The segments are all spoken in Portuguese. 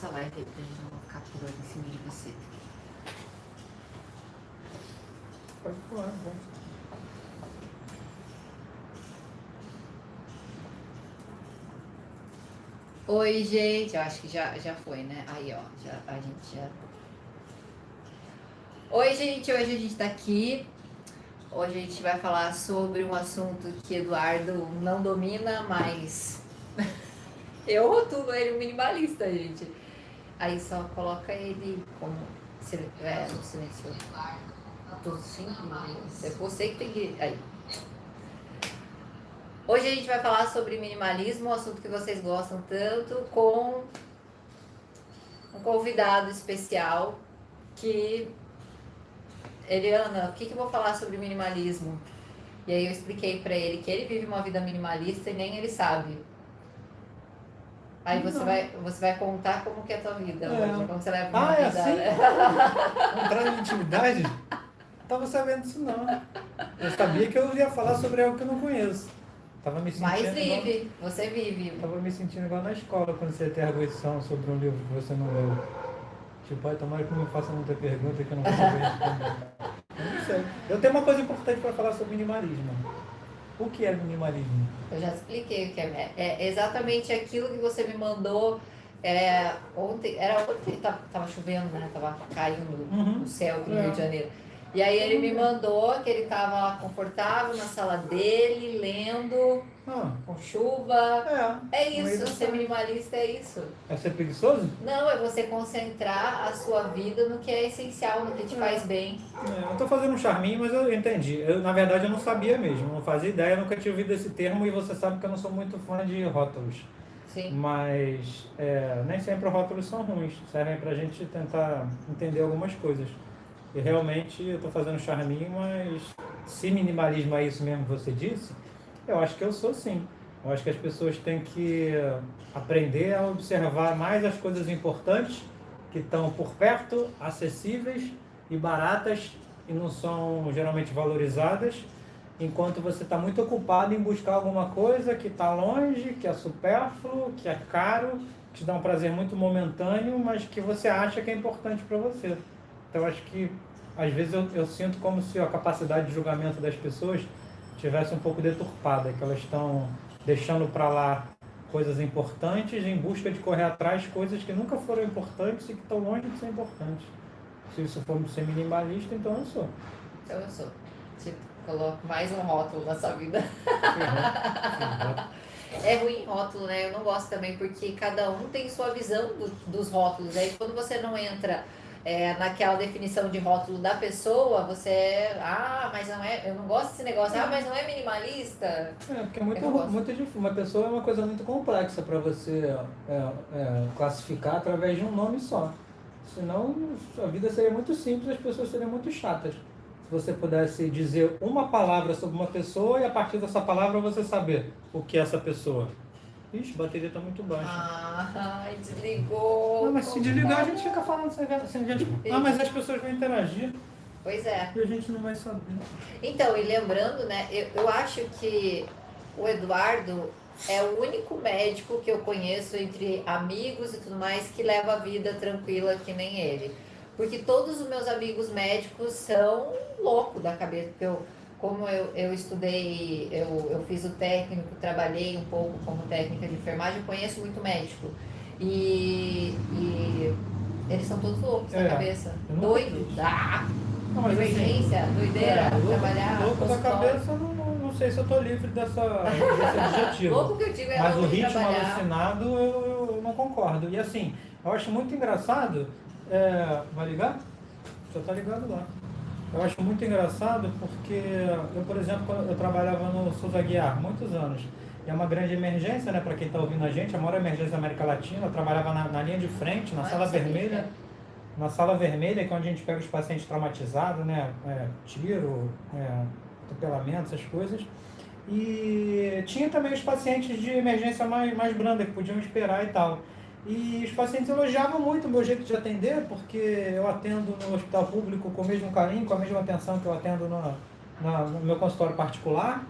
essa live aí pra gente não ficar pulando em cima de você. Pode pular, bom. Oi, gente. Eu acho que já foi, né? Aí, ó. A gente já... Oi, gente. Hoje a gente tá aqui. Hoje a gente vai falar sobre um assunto que Eduardo não domina, mas eu rotulo ele um minimalista, gente. Aí só coloca ele como no silencioso. Tudo simples. É você que tem que... Aí. Hoje a gente vai falar sobre minimalismo, um assunto que vocês gostam tanto, com um convidado especial que... Eliana, o que eu vou falar sobre minimalismo? E aí eu expliquei pra ele que ele vive uma vida minimalista e nem ele sabe. Aí você vai contar como que é a tua vida hoje, como você leva uma vida... Assim? Entrar em intimidade? Não tava sabendo disso não. Eu sabia que eu ia falar sobre algo que eu não conheço. Tava me sentindo Mas vive, você vive. Tava me sentindo igual na escola, quando você tem arguição sobre um livro que você não leu. Tipo, tomara que não me faça muita pergunta que eu não vou saber responder. Eu não sei. Eu tenho uma coisa importante para falar sobre minimalismo. O que é minimalismo? Eu já expliquei o que é. É exatamente aquilo que você me mandou. Ontem tava chovendo, né? Tava caindo no céu aqui no Rio de Janeiro. E aí ele me mandou que ele tava lá confortável na sala dele, lendo, com chuva. É isso, ser minimalista é isso. É ser preguiçoso? Não, é você concentrar a sua vida no que é essencial, no que te faz bem. Eu tô fazendo um charminho, mas eu entendi. Na verdade, eu não sabia mesmo, não fazia ideia, nunca tinha ouvido esse termo e você sabe que eu não sou muito fã de rótulos. Sim. Mas nem sempre rótulos são ruins, servem pra gente tentar entender algumas coisas. E realmente eu tô fazendo charminho, mas se minimalismo é isso mesmo que você disse, eu acho que eu sou sim. Eu acho que as pessoas têm que aprender a observar mais as coisas importantes que estão por perto, acessíveis e baratas e não são geralmente valorizadas, enquanto você está muito ocupado em buscar alguma coisa que está longe, que é supérfluo, que é caro, que te dá um prazer muito momentâneo, mas que você acha que é importante para você. Então, acho que, às vezes, eu sinto como se a capacidade de julgamento das pessoas tivesse um pouco deturpada, que elas estão deixando para lá coisas importantes em busca de correr atrás de coisas que nunca foram importantes e que estão longe de ser importantes. Se isso for ser minimalista, então eu sou. Então eu sou. Tipo, coloco mais um rótulo na sua vida. É ruim rótulo, né? Eu não gosto também, porque cada um tem sua visão dos rótulos. Aí quando você não entra naquela definição de rótulo da pessoa, você mas não é, eu não gosto desse negócio, mas não é minimalista. Porque é muito difícil. Uma pessoa é uma coisa muito complexa para você classificar através de um nome só. Senão a vida seria muito simples, as pessoas seriam muito chatas. Se você pudesse dizer uma palavra sobre uma pessoa e a partir dessa palavra você saber o que é essa pessoa. Ixi, a bateria está muito baixa. Desligou. Não, mas se desligar a gente fica falando sem gente. Mas as pessoas vão interagir. Pois é. E a gente não vai saber. Então, e lembrando, né, eu acho que o Eduardo é o único médico que eu conheço entre amigos e tudo mais que leva a vida tranquila que nem ele. Porque todos os meus amigos médicos são loucos da cabeça, porque como eu estudei, eu fiz o técnico, trabalhei um pouco como técnica de enfermagem, eu conheço muito médico. E eles são todos loucos da cabeça. Doido. Emergência, doideira, trabalhar. Louco da cabeça, não sei se eu tô livre desse objetivo. Louco que eu digo é mas o ritmo trabalhar. alucinado eu não concordo. E assim, eu acho muito engraçado. Vai ligar? Já tá ligado lá. Eu acho muito engraçado porque eu, por exemplo, eu trabalhava no Souza Aguiar muitos anos. E é uma grande emergência, né, para quem está ouvindo a gente, a maior emergência da América Latina. Eu trabalhava na linha de frente, na sala vermelha. Na sala vermelha, que é onde a gente pega os pacientes traumatizados, né, tiro, atropelamento, essas coisas. E tinha também os pacientes de emergência mais branda, que podiam esperar e tal. E os pacientes elogiavam muito o meu jeito de atender, porque eu atendo no hospital público com o mesmo carinho, com a mesma atenção que eu atendo no meu consultório particular.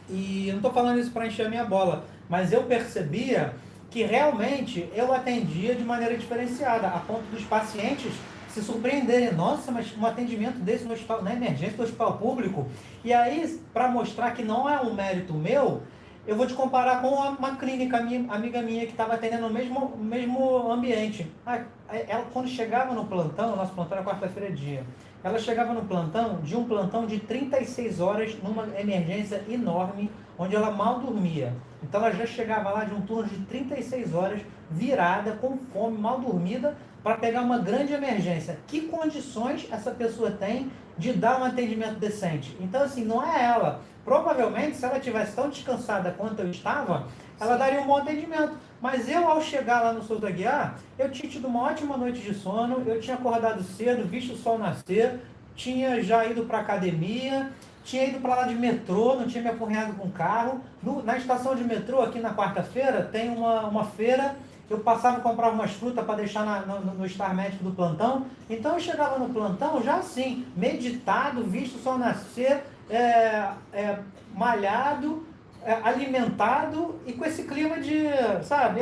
E eu não estou falando isso para encher a minha bola, mas eu percebia que realmente eu atendia de maneira diferenciada, a ponto dos pacientes se surpreenderem. Nossa, mas um atendimento desse no hospital, na emergência do hospital público. E aí, para mostrar que não é um mérito meu, eu vou te comparar com uma clínica amiga minha que estava atendendo no mesmo ambiente. Ela, quando chegava no plantão, nosso plantão era quarta-feira dia, ela chegava no plantão, de um plantão de 36 horas, numa emergência enorme, onde ela mal dormia. Então ela já chegava lá de um turno de 36 horas, virada, com fome, mal dormida, para pegar uma grande emergência. Que condições essa pessoa tem de dar um atendimento decente? Então, assim, não é ela. Provavelmente, se ela tivesse tão descansada quanto eu estava, ela daria um bom atendimento. Mas eu, ao chegar lá no Souza Aguiar, eu tinha tido uma ótima noite de sono, eu tinha acordado cedo, visto o sol nascer, tinha já ido para a academia, tinha ido para lá de metrô, não tinha me apurreado com carro. Na estação de metrô, aqui na quarta-feira, tem uma feira. Eu passava e comprava umas frutas para deixar no estar médico do plantão. Então eu chegava no plantão já assim, meditado, visto o sol nascer, malhado, alimentado e com esse clima de, sabe,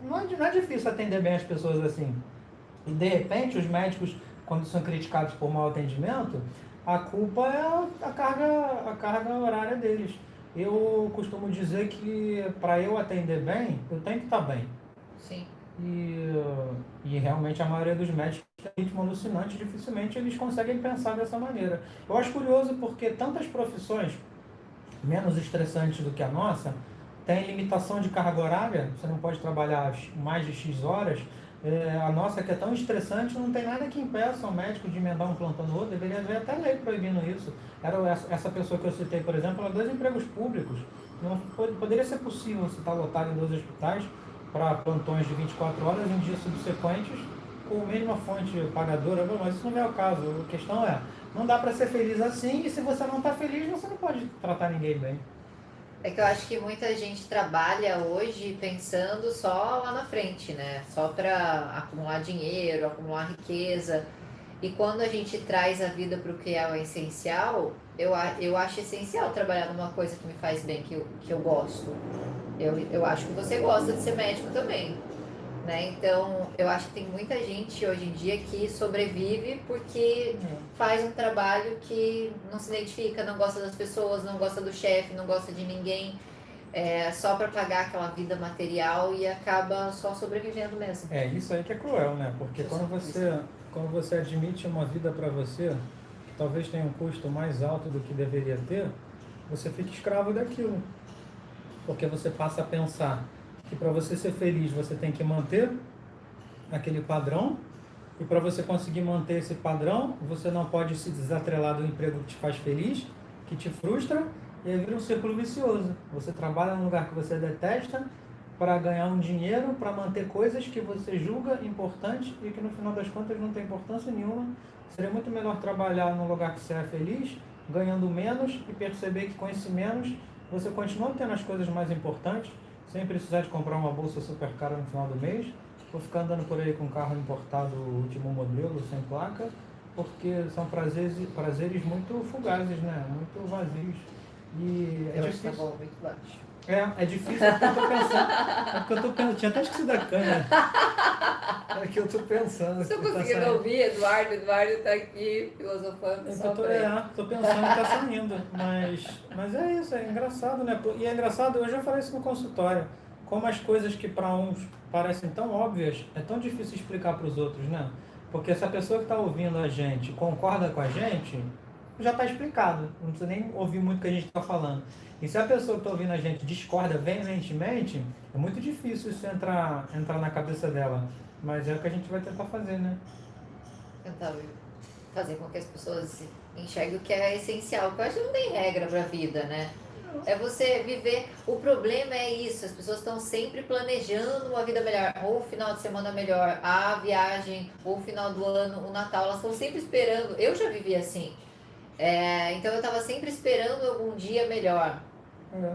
não é difícil atender bem as pessoas assim. E de repente os médicos, quando são criticados por mau atendimento, a culpa é a carga horária deles. Eu costumo dizer que para eu atender bem, eu tenho que estar bem. Sim. E realmente a maioria dos médicos tem ritmo alucinante, dificilmente eles conseguem pensar dessa maneira. Eu acho curioso porque tantas profissões menos estressantes do que a nossa têm limitação de carga horária, você não pode trabalhar mais de X horas. A nossa, que é tão estressante, não tem nada que impeça o médico de emendar um plantão no outro, deveria haver até lei proibindo isso. Essa pessoa que eu citei, por exemplo, ela é 2 empregos públicos. Não poderia ser possível você estar lotado em 2 hospitais para plantões de 24 horas em dias subsequentes com a mesma fonte pagadora. Bom, mas isso não é o caso. A questão é, não dá para ser feliz assim, e se você não está feliz, você não pode tratar ninguém bem. É que eu acho que muita gente trabalha hoje pensando só lá na frente, né? Só para acumular dinheiro, acumular riqueza. E quando a gente traz a vida para o que é o essencial, eu acho essencial trabalhar numa coisa que me faz bem, que eu gosto. Eu acho que você gosta de ser médico também, né? Então, eu acho que tem muita gente hoje em dia que sobrevive porque faz um trabalho que não se identifica, não gosta das pessoas, não gosta do chefe, não gosta de ninguém, só para pagar aquela vida material e acaba só sobrevivendo mesmo. Isso aí que é cruel, né? Porque quando você admite uma vida para você, que talvez tenha um custo mais alto do que deveria ter, você fica escravo daquilo. Porque você passa a pensar que para você ser feliz você tem que manter aquele padrão, e para você conseguir manter esse padrão você não pode se desatrelar do emprego que te faz feliz, que te frustra, e aí vira um círculo vicioso. Você trabalha num lugar que você detesta para ganhar um dinheiro, para manter coisas que você julga importantes e que no final das contas não tem importância nenhuma. Seria muito melhor trabalhar num lugar que você é feliz, ganhando menos, e perceber que com esse menos você continua tendo as coisas mais importantes, sem precisar de comprar uma bolsa super cara no final do mês, ou ficar andando por aí com um carro importado último modelo, sem placa, porque são prazeres muito fugazes, né? Muito vazios. E eu acho que tá bom, muito baixo. É difícil, porque eu tô pensando. É porque eu tô pensando. Tinha até esquecido a câmera. É que eu tô pensando. Estou conseguindo ouvir, Eduardo tá aqui filosofando. Tô pensando que tá saindo. Mas é isso, é engraçado, né? E é engraçado, eu já falei isso no consultório. Como as coisas que para uns parecem tão óbvias, é tão difícil explicar para os outros, né? Porque se a pessoa que está ouvindo a gente concorda com a gente, já está explicado. Não precisa nem ouvir muito o que a gente está falando. E se a pessoa que está ouvindo a gente discorda veementemente, é muito difícil isso entrar na cabeça dela. Mas é o que a gente vai tentar fazer, né? Tentar fazer com que as pessoas enxerguem o que é essencial. Porque eu acho que não tem regra para a vida, né? É você viver. O problema é isso, as pessoas estão sempre planejando uma vida melhor, ou o final de semana melhor, a viagem, ou o final do ano, o Natal, elas estão sempre esperando. Eu já vivi assim. Então eu estava sempre esperando algum dia melhor.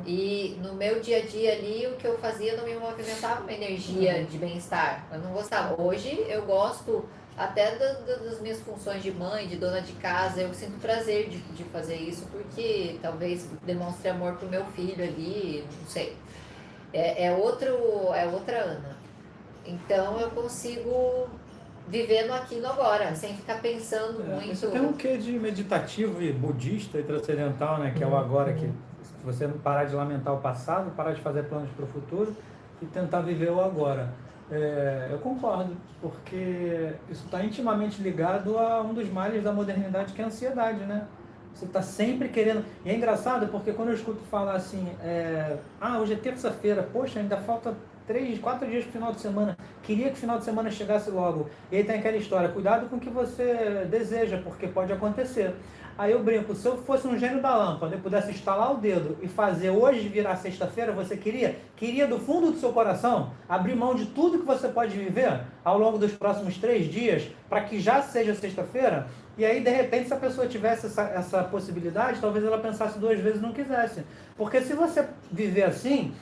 E no meu dia a dia ali, o que eu fazia não me movimentava uma energia de bem-estar. Eu não gostava. Hoje eu gosto até das minhas funções de mãe, de dona de casa. Eu sinto prazer de fazer isso, porque talvez demonstre amor pro meu filho ali, não sei. É outra Ana. Então eu consigo viver no aqui e no agora, sem ficar pensando muito. Isso tem um quê de meditativo e budista e transcendental, né? Que é o agora, que se você não parar de lamentar o passado, parar de fazer planos para o futuro e tentar viver o agora. Eu concordo, porque isso está intimamente ligado a um dos males da modernidade, que é a ansiedade, né? Você está sempre querendo... E é engraçado, porque quando eu escuto falar assim, hoje é terça-feira, poxa, ainda falta 3, 4 dias para o final de semana, queria que o final de semana chegasse logo. E aí tem aquela história, cuidado com o que você deseja, porque pode acontecer. Aí eu brinco, se eu fosse um gênio da lâmpada, eu pudesse estalar o dedo e fazer hoje virar sexta-feira, você queria do fundo do seu coração abrir mão de tudo que você pode viver ao longo dos próximos 3 dias, para que já seja sexta-feira? E aí, de repente, se a pessoa tivesse essa possibilidade, talvez ela pensasse 2 vezes e não quisesse. Porque se você viver assim,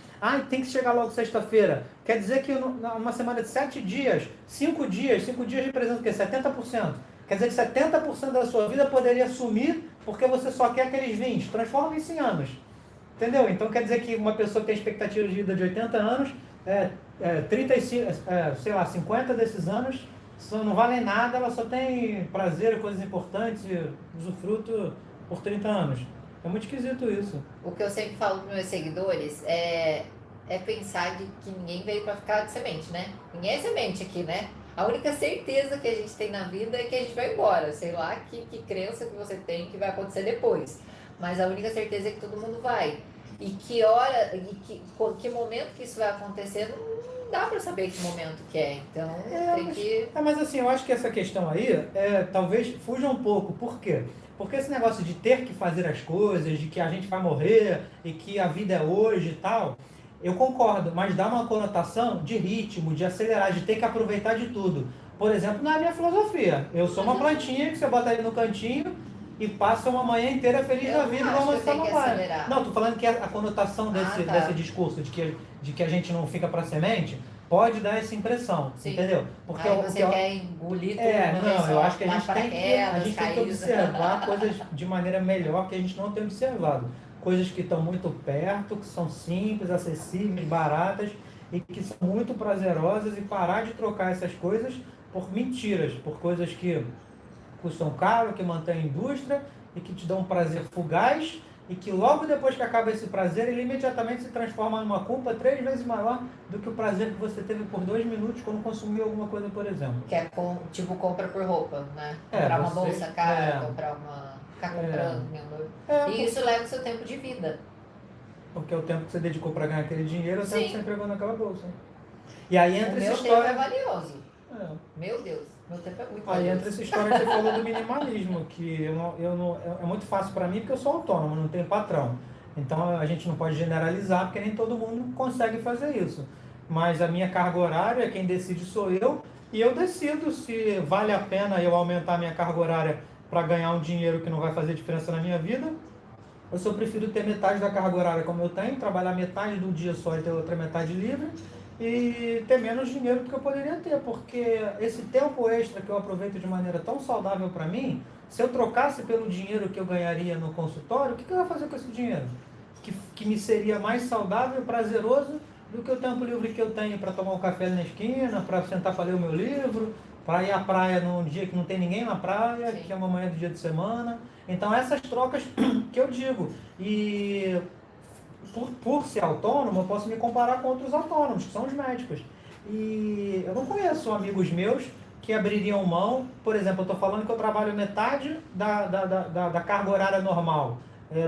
tem que chegar logo sexta-feira, quer dizer que numa semana de 7 dias, 5 dias representa o quê? 70%. Quer dizer que 70% da sua vida poderia sumir porque você só quer aqueles 20. Transforma isso em anos. Entendeu? Então quer dizer que uma pessoa que tem expectativa de vida de 80 anos, 35, 50 desses anos não valem nada, ela só tem prazer, coisas importantes, usufruto por 30 anos. É muito esquisito isso. O que eu sempre falo para meus seguidores é pensar que ninguém veio para ficar de semente, né? Ninguém é semente aqui, né? A única certeza que a gente tem na vida é que a gente vai embora. Sei lá que crença que você tem que vai acontecer depois. Mas a única certeza é que todo mundo vai. E que hora, que momento que isso vai acontecer, não dá para saber que momento que é. Então, tem que... Mas assim, eu acho que essa questão aí, talvez fuja um pouco. Por quê? Porque esse negócio de ter que fazer as coisas, de que a gente vai morrer e que a vida é hoje e tal, eu concordo, mas dá uma conotação de ritmo, de acelerar, de ter que aproveitar de tudo. Por exemplo, na minha filosofia, eu sou uma plantinha que você bota ali no cantinho e passa uma manhã inteira feliz da vida, igual você está no praia. Não, tô falando que a conotação desse discurso de que a gente não fica para semente pode dar essa impressão, entendeu? Porque você quer engolir tudo. Eu acho que a gente tem que observar coisas de maneira melhor que a gente não tem observado. Coisas que estão muito perto, que são simples, acessíveis, baratas e que são muito prazerosas, e parar de trocar essas coisas por mentiras, por coisas que custam caro, que mantêm a indústria e que te dão um prazer fugaz, e que logo depois que acaba esse prazer, ele imediatamente se transforma numa culpa 3 vezes maior do que o prazer que você teve por 2 minutos quando consumiu alguma coisa, por exemplo. Que é tipo compra por roupa, né? Comprar uma bolsa cara, comprar uma... ficar comprando, meu amor. E isso leva o seu tempo de vida. Porque é o tempo que você dedicou para ganhar aquele dinheiro, é o tempo que você entregou naquela bolsa. E aí entra essa história... Meu tempo é valioso. Meu Deus, meu tempo é muito valioso. Aí entra essa história que você falou do minimalismo, que é muito fácil para mim porque eu sou autônomo, não tenho patrão. Então a gente não pode generalizar porque nem todo mundo consegue fazer isso. Mas a minha carga horária, quem decide sou eu, e eu decido se vale a pena eu aumentar a minha carga horária para ganhar um dinheiro que não vai fazer diferença na minha vida, ou se eu prefiro ter metade da carga horária como eu tenho, trabalhar metade do dia só e ter outra metade livre, e ter menos dinheiro do que eu poderia ter, porque esse tempo extra que eu aproveito de maneira tão saudável para mim, se eu trocasse pelo dinheiro que eu ganharia no consultório, o que eu ia fazer com esse dinheiro? Que me seria mais saudável e prazeroso do que o tempo livre que eu tenho para tomar um café na esquina, para sentar para ler o meu livro, para ir à praia num dia que não tem ninguém na praia, que é uma manhã do dia de semana. Então essas trocas que eu digo. E por ser autônomo, eu posso me comparar com outros autônomos, que são os médicos. E eu não conheço amigos meus que abririam mão. Por exemplo, eu estou falando que eu trabalho metade da carga horária normal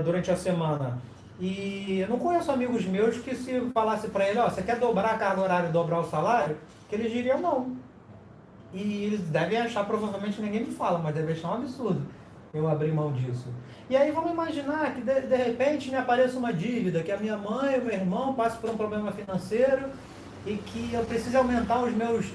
durante a semana. E eu não conheço amigos meus que, se falasse para ele, você quer dobrar a carga horária e dobrar o salário, que eles diriam não. E eles devem achar, provavelmente ninguém me fala, mas devem achar um absurdo eu abrir mão disso. E aí vamos imaginar que de repente me apareça uma dívida, que a minha mãe ou meu irmão passe por um problema financeiro e que eu precise aumentar os meus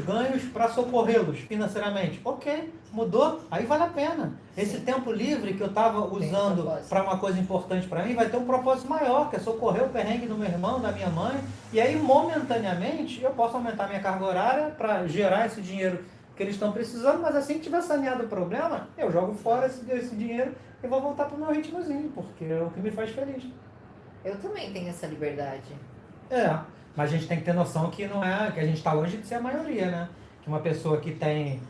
ganhos para socorrê-los financeiramente. Ok, mudou, aí vale a pena. Esse tempo livre que eu estava usando para uma coisa importante para mim vai ter um propósito maior, que é socorrer o perrengue do meu irmão, da minha mãe. E aí, momentaneamente, eu posso aumentar minha carga horária para gerar esse dinheiro que eles estão precisando, mas assim que tiver saneado o problema, eu jogo fora esse dinheiro e vou voltar para o meu ritmozinho, porque é o que me faz feliz. Eu também tenho essa liberdade. mas a gente tem que ter noção que não é, que a gente está longe de ser a maioria, né? Que uma pessoa que tem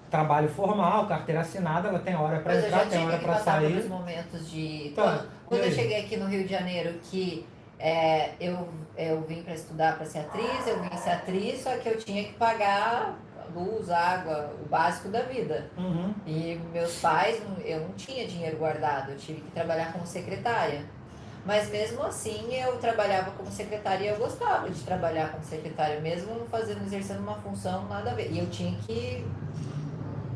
trabalho formal, carteira assinada, ela tem hora para entrar, tem hora para sair. Nos momentos de... Tá, quando eu cheguei aqui no Rio de Janeiro, que eu vim para estudar para ser atriz, eu vim ser atriz, só que eu tinha que pagar luz, água, o básico da vida. Uhum. E meus pais, eu não tinha dinheiro guardado, eu tive que trabalhar como secretária. Mas mesmo assim eu trabalhava como secretária e eu gostava de trabalhar como secretária, mesmo exercendo uma função nada a ver. E eu tinha que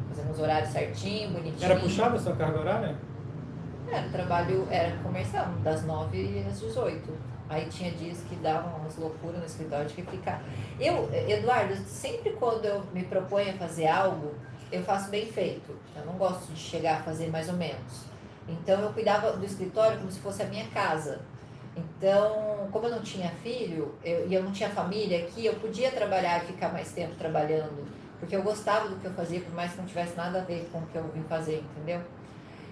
fazer uns horários certinho, bonitinho. Era puxada a sua carga horária? O trabalho era comercial, das 9 às 18. Aí tinha dias que davam umas loucuras no escritório de que ficar. Eduardo, sempre quando eu me proponho a fazer algo, eu faço bem feito. Eu não gosto de chegar a fazer mais ou menos. Então eu cuidava do escritório como se fosse a minha casa. Então, como eu não tinha filho e eu não tinha família aqui, eu podia trabalhar e ficar mais tempo trabalhando, porque eu gostava do que eu fazia, por mais que não tivesse nada a ver com o que eu vim fazer, entendeu?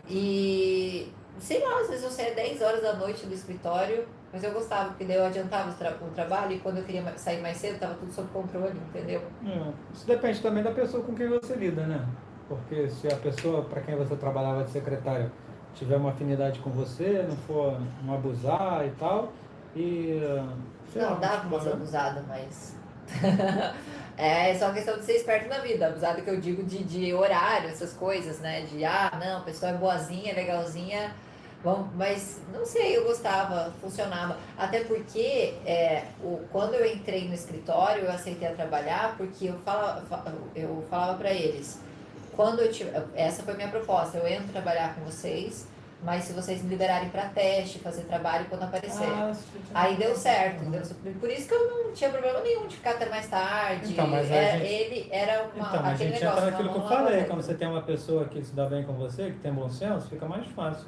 E sei lá, às vezes eu saía 10 horas da noite do escritório, mas eu gostava, porque daí eu adiantava o trabalho e quando eu queria sair mais cedo, estava tudo sob controle, entendeu? Isso depende também da pessoa com quem você lida, né? Porque se a pessoa para quem você trabalhava de secretária tiver uma afinidade com você, não for não abusar e tal, e... Não, dá pra ser abusada, mas... É só questão de ser esperto na vida. Abusada que eu digo de horário, essas coisas, né? Não, a pessoa é boazinha, legalzinha... Bom, mas não sei, eu gostava, funcionava. Até porque quando eu entrei no escritório, eu aceitei a trabalhar porque eu falava para eles, essa foi a minha proposta, eu entro trabalhar com vocês, mas se vocês me liberarem para teste, fazer trabalho quando aparecer. Aí deu certo, por isso que eu não tinha problema nenhum de ficar até mais tarde. Então, mas ele era uma. Então, mas a gente negócio, entra naquilo que eu falei, quando você tem uma pessoa que se dá bem com você, que tem bom senso, fica mais fácil.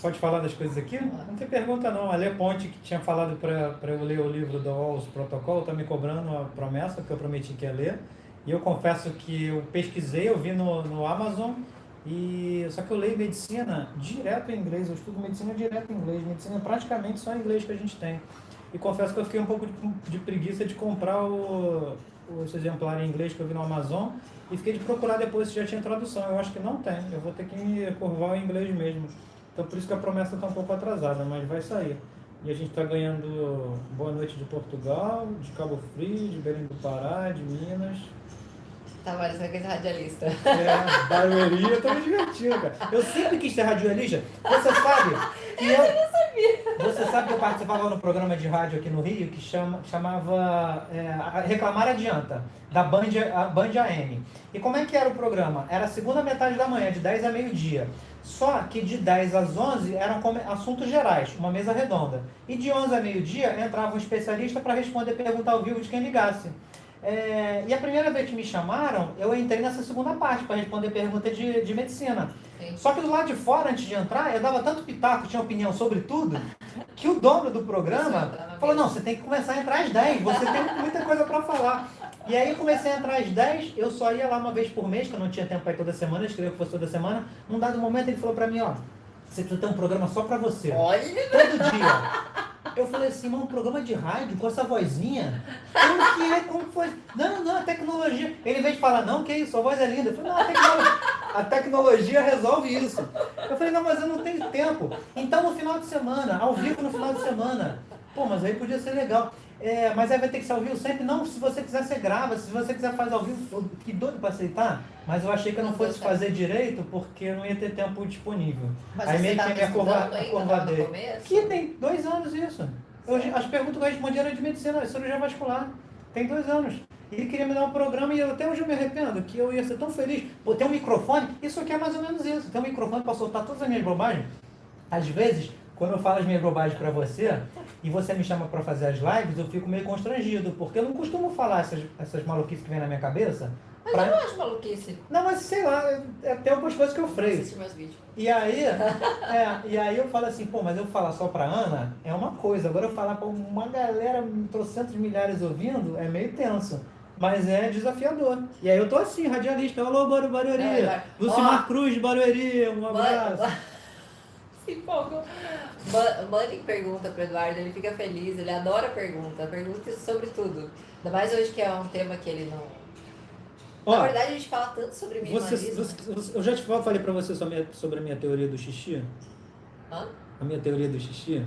Pode falar das coisas aqui? Não tem pergunta não. A Lê Ponte, que tinha falado para eu ler o livro do Walls Protocol, está me cobrando uma promessa, porque eu prometi que ia ler. E eu confesso que eu pesquisei, eu vi no Amazon, só que eu leio medicina direto em inglês, eu estudo medicina direto em inglês, medicina praticamente só em inglês que a gente tem. E confesso que eu fiquei um pouco de preguiça de comprar esse exemplar em inglês que eu vi no Amazon e fiquei de procurar depois se já tinha tradução. Eu acho que não tem, eu vou ter que me curvar ao inglês mesmo. Então por isso que a promessa está um pouco atrasada, mas vai sair. E a gente está ganhando Boa Noite de Portugal, de Cabo Frio, de Belém do Pará, de Minas. Tá parecendo aquele radialista. Barueri, eu tô me divertindo, cara. Eu sempre quis ser radialista. Você sabe que eu não sabia. Você sabe que eu participava no programa de rádio aqui no Rio que chamava Reclamar Adianta, da Band AM. E como é que era o programa? Era a segunda metade da manhã, de 10 a meio-dia. Só que de 10 às 11 eram assuntos gerais, uma mesa redonda. E de 11 a meio-dia entrava um especialista para responder pergunta ao vivo de quem ligasse. E a primeira vez que me chamaram, eu entrei nessa segunda parte para responder pergunta de medicina. Sim. Só que do lado de fora, antes de entrar, eu dava tanto pitaco, tinha opinião sobre tudo, que o dono do programa falou, não, você tem que começar a entrar às 10, você tem muita coisa para falar. E aí eu comecei a entrar às 10, eu só ia lá uma vez por mês, que eu não tinha tempo para ir toda semana, eu escrevia que fosse toda semana. Num dado momento ele falou para mim, você precisa ter um programa só para você. Olha! Todo dia. Eu falei assim, um programa de rádio com essa vozinha? Como foi? Não, a tecnologia. Ele veio de falar, não, que isso, sua voz é linda. Eu falei, não, a tecnologia resolve isso. Eu falei, não, mas eu não tenho tempo. Então no final de semana, ao vivo no final de semana. Pô, mas aí podia ser legal. Mas aí vai ter que ser ao vivo sempre? Não, se você quiser você grava, se você quiser fazer ao vivo, eu fiquei doido para aceitar, mas eu achei que eu não fosse fazer direito porque eu não ia ter tempo disponível. Mas aí você meio tá que me acovardei. Que tem tem 2 anos isso. As perguntas que eu respondi eram de medicina, cirurgia vascular. Tem 2 anos. Ele queria me dar um programa e até hoje eu me arrependo, que eu ia ser tão feliz. Pô, tem um microfone, isso aqui é mais ou menos isso. Tem um microfone para soltar todas as minhas bobagens. Às vezes, quando eu falo as minhas bobagens para você, e você me chama para fazer as lives, eu fico meio constrangido, porque eu não costumo falar essas maluquices que vem na minha cabeça. Mas eu não acho maluquice. Não, mas sei lá, tem algumas coisas que eu freio. Assiste meus vídeos. E aí eu falo assim, pô, mas eu falar só pra Ana é uma coisa, agora eu falar pra uma galera, trocentos milhares ouvindo, é meio tenso. Mas é desafiador. E aí eu tô assim, radialista, alô, Barueri, Lucimar Cruz, Barueri, um abraço. Se empolgou. Mande pergunta pro Eduardo, ele fica feliz, ele adora pergunta sobre tudo. Ainda mais hoje que é um tema que ele não... Ó, Na verdade, a gente fala tanto sobre minimalismo. eu já falei pra você sobre a minha teoria do xixi? Hã? A minha teoria do xixi?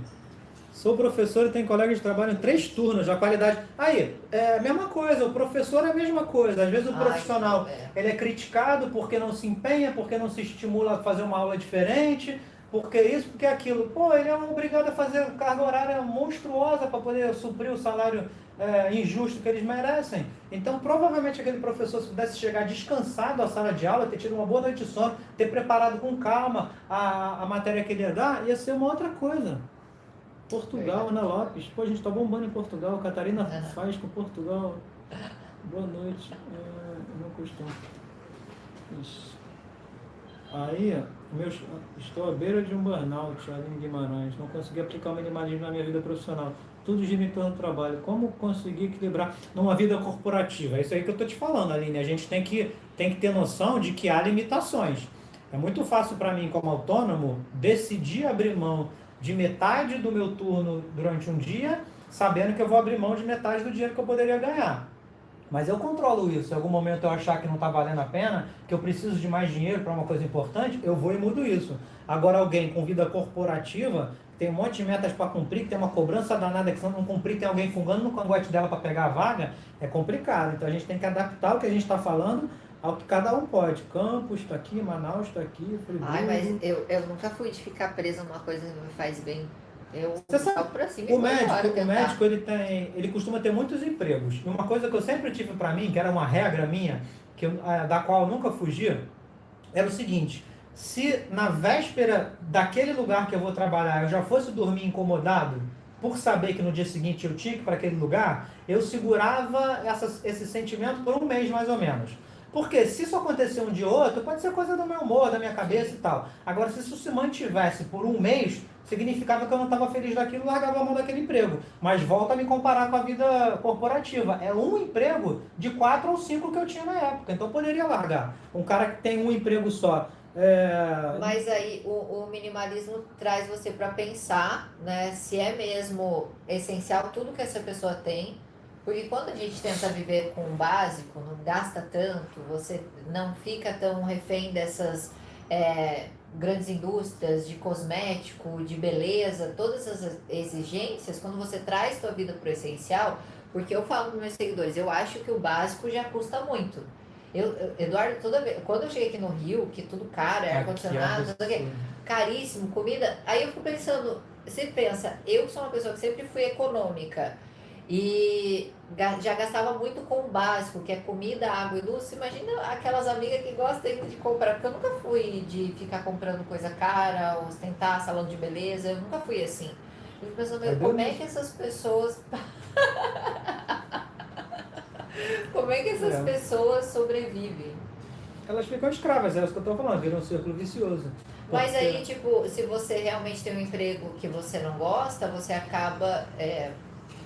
Sou professor e tenho colegas que trabalham em 3 turnos, a qualidade... Aí, é a mesma coisa, o professor é a mesma coisa. Às vezes o profissional, ele é criticado porque não se empenha, porque não se estimula a fazer uma aula diferente, porque isso, porque aquilo. Pô, ele é obrigado a fazer carga horária monstruosa para poder suprir o salário injusto que eles merecem. Então, provavelmente aquele professor, se pudesse chegar descansado à sala de aula, ter tido uma boa noite de sono, ter preparado com calma a matéria que ele ia dar, ia ser uma outra coisa. Portugal, Ana Lopes. Pô, a gente tá bombando em Portugal. Catarina faz com Portugal. Boa noite. Não costumo. Isso. Aí, estou à beira de um burnout, Aline Guimarães. Não consegui aplicar o minimalismo na minha vida profissional. Tudo gira em torno do trabalho. Como conseguir equilibrar numa vida corporativa? É isso aí que eu tô te falando, Aline. A gente tem que ter noção de que há limitações. É muito fácil para mim, como autônomo, decidir abrir mão de metade do meu turno durante um dia, sabendo que eu vou abrir mão de metade do dinheiro que eu poderia ganhar. Mas eu controlo isso. Se em algum momento eu achar que não está valendo a pena, que eu preciso de mais dinheiro para uma coisa importante, eu vou e mudo isso. Agora, alguém com vida corporativa, tem um monte de metas para cumprir, que tem uma cobrança danada que se não cumprir, tem alguém fungando no cangote dela para pegar a vaga, é complicado. Então a gente tem que adaptar o que a gente está falando ao que cada um pode. Campos está aqui, Manaus está aqui, Friburgo. Ai, mas eu nunca fui de ficar presa numa coisa que não me faz bem. Você sabe, pra cima o médico ele costuma ter muitos empregos. E uma coisa que eu sempre tive para mim, que era uma regra minha, da qual eu nunca fugi, era o seguinte: se na véspera daquele lugar que eu vou trabalhar eu já fosse dormir incomodado, por saber que no dia seguinte eu tinha que ir para aquele lugar, eu segurava esse sentimento por um mês mais ou menos. Porque se isso acontecer um dia ou outro, pode ser coisa do meu humor, da minha cabeça e tal. Agora, se isso se mantivesse por um mês, significava que eu não estava feliz daquilo, largava a mão daquele emprego. Mas volta a me comparar com a vida corporativa. É um emprego de 4 ou 5 que eu tinha na época, então eu poderia largar. Um cara que tem um emprego só. Mas aí o minimalismo traz você para pensar, né, se é mesmo essencial tudo que essa pessoa tem. Porque quando a gente tenta viver com o básico, não gasta tanto, você não fica tão refém dessas grandes indústrias de cosmético, de beleza, todas essas exigências, quando você traz sua vida para o essencial, porque eu falo para meus seguidores, eu acho que o básico já custa muito. Eduardo, toda vez, quando eu cheguei aqui no Rio, que tudo caro, ar-condicionado, caríssimo, comida, aí eu fico pensando, você pensa, eu sou uma pessoa que sempre fui econômica, e já gastava muito com o básico, que é comida, água e luz. Imagina aquelas amigas que gostam de comprar, porque eu nunca fui de ficar comprando coisa cara, ostentar salão de beleza, eu nunca fui assim. Eu fico pensando, como é que essas pessoas... como é que essas pessoas sobrevivem? Elas ficam escravas, é isso que eu estou falando, viram um círculo vicioso. Mas aí, tipo, se você realmente tem um emprego que você não gosta, você acaba...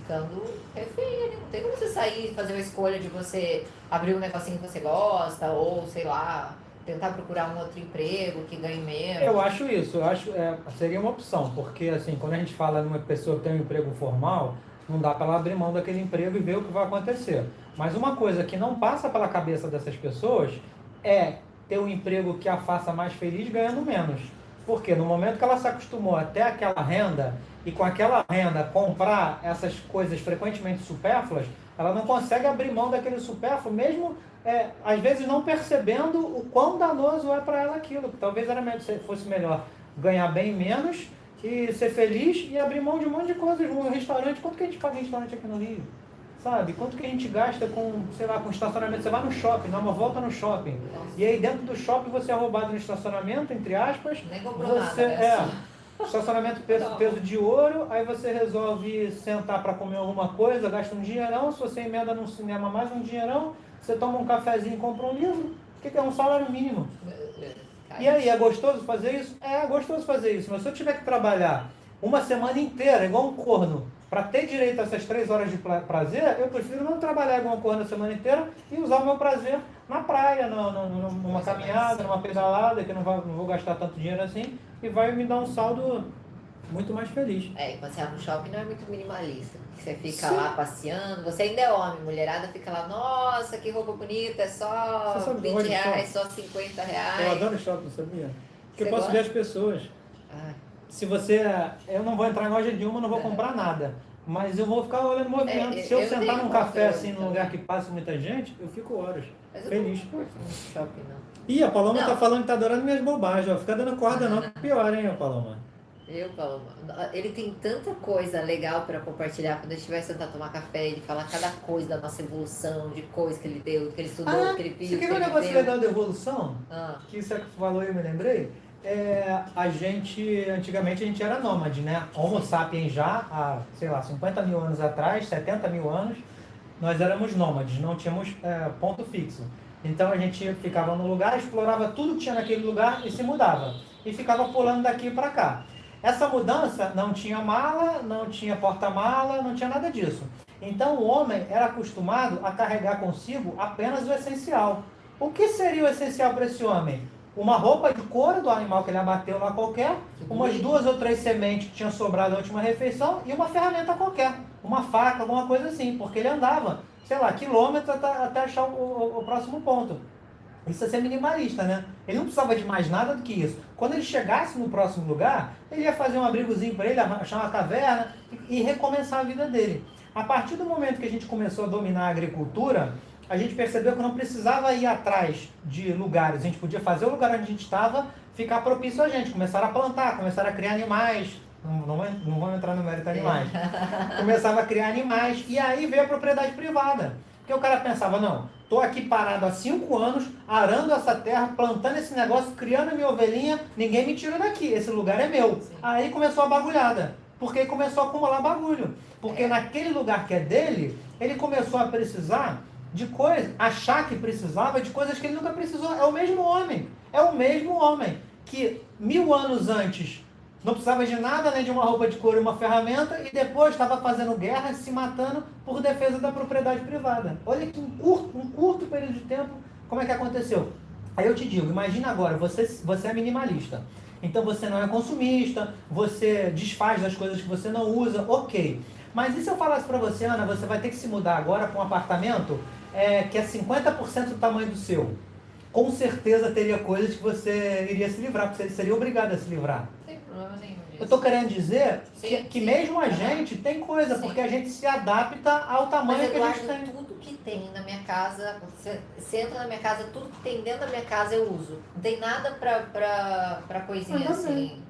ficando refém, né? Não tem como você sair e fazer uma escolha de você abrir um negocinho que você gosta, ou sei lá, tentar procurar um outro emprego que ganhe menos. Eu acho isso, seria uma opção, porque assim, quando a gente fala numa pessoa que tem um emprego formal, não dá para ela abrir mão daquele emprego e ver o que vai acontecer. Mas uma coisa que não passa pela cabeça dessas pessoas é ter um emprego que a faça mais feliz ganhando menos. Porque no momento que ela se acostumou até aquela renda, e com aquela renda comprar essas coisas frequentemente supérfluas, ela não consegue abrir mão daquele supérfluo, mesmo às vezes não percebendo o quão danoso é para ela aquilo. Talvez fosse melhor ganhar bem menos e ser feliz e abrir mão de um monte de coisas. Um restaurante, quanto que a gente paga em restaurante aqui no Rio? Sabe? Quanto que a gente gasta com, sei lá, com estacionamento? Você vai no shopping, dá uma volta no shopping. E aí dentro do shopping você é roubado no estacionamento, entre aspas. Nem comprou nada, né? Estacionamento peso de ouro, aí você resolve sentar para comer alguma coisa, gasta um dinheirão, se você emenda num cinema mais um dinheirão, você toma um cafezinho e compra um livro, que é um salário mínimo. E aí, é gostoso fazer isso? É gostoso fazer isso, mas se eu tiver que trabalhar uma semana inteira, igual um corno, Para ter direito a essas 3 horas de prazer, eu prefiro não trabalhar alguma coisa na semana inteira e usar o meu prazer na praia, numa caminhada, numa pedalada, que eu não vou gastar tanto dinheiro assim, e vai me dar um saldo muito mais feliz. E passear no shopping não é muito minimalista. Você fica Sim. lá passeando, você ainda é homem, mulherada fica lá, nossa, que roupa bonita, é só Você sabe que eu 20 gosto de reais, shopping? só 50 Eu reais. adoro shopping, sabia? Porque Você eu posso gosta? ver as pessoas. Ai, Se você... Eu não vou entrar em loja nenhuma, não vou comprar nada. Mas eu vou ficar olhando o movimento. Se eu eu sentar tenho num café controle assim, num também. lugar que passa muita gente, eu fico horas. mas eu Feliz. não curto muito shopping, não. Ih, a Paloma Não. tá falando que tá adorando minhas bobagens, ó. Fica dando corda não, que pior, hein, a Paloma. Paloma, ele tem tanta coisa legal para compartilhar quando a gente vai sentar tomar café, ele fala cada coisa da nossa evolução, de coisa que ele deu, que ele estudou, que ele viu, Você quer ver um que ele negócio viveu. legal da evolução? Ah, Que isso é que você falou e eu me lembrei. Antigamente a gente era nômade, né? Homo sapiens já, há, sei lá, 50 mil anos atrás, 70 mil anos, nós éramos nômades, não tínhamos ponto fixo. Então a gente ficava no lugar, explorava tudo que tinha naquele lugar e se mudava. E ficava pulando daqui para cá. Essa mudança não tinha mala, não tinha porta-mala, não tinha nada disso. Então o homem era acostumado a carregar consigo apenas o essencial. O que seria o essencial para esse homem? Uma roupa de couro do animal que ele abateu lá qualquer, umas 2 ou 3 sementes que tinham sobrado da última refeição e uma ferramenta qualquer, uma faca, alguma coisa assim, porque ele andava, sei lá, quilômetros até achar o próximo ponto. Isso é ser minimalista, né? Ele não precisava de mais nada do que isso. Quando ele chegasse no próximo lugar, ele ia fazer um abrigozinho para ele, achar uma caverna e recomeçar a vida dele. A partir do momento que a gente começou a dominar a agricultura, a gente percebeu que não precisava ir atrás de lugares. A gente podia fazer o lugar onde a gente estava ficar propício a gente. Começaram a plantar, começaram a criar animais. Não vamos entrar no mérito animais. Começava a criar animais. E aí veio a propriedade privada. Porque o cara pensava, não, estou aqui parado há 5 anos, arando essa terra, plantando esse negócio, criando minha ovelhinha, ninguém me tira daqui, esse lugar é meu. Sim. Aí começou a bagulhada, porque começou a acumular bagulho. Porque naquele lugar que é dele, ele começou a precisar de coisas, achar que precisava de coisas que ele nunca precisou. É o mesmo homem que 1000 anos antes não precisava de nada, nem de uma roupa de couro e uma ferramenta, e depois estava fazendo guerra, se matando por defesa da propriedade privada. Olha que um curto período de tempo, como é que aconteceu? Aí eu te digo, imagina agora, você é minimalista. Então você não é consumista, você desfaz das coisas que você não usa, ok. Mas e se eu falasse para você, Ana, você vai ter que se mudar agora para um apartamento que é 50% do tamanho do seu? Com certeza teria coisas que você iria se livrar, porque você seria obrigado a se livrar. Sem problema nenhum disso. Eu estou querendo dizer que sim. mesmo a gente tem coisa, porque a gente se adapta ao tamanho Mas, Eduardo, que a gente tem. tudo que tem na minha casa, você entra na minha casa, tudo que tem dentro da minha casa eu uso. Não tem nada pra coisinha assim.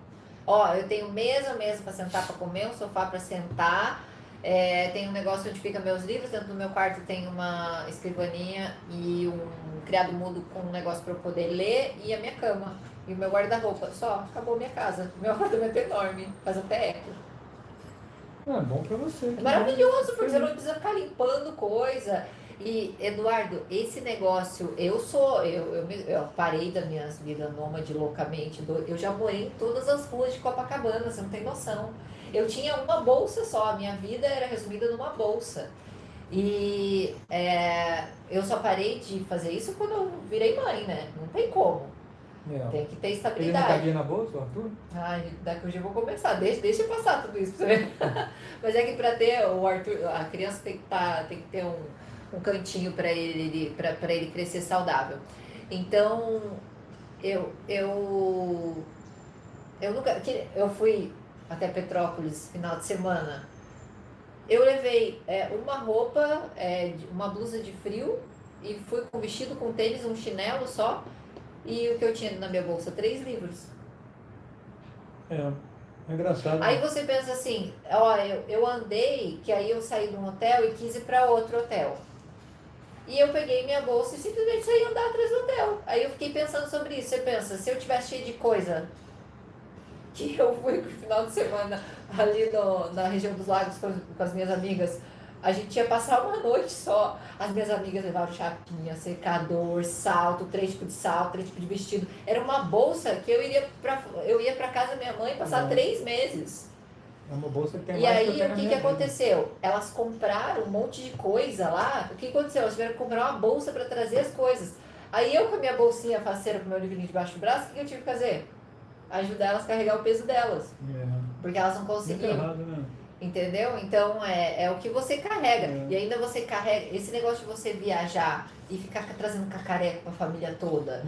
Ó, eu tenho mesa para sentar para comer, um sofá para sentar. Tem um negócio onde fica meus livros, dentro do meu quarto tem uma escrivaninha e um criado mudo com um negócio para eu poder ler e a minha cama e o meu guarda-roupa. Só, acabou minha casa. Meu apartamento é enorme, faz até eco. É bom pra você. É maravilhoso, porque você não precisa ficar limpando coisa. E, Eduardo, esse negócio, eu parei da minha vida nômade loucamente, eu já morei em todas as ruas de Copacabana, você não tem noção. Eu tinha uma bolsa só, a minha vida era resumida numa bolsa. E eu só parei de fazer isso quando eu virei mãe, né? Não tem como. Tem que ter Ele estabilidade. não cabia na bolsa, o Arthur? Ai, daqui hoje eu vou começar. Deixa eu passar tudo isso pra você ver. Mas é que pra ter o Arthur, a criança tem que ter um cantinho pra ele crescer saudável. Então, eu nunca. Eu fui até Petrópolis final de semana. Eu levei uma roupa, uma blusa de frio e fui com vestido, com tênis, um chinelo só. E o que eu tinha na minha bolsa? 3 livros. É engraçado. Aí você pensa assim, ó, eu andei, que aí eu saí de um hotel e quis ir para outro hotel. E eu peguei minha bolsa e simplesmente saí andar atrás do hotel. Aí eu fiquei pensando sobre isso. Você pensa, se eu tivesse cheio de coisa, que eu fui no final de semana ali na região dos lagos com as minhas amigas, a gente ia passar uma noite só. As minhas amigas levavam chapinha, secador, salto, 3 tipos de salto, 3 tipos de vestido. Era uma bolsa que eu ia pra casa da minha mãe passar 3 meses. É uma bolsa que tem E mais aí, que eu tenho o na que minha vida. aconteceu? Elas compraram um monte de coisa lá. O que aconteceu? Elas tiveram que comprar uma bolsa para trazer as coisas. Aí eu, com a minha bolsinha faceira, com o meu livrinho debaixo do braço, o que eu tive que fazer? Ajudar elas a carregar o peso delas. É. Porque elas não Muito conseguiam. errado, né? Entendeu? Então é o que você carrega. É. E ainda você carrega. Esse negócio de você viajar e ficar trazendo cacareco pra família toda.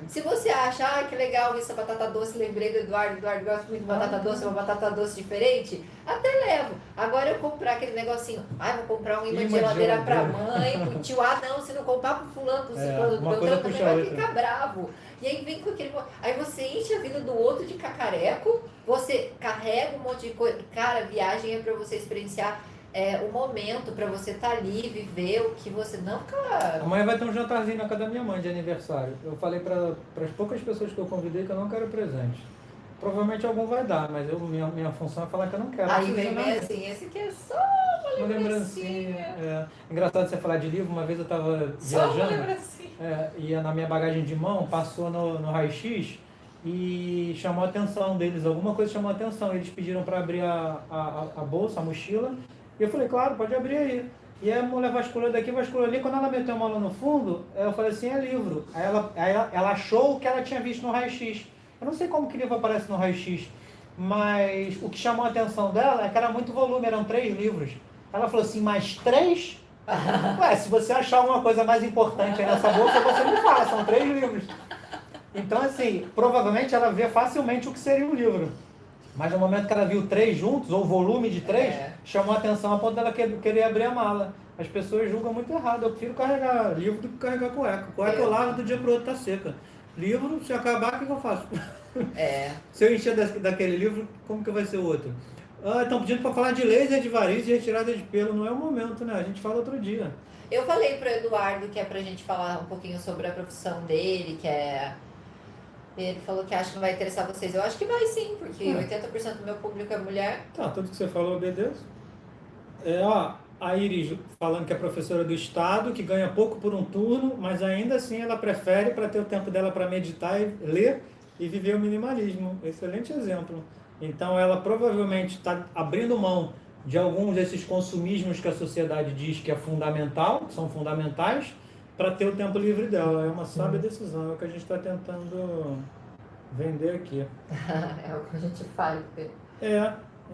Se você acha, que legal essa batata doce, lembrei do Eduardo gosta muito de batata doce, uma batata doce diferente, até levo. Agora eu comprar aquele negocinho, vou comprar um imã de geladeira pra mãe, pro tio, não, se não comprar pro fulano, pro ciclano, do Beltrano, também vai ficar bravo. E aí vem com aquele. Aí você enche a vida do outro de cacareco, você carrega um monte de coisa. Cara, viagem é pra você experienciar o momento, pra você estar ali, viver o que você não, cara. Amanhã vai ter um jantarzinho na casa da minha mãe de aniversário. Eu falei para as poucas pessoas que eu convidei que eu não quero presente. Provavelmente algum vai dar, mas minha função é falar que eu não quero. Aí vem bem assim, esse aqui é só uma lembrancinha. Engraçado você falar de livro, uma vez eu estava viajando, ia na minha bagagem de mão, passou no raio-x e chamou a atenção deles, alguma coisa chamou a atenção. Eles pediram para abrir a bolsa, a mochila, e eu falei, claro, pode abrir aí. E a mulher vasculhou daqui, vasculhou ali. Quando ela meteu a mão lá no fundo, eu falei assim, é livro. Aí ela achou o que ela tinha visto no raio-x. Eu não sei como que livro aparece no raio-x, mas o que chamou a atenção dela é que era muito volume, eram 3 livros. Ela falou assim, mais 3? Ué, se você achar alguma coisa mais importante aí nessa bolsa, você me fala, são 3 livros. Então, assim, provavelmente ela vê facilmente o que seria um livro. Mas no momento que ela viu 3 juntos, ou volume de 3, chamou a atenção a ponto dela querer abrir a mala. As pessoas julgam muito errado. Eu prefiro carregar livro do que carregar cueca. Cueca eu lavo do dia pro outro, tá seca. Livro, se acabar, o que eu faço? Se eu encher daquele livro, como que vai ser o outro? Estão pedindo para falar de laser de varizes e retirada de pelo. Não é o momento, né? A gente fala outro dia. Eu falei pro Eduardo que é pra gente falar um pouquinho sobre a profissão dele, ele falou que acha que não vai interessar vocês. Eu acho que vai sim, porque 80% do meu público é mulher. Tá, tudo que você falou, obedeço. A Iris falando que é professora do Estado, que ganha pouco por um turno, mas ainda assim ela prefere para ter o tempo dela para meditar e ler e viver o minimalismo. Excelente exemplo. Então ela provavelmente está abrindo mão de alguns desses consumismos que a sociedade diz que é fundamental, que são fundamentais, para ter o tempo livre dela. É uma sábia decisão, é o que a gente está tentando vender aqui. É o que a gente faz.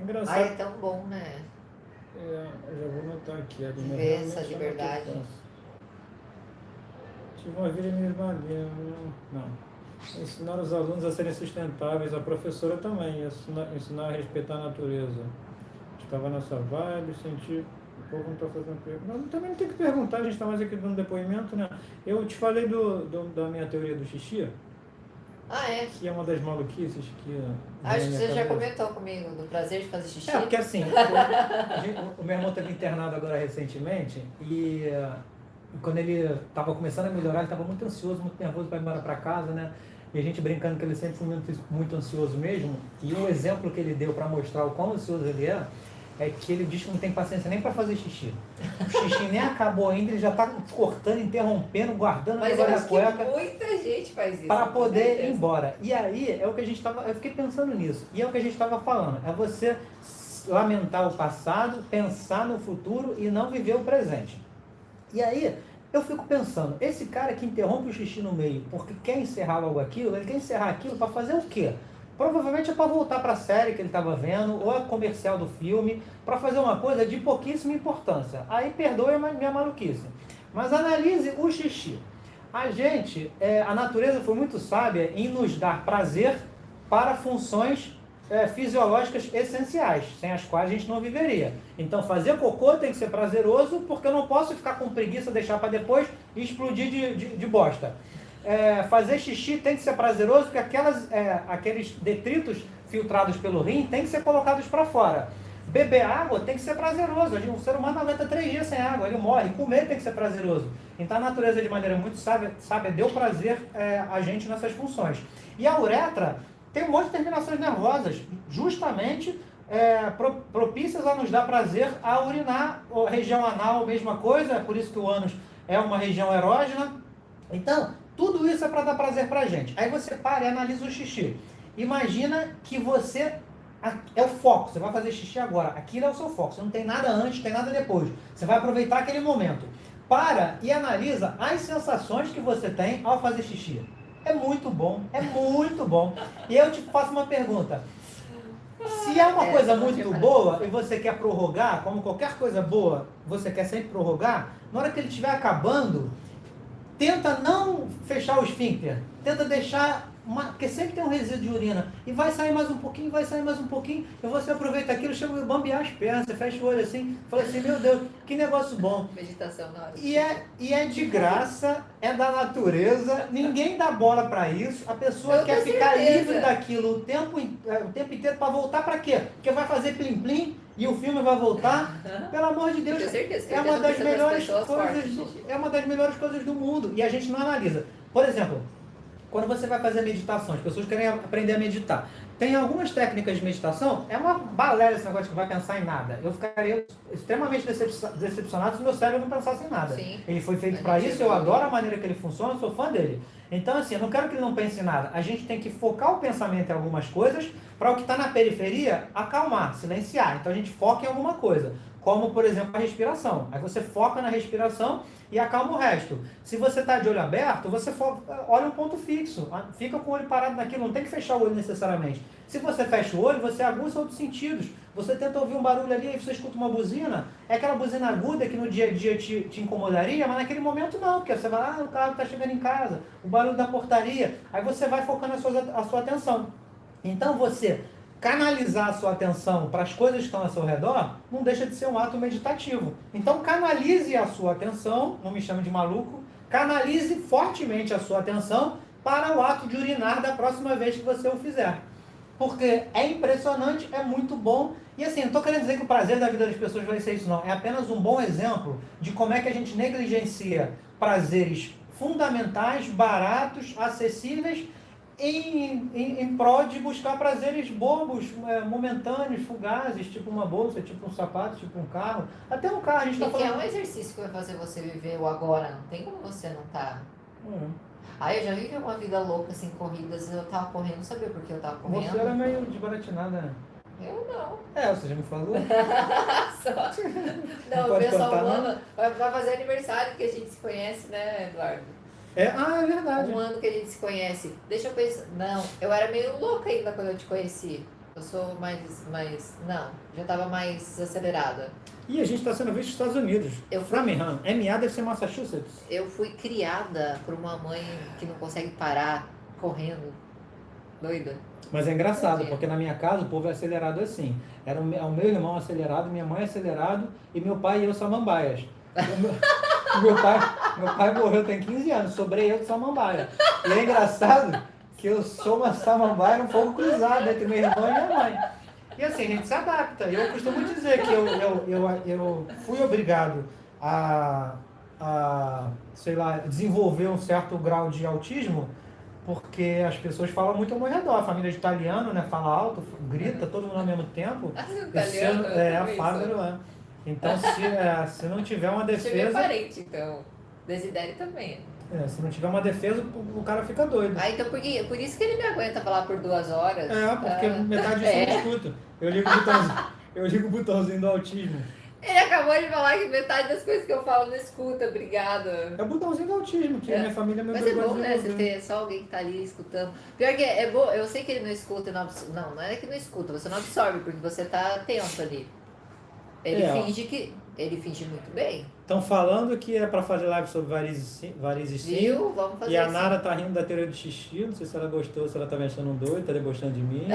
Engraçado. É tão bom, né? Eu já vou anotar aqui. Ver essa liberdade. Tive uma vida minimalismo. Não. Ensinar os alunos a serem sustentáveis, a professora também, ensinar a respeitar a natureza. Estava nessa vibe, senti... O povo não está fazendo pergunta. Também não tem que perguntar, a gente está mais aqui dando depoimento, né? Eu te falei da minha teoria do xixi. Que é uma das maluquices que... Acho que você já comentou comigo do prazer de fazer xixi. Porque assim, o meu irmão esteve internado agora recentemente e quando ele estava começando a melhorar, ele estava muito ansioso, muito nervoso para ir embora para casa, né? E a gente brincando que ele sempre foi muito ansioso mesmo. E o exemplo que ele deu para mostrar o quão ansioso ele é que ele diz que não tem paciência nem para fazer xixi. O xixi nem acabou ainda, ele já está cortando, interrompendo, guardando a cueca. Muita gente faz isso. Para poder ir embora. E aí é o que a gente estava. Eu fiquei pensando nisso. E é o que a gente estava falando. É você lamentar o passado, pensar no futuro e não viver o presente. E aí eu fico pensando, esse cara que interrompe o xixi no meio porque quer encerrar logo aquilo, ele quer encerrar aquilo para fazer o quê? Provavelmente é para voltar para a série que ele estava vendo, ou a comercial do filme, para fazer uma coisa de pouquíssima importância. Aí perdoe a minha maluquice. Mas analise o xixi. A natureza foi muito sábia em nos dar prazer para funções fisiológicas essenciais, sem as quais a gente não viveria. Então fazer cocô tem que ser prazeroso, porque eu não posso ficar com preguiça, deixar para depois e explodir de bosta. Fazer xixi tem que ser prazeroso, porque aqueles detritos filtrados pelo rim tem que ser colocados para fora. Beber água tem que ser prazeroso. O ser humano aguenta 3 dias sem água, ele morre. Comer tem que ser prazeroso. Então a natureza, de maneira muito sábia deu prazer a gente nessas funções. E a uretra tem um monte de terminações nervosas, justamente propícias a nos dar prazer a urinar. A região anal, mesma coisa, por isso que o ânus é uma região erógena. Então, tudo isso é para dar prazer para a gente. Aí você para e analisa o xixi. Imagina que você é o foco, você vai fazer xixi agora, aquilo é o seu foco, você não tem nada antes, não tem nada depois. Você vai aproveitar aquele momento. Para e analisa as sensações que você tem ao fazer xixi. É muito bom, é muito bom. E eu te faço uma pergunta. Se é uma coisa muito boa e você quer prorrogar, como qualquer coisa boa, você quer sempre prorrogar, na hora que ele estiver acabando, tenta não fechar o esfíncter, tenta deixar, porque sempre tem um resíduo de urina, e vai sair mais um pouquinho, vai sair mais um pouquinho, e você aproveita aquilo, chama de bambear as pernas, você fecha o olho assim, fala assim, meu Deus, que negócio bom. Meditação na hora. E é de graça, é da natureza, ninguém dá bola para isso, a pessoa quer ficar livre daquilo o tempo inteiro para voltar para quê? Porque vai fazer plim-plim, e o filme vai voltar, pelo amor de Deus, é uma das melhores coisas do mundo, e a gente não analisa. Por exemplo, quando você vai fazer meditação, as pessoas querem aprender a meditar. Tem algumas técnicas de meditação, é uma balela esse negócio que vai pensar em nada. Eu ficaria extremamente decepcionado se meu cérebro não pensasse em nada. Sim. Ele foi feito para isso, eu adoro a maneira que ele funciona, eu sou fã dele. Então, assim, eu não quero que ele não pense em nada. A gente tem que focar o pensamento em algumas coisas para o que está na periferia acalmar, silenciar. Então, a gente foca em alguma coisa, como, por exemplo, a respiração. Aí você foca na respiração e acalma o resto. Se você está de olho aberto, você olha um ponto fixo, fica com o olho parado naquilo, não tem que fechar o olho necessariamente. Se você fecha o olho, você aguça outros sentidos. Você tenta ouvir um barulho ali, aí você escuta uma buzina, é aquela buzina aguda que no dia a dia te incomodaria, mas naquele momento não, porque você vai, o carro está chegando em casa, o barulho da portaria, aí você vai focando a sua atenção. Então você canalizar a sua atenção para as coisas que estão ao seu redor, não deixa de ser um ato meditativo. Então canalize a sua atenção, não me chame de maluco, canalize fortemente a sua atenção para o ato de urinar da próxima vez que você o fizer. Porque é impressionante, é muito bom. E assim, não estou querendo dizer que o prazer da vida das pessoas vai ser isso, não. É apenas um bom exemplo de como é que a gente negligencia prazeres fundamentais, baratos, acessíveis, em prol de buscar prazeres bobos, momentâneos, fugazes, tipo uma bolsa, tipo um sapato, tipo um carro. Até um carro, a gente está falando... é um exercício que vai fazer você viver o agora, não tem como você não estar... Eu já vivi uma vida louca, assim, corridas, eu tava correndo, não sabia por que eu tava correndo. Você era meio desbaratinada, né? Eu não. Você já me falou? Só. Não, o pessoal humano vai fazer aniversário que a gente se conhece, né, Eduardo? É verdade. Um ano que a gente se conhece. Deixa eu pensar. Não, eu era meio louca ainda quando eu te conheci. Eu sou mais não, já estava mais acelerada. E a gente está sendo visto nos Estados Unidos. Framingham. MA deve ser Massachusetts. Eu fui criada por uma mãe que não consegue parar correndo. Doida. Mas é engraçado, porque na minha casa o povo é acelerado assim. Era o meu irmão acelerado, minha mãe acelerado e meu pai e eu samambaias. Meu pai morreu tem 15 anos, sobrei eu de samambaia. E é engraçado que eu sou uma samambaia um pouco cruzada entre meu irmão e minha mãe. E assim, a gente se adapta. Eu costumo dizer que eu fui obrigado a, sei lá, desenvolver um certo grau de autismo, porque as pessoas falam muito ao meu redor. A família de italiano, né, fala alto, grita, todo mundo ao mesmo tempo. Italiano, a Fábio lá. Então, se não tiver uma defesa... Você é parente, então. Desidério também. Se não tiver uma defesa, o cara fica doido. Então por isso que ele me aguenta falar por 2 horas. Porque metade disso eu não escuto. Eu ligo o botãozinho do autismo. Ele acabou de falar que metade das coisas que eu falo não escuta, obrigada. É o botãozinho do autismo, que minha família me obrigou. Mas é bom, né? Você ter só alguém que tá ali escutando. Pior que é bom, eu sei que ele não escuta, não é que não escuta, você não absorve, porque você tá atento ali. Ele finge muito bem. Estão falando que é para fazer live sobre varizes sim. Viu? Vamos fazer. E a Nara tá rindo da teoria do xixi, não sei se ela gostou, se ela tá me achando um doido, tá debochando de mim.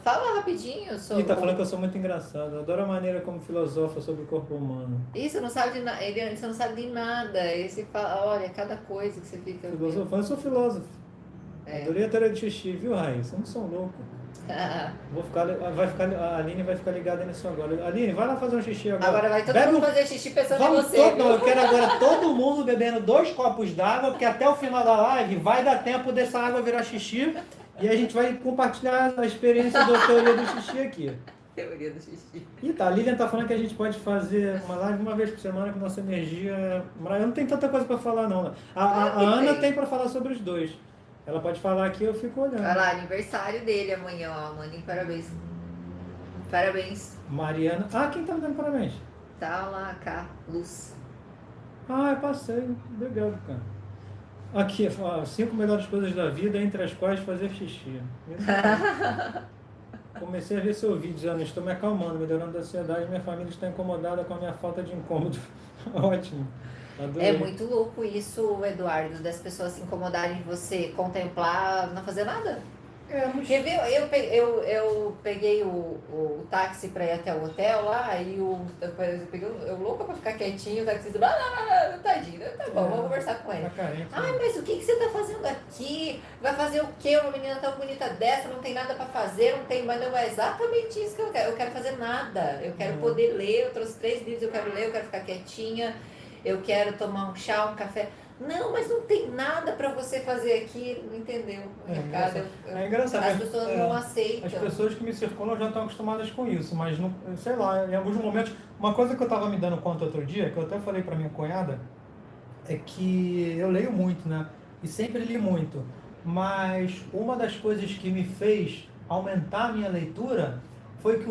Fala rapidinho sobre... Ele tá falando que eu sou muito engraçado. Eu adoro a maneira como filosofa sobre o corpo humano. Isso, não sabe de nada. Você não sabe de nada. Aí você fala, olha, cada coisa que você fica... Filosofando, eu sou filósofo. Adorei a teoria do xixi, viu, Raí? Você não sou louco. A Aline vai ficar ligada nisso agora. Aline, vai lá fazer um xixi agora. Agora vai todo mundo fazer xixi pensando em você. Eu quero agora todo mundo bebendo 2 copos d'água, porque até o final da live vai dar tempo dessa água virar xixi e a gente vai compartilhar a experiência da teoria do xixi aqui. Teoria do xixi. A Lilian tá falando que a gente pode fazer uma live uma vez por semana com nossa energia. Eu não tenho tanta coisa para falar, não. A Ana tem para falar sobre os dois. Ela pode falar aqui, eu fico olhando. Olha lá, aniversário dele amanhã, ó. Mandem parabéns. Parabéns. Mariana. Ah, quem tá me dando parabéns? Tá lá, cá, Luz. Ah, eu passei. Obrigado, cara. Aqui, ó, 5 melhores coisas da vida, entre as quais fazer xixi. Isso aí. Comecei a ver seu vídeo dizendo, estou me acalmando, melhorando da ansiedade, minha família está incomodada com a minha falta de incômodo. Ótimo. Adorei. É muito louco isso, Eduardo, das pessoas se incomodarem de você contemplar, não fazer nada. Mas... Quer ver? Eu peguei o táxi pra ir até o hotel lá, e eu louca pra ficar quietinho, o taxista, tadinho, tá bom, vou conversar com ele. Tá carente, Ai, né? mas o que você tá fazendo aqui? Vai fazer o quê? Uma menina tão bonita dessa, não tem nada pra fazer, não tem, mas não é exatamente isso que eu quero. Eu quero fazer nada. Eu quero poder ler, eu trouxe 3 livros, eu quero ler, eu quero ficar quietinha, eu quero tomar um chá, um café. Não, mas não tem nada pra você fazer aqui, não entendeu? É engraçado. As pessoas não aceitam. As pessoas que me circulam já estão acostumadas com isso, mas não, sei lá, em alguns momentos, uma coisa que eu estava me dando conta outro dia, que eu até falei para minha cunhada, é que eu leio muito, né? E sempre li muito. Mas uma das coisas que me fez aumentar a minha leitura foi que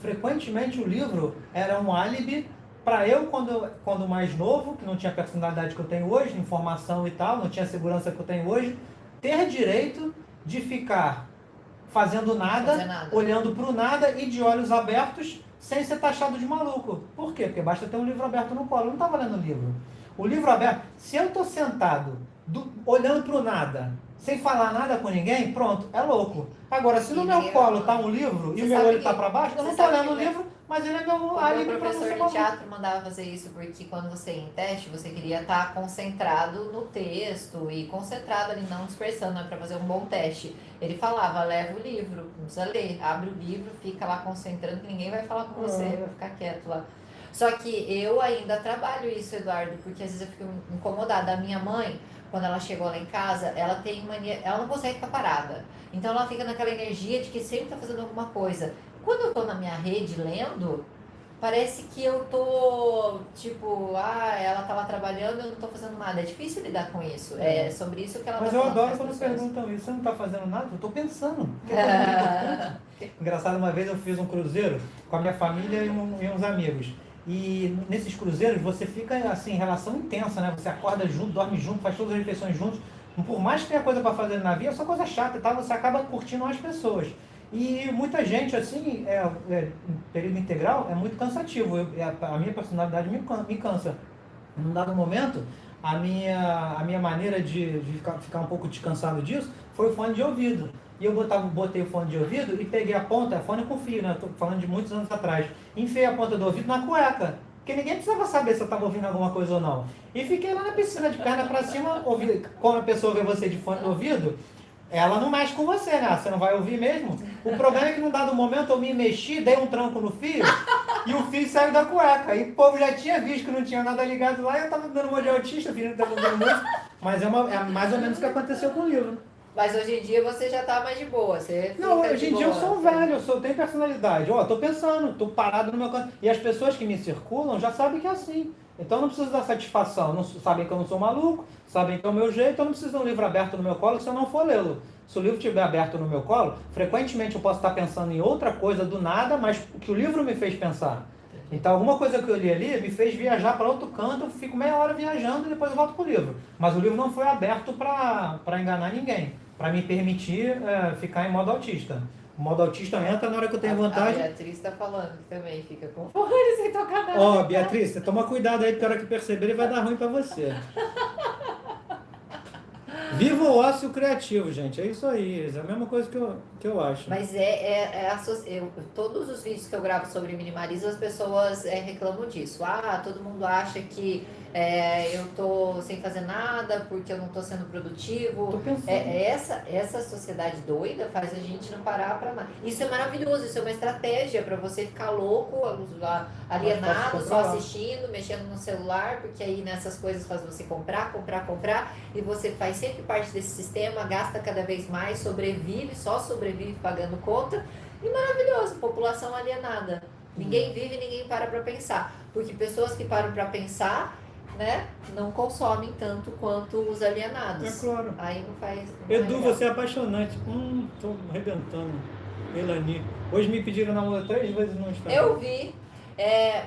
frequentemente o livro era um álibi para eu, quando mais novo, que não tinha a personalidade que eu tenho hoje, informação e tal, não tinha a segurança que eu tenho hoje, ter direito de ficar fazendo nada, olhando para o nada e de olhos abertos, sem ser taxado de maluco. Por quê? Porque basta ter um livro aberto no colo. Eu não estava lendo o livro. O livro aberto, se eu estou sentado, olhando para o nada, sem falar nada com ninguém, pronto, é louco. Agora, se no meu colo está um livro e o meu olho está para baixo, eu não estou lendo o livro, mas ele é meu álibi para não ser maluco. O professor de teatro mandava fazer isso porque quando você ia em teste, você queria estar concentrado no texto e concentrado ali, não dispersando, né, para fazer um bom teste. Ele falava, leva o livro, não precisa ler, abre o livro, fica lá concentrando, que ninguém vai falar com você, vai ficar quieto lá. Só que eu ainda trabalho isso, Eduardo, porque às vezes eu fico incomodada. A minha mãe, quando ela chegou lá em casa, ela tem mania, ela não consegue ficar parada. Então ela fica naquela energia de que sempre está fazendo alguma coisa. Quando eu tô na minha rede lendo, parece que eu tô, tipo, ela tava trabalhando, eu não tô fazendo nada. É difícil lidar com isso. É sobre isso que ela Mas tá eu falando. adoro quando perguntam isso. Você não tá fazendo nada? Eu tô pensando. Que é importante. Engraçado, uma vez eu fiz um cruzeiro com a minha família e uns amigos. E nesses cruzeiros você fica, assim, em relação intensa, né? Você acorda junto, dorme junto, faz todas as refeições juntos. Por mais que tenha coisa para fazer no navio, é só coisa chata e tal, você acaba curtindo as pessoas. E muita gente, assim, período integral é muito cansativo. A minha personalidade me cansa. Num dado momento, a minha maneira de ficar um pouco descansado disso foi o fone de ouvido. E eu botei o fone de ouvido e peguei a ponta, fone com fio, né? Estou falando de muitos anos atrás. Enfiei a ponta do ouvido na cueca. Porque ninguém precisava saber se eu estava ouvindo alguma coisa ou não. E fiquei lá na piscina de perna para cima, quando a pessoa vê você de fone no ouvido, ela não mexe com você, né? Você não vai ouvir mesmo. O problema é que num dado momento eu me mexi, dei um tranco no fio e o fio saiu da cueca. E o povo já tinha visto que não tinha nada ligado lá e eu tava dando uma de autista, fingindo que tava ouvindo música. Mas é mais ou menos o que aconteceu com o livro. Mas hoje em dia você já tá mais de boa. Não, hoje em dia eu sou um velho, eu tenho personalidade. Tô pensando, tô parado no meu canto. E as pessoas que me circulam já sabem que é assim. Então não preciso dar satisfação. Não, sabem que eu não sou maluco, sabem que é o meu jeito, eu não preciso de um livro aberto no meu colo se eu não for lê-lo. Se o livro estiver aberto no meu colo, frequentemente eu posso estar pensando em outra coisa do nada, mas que o livro me fez pensar. Então alguma coisa que eu li ali me fez viajar para outro canto, eu fico meia hora viajando e depois eu volto para o livro. Mas o livro não foi aberto para enganar ninguém, para me permitir ficar em modo autista. O modo autista entra na hora que eu tenho vontade. A Beatriz está falando que também fica com fone sem tocar nada. Ó, Beatriz, você toma cuidado aí, porque a hora que perceber ele vai dar ruim para você. Viva o ócio criativo, gente. É isso aí. É a mesma coisa que eu acho. Mas todos os vídeos que eu gravo sobre minimalismo, as pessoas reclamam disso. Todo mundo acha que eu tô sem fazer nada porque eu não tô sendo produtivo. Tô pensando. Essa sociedade doida faz a gente não parar para nada. Isso é maravilhoso, isso é uma estratégia para você ficar louco, alienado, só assistindo, mexendo no celular, porque aí nessas coisas faz você comprar, e você faz sempre parte desse sistema, gasta cada vez mais, só sobrevive pagando conta, e maravilhoso, população alienada. Ninguém vive, ninguém para pensar, porque pessoas que param para pensar né, não consomem tanto quanto os alienados. É claro. Aí não faz. Não Edu, legal. você é apaixonante. Tô arrebentando. Elani. Hoje me pediram namoro 3 vezes no Instagram. Eu vi,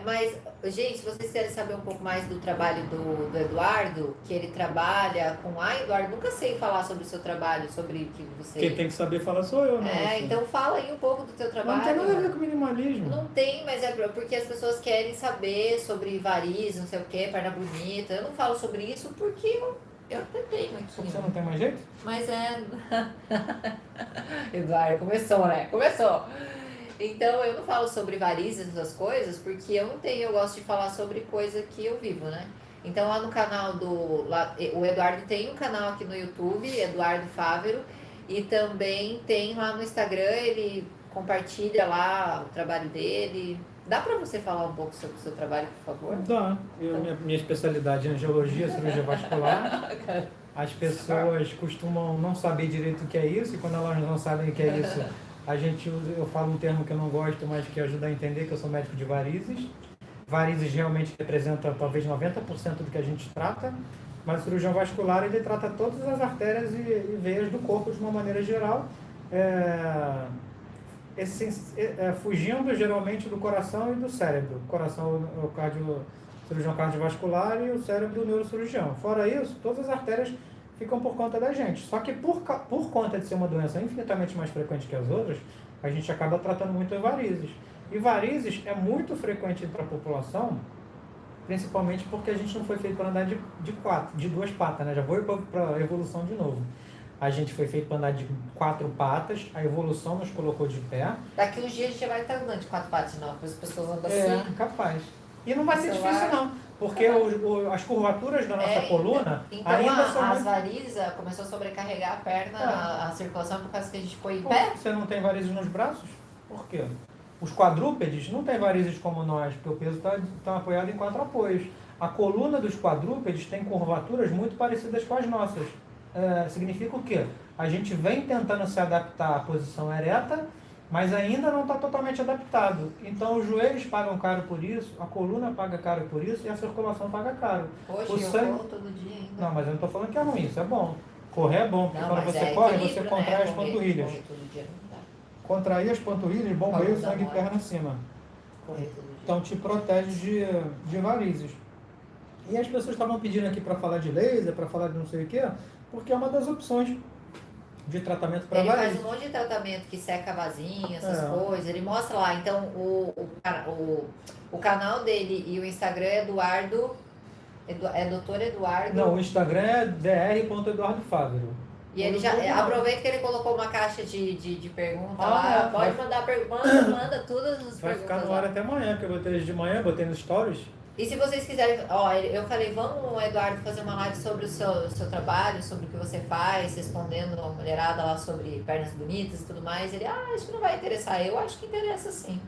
mas, gente, se vocês querem saber um pouco mais do trabalho do Eduardo, que ele trabalha com... Eduardo, nunca sei falar sobre o seu trabalho, sobre o que você... Quem tem que saber falar sou eu, né? então fala aí um pouco do teu trabalho. Não tem nada a ver com minimalismo. Não tem, mas é porque as pessoas querem saber sobre varizes, não sei o que, perna bonita. Eu não falo sobre isso porque eu até tenho aqui. Porque você não tem mais jeito? Mas Eduardo, começou, né? Começou. Então, eu não falo sobre varizes, essas coisas, porque eu não tenho, eu gosto de falar sobre coisa que eu vivo, né? Então, lá no canal o Eduardo tem um canal aqui no YouTube, Eduardo Fávero, e também tem lá no Instagram, ele compartilha lá o trabalho dele. Dá pra você falar um pouco sobre o seu trabalho, por favor? Dá. Minha especialidade é angiologia, cirurgia vascular. As pessoas costumam não saber direito o que é isso, e quando elas não sabem o que é isso, eu falo um termo que eu não gosto, mas que ajuda a entender, que eu sou médico de varizes. Varizes realmente representam talvez 90% do que a gente trata, mas o cirurgião vascular ele trata todas as artérias e veias do corpo de uma maneira geral, fugindo geralmente do coração e do cérebro. O coração é o cirurgião cardiovascular e o cérebro do neurocirurgião. Fora isso, todas as artérias ficam por conta da gente. Só que por conta de ser uma doença infinitamente mais frequente que as outras, a gente acaba tratando muito varizes. E varizes é muito frequente entre a população, principalmente porque a gente não foi feito para andar de 2 patas, né? Já vou para a evolução de novo. A gente foi feito para andar de 4 patas, a evolução nos colocou de pé. Daqui uns dias a gente vai estar andando de 4 patas, não, porque as pessoas andam assim. Capaz. E não vai ser Celular. difícil não, porque as curvaturas da nossa coluna então ainda são as muito... varizes começou a sobrecarregar a perna, a circulação, por causa que a gente põe em Pô, pé. você não tem varizes nos braços? Por quê? Os quadrúpedes não têm varizes como nós, porque o peso está apoiado em 4 apoios. A coluna dos quadrúpedes tem curvaturas muito parecidas com as nossas. Significa o quê? A gente vem tentando se adaptar à posição ereta, mas ainda não está totalmente adaptado. Então os joelhos pagam caro por isso, a coluna paga caro por isso e a circulação paga caro. Hoje O eu sangue... corro todo dia ainda. Não, mas eu não estou falando que é ruim, isso é bom. Correr é bom, porque Não, quando mas você corre, equilíbrio, você contrai as Correr panturrilhas. todo dia não dá. Contrair as panturrilhas, bombeia o Vamos dar sangue mole. perna acima. Correr todo dia. Então te protege de varizes. E as pessoas estavam pedindo aqui para falar de laser, para falar de não sei o quê, porque é uma das opções de tratamento para Ele faz varizes. um monte de tratamento que seca vasinho, essas É. coisas. Ele mostra lá. Então, o canal dele e o Instagram é Eduardo. É Doutor Eduardo. Não, o Instagram é dr.eduardofávero. E ele já aproveita que ele colocou uma caixa de perguntas Ah, lá. Pode vai- mandar perguntas, manda todas as Vai perguntas. ficar no lá. ar até amanhã, porque eu botei de manhã, botei nos stories. E se vocês quiserem, eu falei, vamos, Eduardo, fazer uma live sobre o seu trabalho, sobre o que você faz, respondendo uma mulherada lá sobre pernas bonitas e tudo mais. Ele, acho que não vai interessar. Eu acho que interessa sim.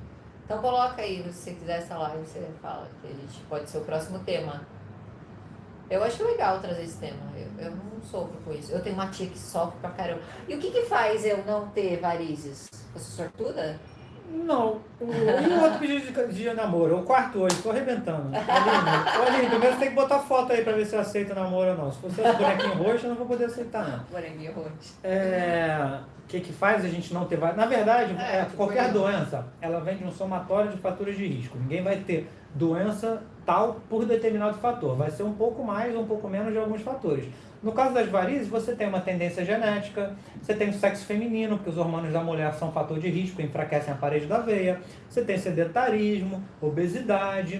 Então coloca aí, se você quiser essa live, você fala que a gente pode ser o próximo tema. Eu acho legal trazer esse tema. Eu não sofro com isso. Eu tenho uma tia que sofre pra caramba. E o que faz eu não ter varizes? Eu sou sortuda? Não. E o outro pedido de namoro? O quarto hoje, tô arrebentando. Aline, primeiro você tem que botar foto aí pra ver se eu aceito namoro ou não. Se fosse esse bonequinho roxo, eu não vou poder aceitar, não. Moranguinho roxo. O que faz a gente não ter varizes? Na verdade, qualquer tipo doença, ela vem de um somatório de fatores de risco. Ninguém vai ter doença tal por determinado fator. Vai ser um pouco mais ou um pouco menos de alguns fatores. No caso das varizes, você tem uma tendência genética, você tem o sexo feminino, porque os hormônios da mulher são fator de risco, enfraquecem a parede da veia, você tem sedentarismo, obesidade,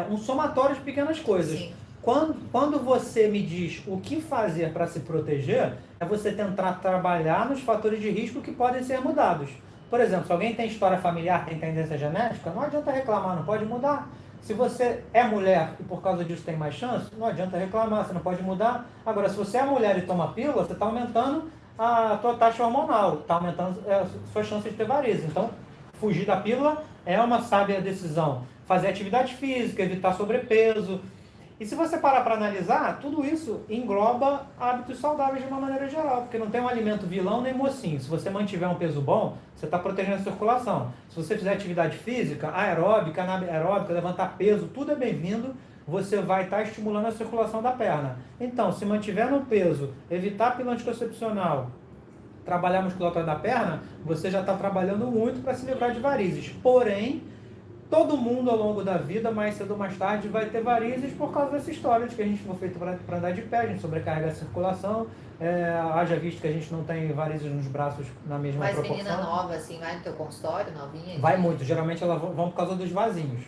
um somatório de pequenas coisas. Sim. Quando você me diz o que fazer para se proteger, é você tentar trabalhar nos fatores de risco que podem ser mudados. Por exemplo, se alguém tem história familiar, tem tendência genética, não adianta reclamar, não pode mudar. Se você é mulher e por causa disso tem mais chance, não adianta reclamar, você não pode mudar. Agora, se você é mulher e toma pílula, você está aumentando a tua taxa hormonal, está aumentando a sua chance de ter varizes. Então, fugir da pílula é uma sábia decisão. Fazer atividade física, evitar sobrepeso. E se você parar para analisar, tudo isso engloba hábitos saudáveis de uma maneira geral, porque não tem um alimento vilão nem mocinho. Se você mantiver um peso bom, você está protegendo a circulação. Se você fizer atividade física, aeróbica, anaeróbica, levantar peso, tudo é bem-vindo você vai estar estimulando a circulação da perna. Então, se mantiver no peso, evitar pílula anticoncepcional, trabalhar a musculatura da perna, você já está trabalhando muito para se livrar de varizes. Porém, todo mundo ao longo da vida, mais cedo ou mais tarde, vai ter varizes por causa dessa história de que a gente foi feito para andar de pé, a gente sobrecarrega a circulação, haja visto que a gente não tem varizes nos braços na mesma Mas proporção. menina nova, assim, vai no teu consultório, novinha? Vai muito, geralmente elas vão por causa dos vasinhos.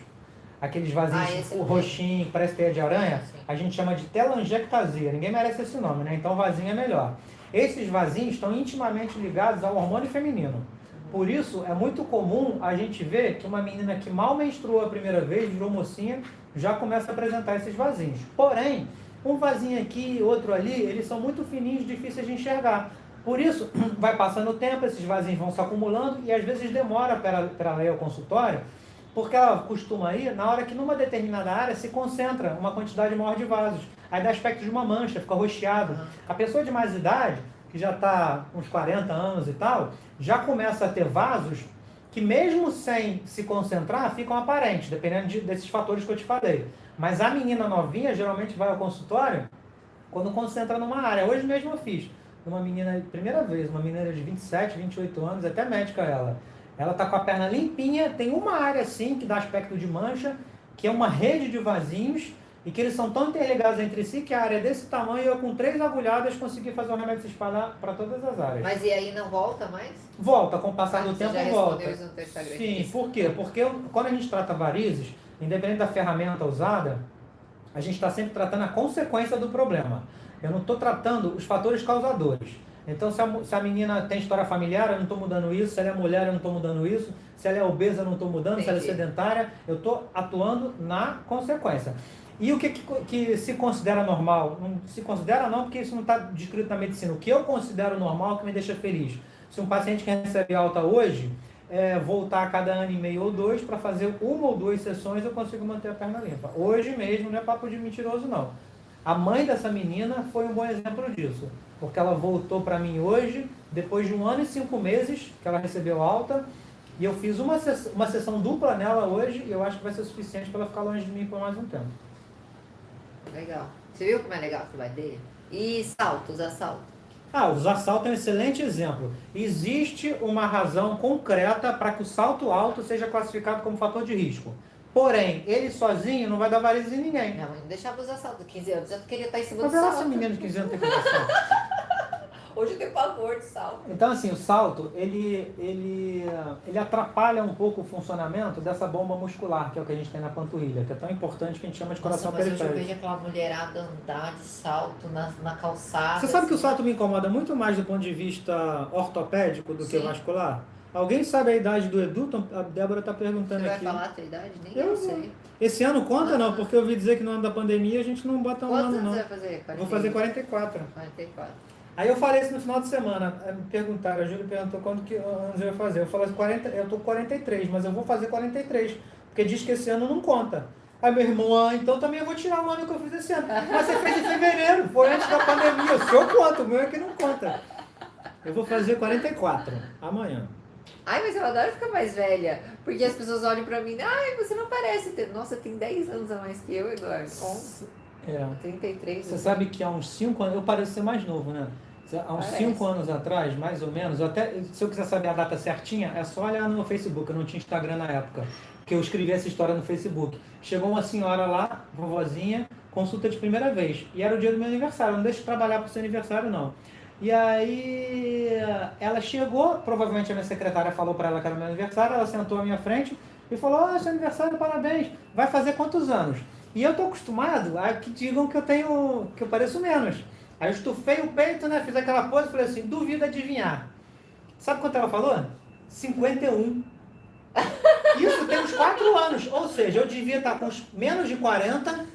Aqueles vasinhos esse o eu roxinho, parece teia de aranha, Sim. a gente chama de telangiectasia. Ninguém merece esse nome, né? Então vasinho é melhor. Esses vasinhos estão intimamente ligados ao hormônio feminino. Por isso, é muito comum a gente ver que uma menina que mal menstruou a primeira vez, virou mocinha, já começa a apresentar esses vasinhos. Porém, um vasinho aqui, outro ali, eles são muito fininhos, difíceis de enxergar. Por isso, vai passando o tempo, esses vasinhos vão se acumulando e às vezes demora para ela ir ao consultório, porque ela costuma ir na hora que numa determinada área se concentra uma quantidade maior de vasos. Aí dá aspecto de uma mancha, fica roxeado. A pessoa de mais idade, que já está uns 40 anos e tal, já começa a ter vasos que mesmo sem se concentrar, ficam aparentes, dependendo desses fatores que eu te falei. Mas a menina novinha geralmente vai ao consultório quando concentra numa área. Hoje mesmo eu fiz uma menina, primeira vez, uma menina de 27, 28 anos, até médica ela. Ela está com a perna limpinha, tem uma área assim que dá aspecto de mancha, que é uma rede de vasinhos, e que eles são tão interligados entre si que a área é desse tamanho e eu com 3 agulhadas consegui fazer o remédio se espalhar para todas as áreas. Mas e aí não volta mais? Volta, com o passar do Você tempo já volta. respondeu isso no teu Instagram. Sim, por quê? Porque quando a gente trata varizes, independente da ferramenta usada, a gente está sempre tratando a consequência do problema. Eu não estou tratando os fatores causadores. Então, se a menina tem história familiar, eu não estou mudando isso. Se ela é mulher, eu não estou mudando isso. Se ela é obesa, eu não estou mudando. Se ela é sedentária, eu estou atuando na consequência. E o que se considera normal? Não se considera não, porque isso não está descrito na medicina. O que eu considero normal, que me deixa feliz. Se um paciente que recebe alta hoje, voltar a cada ano e meio ou 2 para fazer 1 ou 2 sessões, eu consigo manter a perna limpa. Hoje mesmo, não é papo de mentiroso não. A mãe dessa menina foi um bom exemplo disso, porque ela voltou para mim hoje, depois de 1 ano e 5 meses que ela recebeu alta, e eu fiz uma sessão dupla nela hoje, e eu acho que vai ser suficiente para ela ficar longe de mim por mais um tempo. Legal. Você viu como é legal que vai dele? E salto, usar salto. Usar salto é um excelente exemplo. Existe uma razão concreta para que o salto alto seja classificado como fator de risco. Porém, ele sozinho não vai dar varizes em ninguém. Minha mãe não deixava usar salto. 15 anos, eu queria estar em cima Mas do salto. essa menina de 15 anos tem que usar salto. Hoje eu tenho pavor de salto. Então, assim, o salto, ele atrapalha um pouco o funcionamento dessa bomba muscular, que é o que a gente tem na panturrilha, que é tão importante que a gente chama de coração Nossa, mas eu periférico. vejo aquela mulherada andar de salto na calçada. Você sabe que o assim. salto me incomoda muito mais do ponto de vista ortopédico do que Sim. vascular? Alguém sabe a idade do Edu? A Débora está perguntando Você vai aqui. falar a tua idade? Nem Eu eu sei. Esse ano conta Quantos não, anos? porque eu ouvi dizer que no ano da pandemia a gente não bota um Quantos ano anos não. você vai fazer? 40? Vou fazer 44. 44. Aí eu falei isso no final de semana, me perguntaram, a Júlia perguntou quanto que anos eu ia fazer. Eu falei 40, eu tô com 43, mas eu vou fazer 43, porque diz que esse ano não conta. Aí meu irmão, então também eu vou tirar o ano que eu fiz esse ano. Mas você fez em fevereiro, foi antes da pandemia, o seu conta, o meu é que não conta. Eu vou fazer 44, amanhã. Ai, mas eu adoro ficar mais velha, porque as pessoas olham pra mim, ai, você não parece ter... Nossa, tem 10 anos a mais que eu, Eduardo. 11, 33. Você sabe que há uns 5 anos, eu pareço ser mais novo, né? Há uns 5 anos atrás, mais ou menos, até se eu quiser saber a data certinha, é só olhar no Facebook, eu não tinha Instagram na época, que eu escrevi essa história no Facebook. Chegou uma senhora lá, vovozinha, consulta de primeira vez, e era o dia do meu aniversário, eu não deixo de trabalhar pro seu aniversário não. E aí ela chegou, provavelmente a minha secretária falou para ela que era meu aniversário, ela sentou à minha frente e falou, seu aniversário, parabéns, vai fazer quantos anos? E eu tô acostumado a que digam que eu pareço menos. Aí eu estufei o peito, né, fiz aquela pose e falei assim, duvido adivinhar. Sabe quanto ela falou? 51. Isso tem uns 4 anos, ou seja, eu devia estar com menos de 40.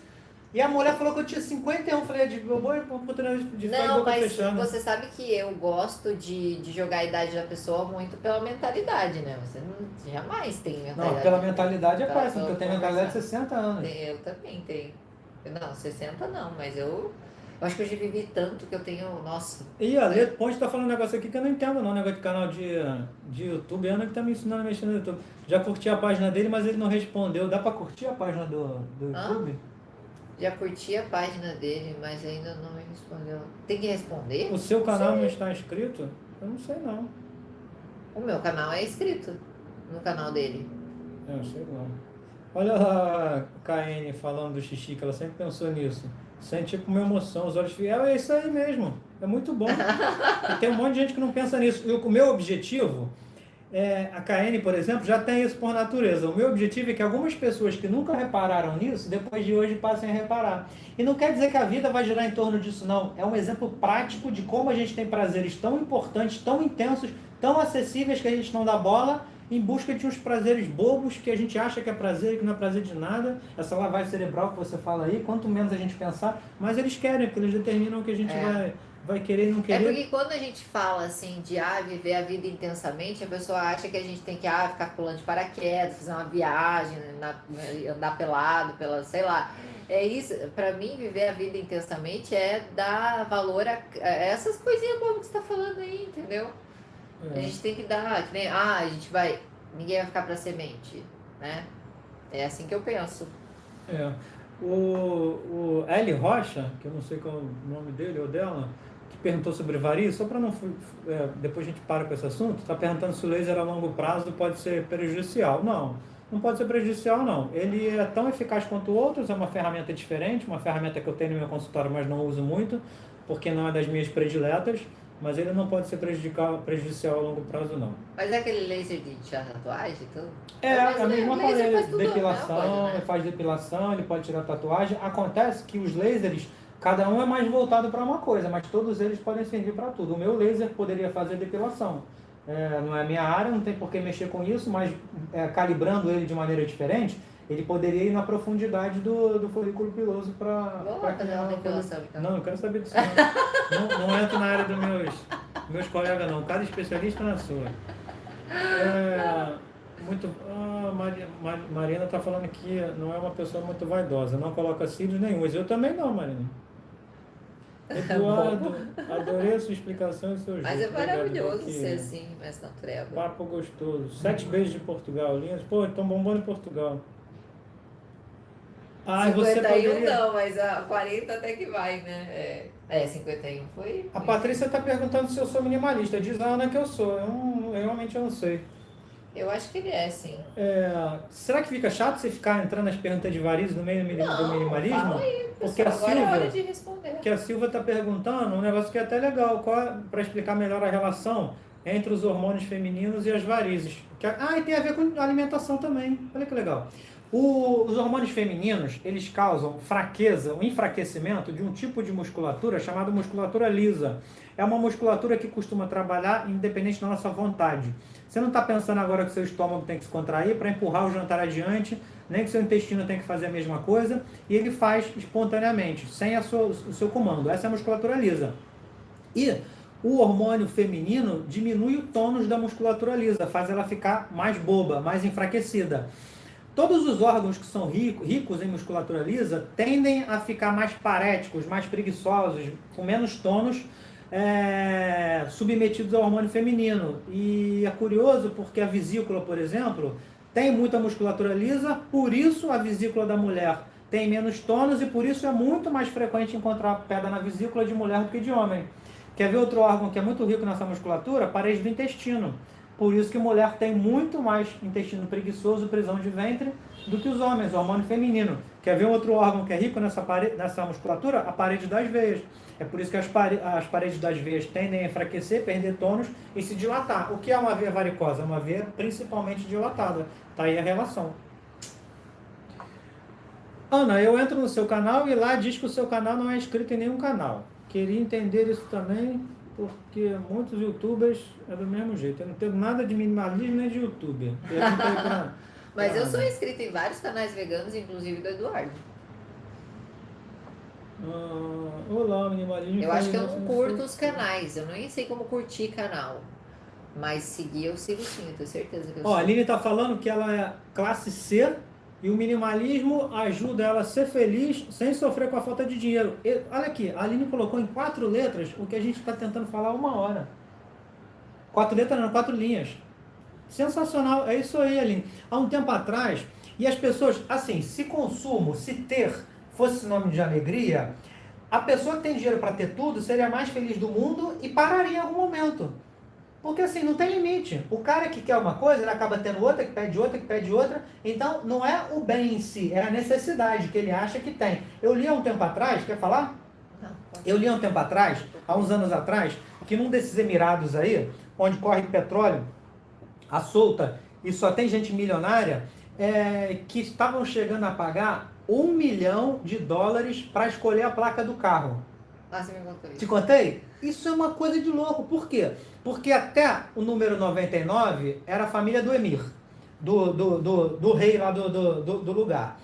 E a mulher falou que eu tinha 51, falei, de boa oportunidade de ficar de Não, boca mas fechando. você sabe que eu gosto de jogar a idade da pessoa muito pela mentalidade, né? Você não, jamais tem mentalidade. Não, pela mentalidade é Tá, fácil, porque eu tenho mentalidade de conversar. 60 anos. Eu também tenho. Não, 60 não, mas eu acho que eu já vivi tanto que eu tenho, nossa. E a Lê Ponte tá falando um negócio aqui que eu não entendo não, negócio de canal de YouTube, a Ana que tá me ensinando a mexer no YouTube. Já curti a página dele, mas ele não respondeu. Dá pra curtir a página do YouTube? Já curti a página dele, mas ainda não me respondeu. Tem que responder? O seu Não canal sei. não está inscrito? Eu não sei não. O meu canal é inscrito no canal dele. Eu sei não. Olha lá a KN falando do xixi, que ela sempre pensou nisso. Sente tipo uma emoção, os olhos fiel, é isso aí mesmo. É muito bom. E tem um monte de gente que não pensa nisso. E o meu objetivo a KN, por exemplo, já tem isso por natureza. O meu objetivo é que algumas pessoas que nunca repararam nisso, depois de hoje passem a reparar. E não quer dizer que a vida vai girar em torno disso, não. É um exemplo prático de como a gente tem prazeres tão importantes, tão intensos, tão acessíveis que a gente não dá bola, em busca de uns prazeres bobos que a gente acha que é prazer e que não é prazer de nada. Essa lavagem cerebral que você fala aí, quanto menos a gente pensar, mais eles querem, porque eles determinam o que a gente vai querer e não É querer. porque quando a gente fala assim de viver a vida intensamente, a pessoa acha que a gente tem que ficar pulando de paraquedas, fazer uma viagem, andar pelado, sei lá. É isso, pra mim, viver a vida intensamente é dar valor a essas coisinhas bobas que você tá falando aí, entendeu? A gente tem que dar, que nem, a gente ninguém vai ficar pra semente, né? É assim que eu penso. O L. Rocha, que eu não sei qual é o nome dele ou dela, que perguntou sobre varizes, só para não... depois a gente para com esse assunto, está perguntando se o laser a longo prazo pode ser prejudicial. Não pode ser prejudicial, não. Ele é tão eficaz quanto outros, é uma ferramenta diferente, uma ferramenta que eu tenho no meu consultório, mas não uso muito, porque não é das minhas prediletas, mas ele não pode ser prejudicial a longo prazo, não. Mas é aquele laser de tirar tatuagem e tudo? A mesma coisa, faz tudo, depilação, né? ele faz depilação, ele pode tirar tatuagem. Acontece que os lasers, cada um é mais voltado para uma coisa, mas todos eles podem servir para tudo. O meu laser poderia fazer depilação. Não é minha área, não tem por que mexer com isso, mas calibrando ele de maneira diferente, ele poderia ir na profundidade do folículo piloso para fazer uma depilação, então. Não, eu quero saber disso. Não entro na área dos meus colegas, não. Cada especialista na sua. Marina está falando que não é uma pessoa muito vaidosa, não coloca cílios nenhum. Eu também não, Marina. Eduardo, adorei a sua explicação e seu jeito. Mas é maravilhoso Obrigado, ser assim, mais natureba. Papo gostoso. 7 beijos de Portugal, lindos. Pô, estão bombando em Portugal. 51 não, mas a 40 até que vai, né? 51 foi. A Patrícia está perguntando se eu sou minimalista. Diz a Ana que eu sou. Eu realmente não sei. Eu acho que ele é, sim. Será que fica chato você ficar entrando nas perguntas de varizes no meio do minimalismo? Fala aí, Porque agora é hora de responder. Que a Silvia está perguntando um negócio que é até legal, para explicar melhor a relação entre os hormônios femininos e as varizes. E tem a ver com alimentação também. Olha que legal. Os hormônios femininos, eles causam fraqueza, um enfraquecimento de um tipo de musculatura chamada musculatura lisa. É uma musculatura que costuma trabalhar independente da nossa vontade. Você não está pensando agora que seu estômago tem que se contrair para empurrar o jantar adiante, nem que seu intestino tem que fazer a mesma coisa, e ele faz espontaneamente, sem o seu comando. Essa é a musculatura lisa. E o hormônio feminino diminui o tônus da musculatura lisa, faz ela ficar mais boba, mais enfraquecida. Todos os órgãos que são ricos em musculatura lisa tendem a ficar mais paréticos, mais preguiçosos, com menos tônus, submetidos ao hormônio feminino. E é curioso porque a vesícula, por exemplo, tem muita musculatura lisa, por isso a vesícula da mulher tem menos tônus e por isso é muito mais frequente encontrar pedra na vesícula de mulher do que de homem. Quer ver outro órgão que é muito rico nessa musculatura? A parede do intestino. Por isso que mulher tem muito mais intestino preguiçoso, prisão de ventre, do que os homens, o hormônio feminino. Quer ver outro órgão que é rico nessa musculatura? A parede das veias. É por isso que as paredes das veias tendem a enfraquecer, perder tônus e se dilatar. O que é uma veia varicosa? Uma veia principalmente dilatada. Está aí a relação. Ana, eu entro no seu canal e lá diz que o seu canal não é inscrito em nenhum canal. Queria entender isso também, porque muitos youtubers é do mesmo jeito. Eu não tenho nada de minimalismo nem de youtuber. Mas eu sou inscrita em vários canais veganos, inclusive do Eduardo. Olá, minimalismo. Eu acho que eu não curto os canais, eu nem sei como curtir canal. Mas seguir eu sigo sim, eu tenho certeza que eu sigo. A Aline está falando que ela é classe C e o minimalismo ajuda ela a ser feliz sem sofrer com a falta de dinheiro. Olha aqui, a Aline colocou em 4 letras o que a gente está tentando falar há 1 hora. 4 letras não, 4 linhas. Sensacional, é isso aí, Aline. Há um tempo atrás, e as pessoas, assim, se consumo, se ter fosse sinônimo de alegria, a pessoa que tem dinheiro para ter tudo seria a mais feliz do mundo e pararia em algum momento. Porque assim, não tem limite. O cara que quer uma coisa, ele acaba tendo outra, que pede outra, que pede outra. Então, não é o bem em si, é a necessidade que ele acha que tem. Eu li há um tempo atrás, quer falar? Não, Eu li há um tempo atrás, há uns anos atrás, que num desses Emirados aí, onde corre petróleo à solta e só tem gente milionária, que estavam chegando a pagar $1 milhão para escolher a placa do carro. Ah, você me contou isso. Te contei? Isso é uma coisa de louco. Por quê? Porque até o número 99 era a família do Emir, do rei lá do lugar.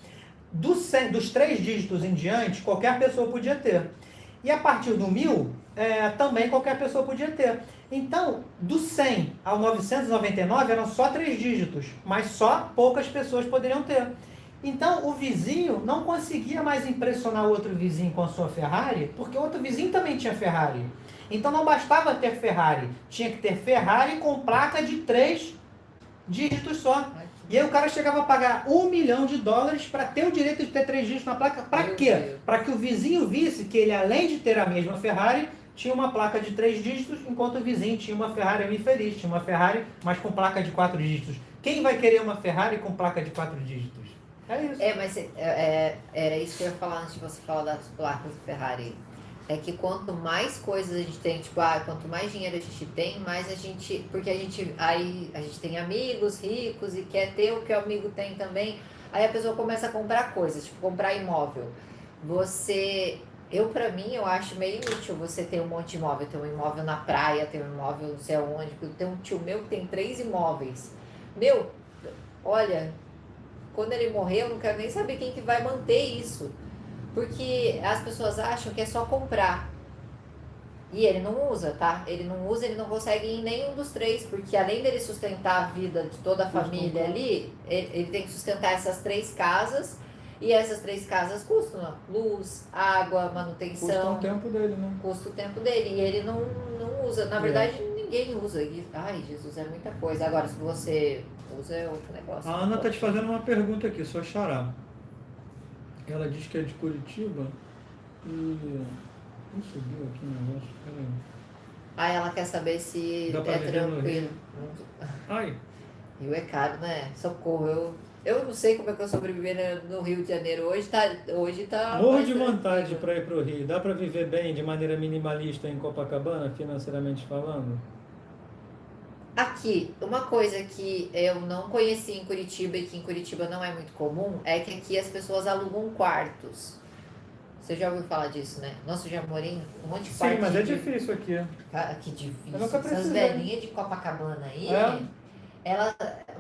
Dos 3 dígitos em diante, qualquer pessoa podia ter. E a partir do 1000, também qualquer pessoa podia ter. Então, do 100 ao 999 eram só 3 dígitos, mas só poucas pessoas poderiam ter. Então, o vizinho não conseguia mais impressionar o outro vizinho com a sua Ferrari, porque o outro vizinho também tinha Ferrari. Então, não bastava ter Ferrari, tinha que ter Ferrari com placa de 3 dígitos só. E aí o cara chegava a pagar $1 milhão para ter o direito de ter 3 dígitos na placa. Para quê? Para que o vizinho visse que ele, além de ter a mesma Ferrari, tinha uma placa de 3 dígitos, enquanto o vizinho tinha uma Ferrari infeliz, tinha uma Ferrari, mas com placa de 4 dígitos. Quem vai querer uma Ferrari com placa de 4 dígitos? É isso. Mas era isso que eu ia falar antes de você falar das placas do Ferrari. É que quanto mais coisas a gente tem, tipo, quanto mais dinheiro a gente tem, mais a gente... Porque a gente tem amigos ricos e quer ter o que o amigo tem também. Aí a pessoa começa a comprar coisas, tipo, comprar imóvel. Pra mim, eu acho meio inútil você ter um monte de imóvel. Ter um imóvel na praia, ter um imóvel não sei aonde. Tem um tio meu que tem 3 imóveis. Meu, olha, quando ele morrer, eu não quero nem saber quem que vai manter isso. Porque as pessoas acham que é só comprar. E ele não usa, tá? Ele não consegue ir em nenhum dos 3, porque além dele sustentar a vida de toda a família ali, ele tem que sustentar essas 3 casas, e essas 3 casas custam luz, água, manutenção. Custa o tempo dele, né? Custa o tempo dele, e ele não usa. Na verdade, ninguém usa. Ai, Jesus, é muita coisa. Agora, se você usa, é outro negócio. A Ana tá te fazendo uma pergunta aqui, sua xará. Ela diz que é de Curitiba e... Não subiu aqui o negócio, peraí. Aí ela quer saber se Dá pra é viver no tranquilo. Ai, Rio é caro, né? Socorro, eu não sei como é que eu sobrevivi no Rio de Janeiro. Hoje tá morro mais de vontade tranquilo. para ir pro Rio. Dá para viver bem de maneira minimalista em Copacabana, financeiramente falando? Aqui, uma coisa que eu não conheci em Curitiba e que em Curitiba não é muito comum, é que aqui as pessoas alugam quartos. Você já ouviu falar disso, né? Nossa, eu já morei em um monte de quarto. Sim, mas é difícil aqui. Cara, que difícil. Eu nunca Essas precisei. velhinhas de Copacabana aí, É?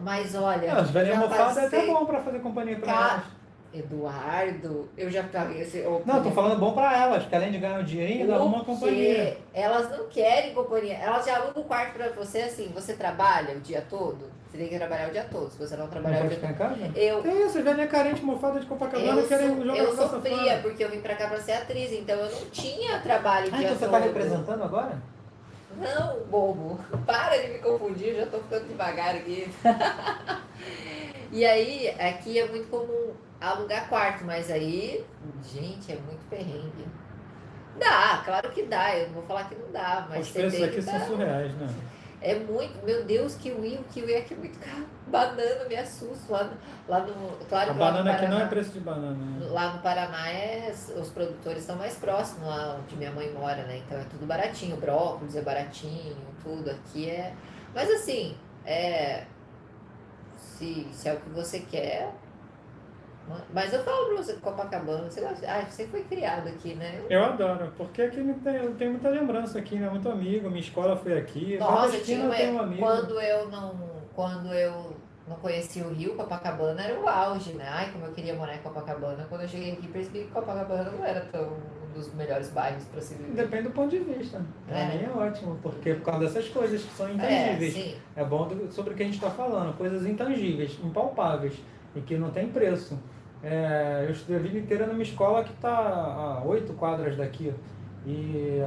mas olha... As velhinhas já mofadas é até passei- bom para fazer companhia para Ca- elas. Eduardo, eu já paguei esse... Não, tô falando bom para elas, que além de ganhar um dinheirinho, ainda arruma uma companhia. Elas não querem companhia. Elas já alugam o quarto pra você assim. Você trabalha o dia todo? Você tem que trabalhar o dia todo. Se você não Não trabalhar o pode dia ficar todo. em casa? Eu, Que isso, velhinha carente, mofada de Copacabana, querem jogar eu a calça sofria fora. porque eu vim pra cá pra ser atriz, então eu não tinha trabalho o dia Então você todo. tá representando agora? Não, bobo. Para de me confundir, eu já tô ficando devagar aqui. E aí, aqui é muito comum alugar quarto, mas aí, gente, é muito perrengue. Dá, claro que dá, eu não vou falar que não dá, mas Os você preços tem aqui que são dar. surreais, né? É muito, meu Deus, kiwi aqui é muito caro. Banana me assusta. Lá no, claro A que lá no banana aqui não é Paraná- preço de banana, né? Lá no Paraná os produtores estão mais próximos lá onde minha mãe mora, né? Então é tudo baratinho, brócolis é baratinho, tudo aqui é. Mas assim, se é o que você quer. Mas eu falo pra você, Copacabana, você gosta. Você foi criado aqui, né? Eu adoro, porque aqui eu tenho muita lembrança aqui, né? Muito amigo, minha escola foi aqui. Cada Nossa, esquina tinha eu tenho um amigo. quando eu não conhecia o Rio, Copacabana era o auge, né? Ai, como eu queria morar em Copacabana. Quando eu cheguei aqui, percebi que Copacabana não era tão um dos melhores bairros para se viver. Depende do ponto de vista. Pra mim é ótimo, porque por causa dessas coisas que são intangíveis. Sim. É bom sobre o que a gente está falando, coisas intangíveis, impalpáveis e que não tem preço. Eu estudei a vida inteira numa escola que está a 8 quadras daqui e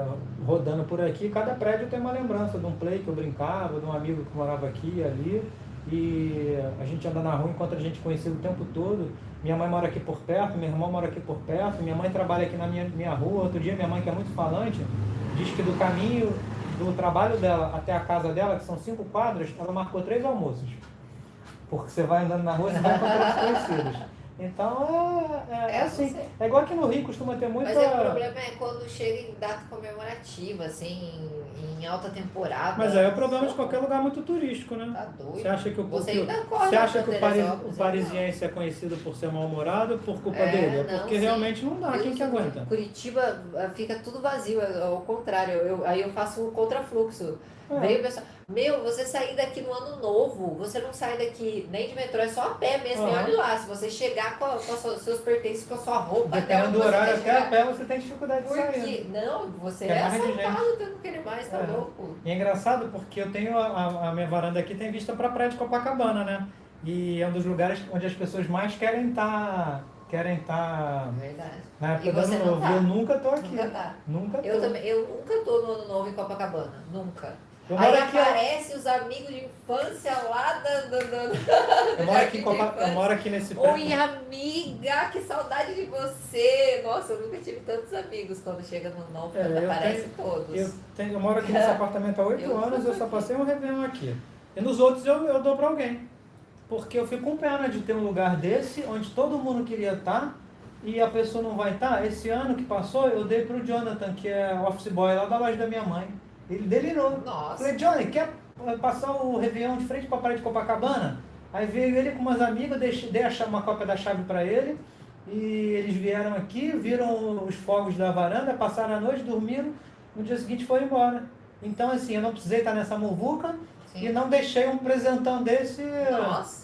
rodando por aqui, cada prédio tem uma lembrança de um play que eu brincava, de um amigo que morava aqui e ali, e a gente anda na rua enquanto a gente conhecia o tempo todo. Minha mãe mora aqui por perto, meu irmão mora aqui por perto, minha mãe trabalha aqui na minha rua. Outro dia minha mãe, que é muito falante, diz que do caminho do trabalho dela até a casa dela, que são 5 quadras, ela marcou 3 almoços. Porque você vai andando na rua, você vai encontrar desconhecidos. Então é assim. Você. É igual aqui no Rio, costuma ter muita... Mas o problema é quando chega em data comemorativa, assim, em alta temporada. Mas aí é o problema de qualquer lugar muito turístico, né? Tá doido. Você acha que Você ainda corre você acha na que o Teresópolis, parisiense é conhecido por ser mal-humorado por culpa dele? É não, porque sim. realmente não dá, quem que aguenta? Curitiba fica tudo vazio, ao contrário. Aí eu faço o contrafluxo. É. Veio o pessoal, você sair daqui no ano novo, você não sai daqui nem de metrô, é só a pé mesmo, e olha lá, se você chegar com seus pertences, com a sua roupa, Dependendo do onde você horário, quer até a chegar. pé você tem dificuldade de sair. Porque, não, você É é mais de assaltado, você não querer mais, tá louco. E é engraçado porque eu tenho a minha varanda aqui, tem vista para a praia de Copacabana, né? E é um dos lugares onde as pessoas mais querem estar. Verdade. Na época E do você ano não novo. tá? Eu nunca tô aqui. Nunca tá. Nunca tô. Eu nunca tô no ano novo em Copacabana, nunca. Eu Aí moro aqui, ó. aparece os amigos de infância lá Eu moro aqui, eu moro aqui nesse Oi, amiga, que saudade de você! Nossa, eu nunca tive tantos amigos quando chega no novo, quando aparece todos. Eu moro aqui nesse apartamento há 8 anos, eu só passei um Réveillon aqui. E nos outros eu dou para alguém. Porque eu fico com pena de ter um lugar desse, onde todo mundo queria estar, e a pessoa não vai estar. Esse ano que passou, eu dei para o Jonathan, que é office boy lá da loja da minha mãe. Ele delirou. Nossa. Falei, Johnny, quer passar o Réveillon de frente para a praia de Copacabana? Aí veio ele com umas amigas, dei uma cópia da chave para ele, e eles vieram aqui, viram os fogos da varanda, passaram a noite, dormiram, no dia seguinte foram embora. Então, assim, eu não precisei estar nessa muvuca. Sim. E não deixei um presentão desse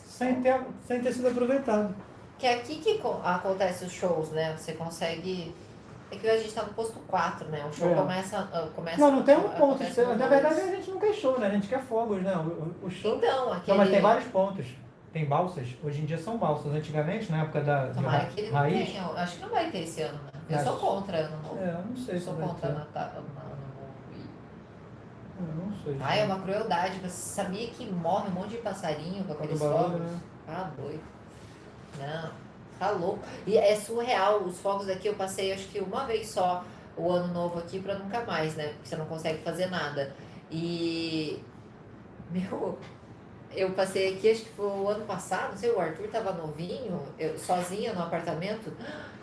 sem ter sido aproveitado. Que é aqui que acontece os shows, né? Você consegue... É que a gente tá no posto 4, né? O show começa... Não tem um ponto. Na verdade, a gente não quer show, né? A gente quer fogos, né? O show... Então, aquele... Não, mas tem vários pontos. Tem balsas. Hoje em dia são balsas. Antigamente, na época da Tomara que ele não raiz... tenha. Acho que não vai ter esse ano, né? Eu sou contra ano novo. Eu não sei Eu se sou vai contra ter. Natal, ano novo. Eu não sei. Ah, é uma crueldade. Você sabia que morre um monte de passarinho com aqueles fogos? Né? Ah, doido. Não, tá louco. E é surreal. Os fogos aqui eu passei acho que uma vez só o ano novo aqui pra nunca mais, né? Porque você não consegue fazer nada. E... eu passei aqui, acho que foi o ano passado, não sei, o Arthur tava novinho, eu sozinha no apartamento,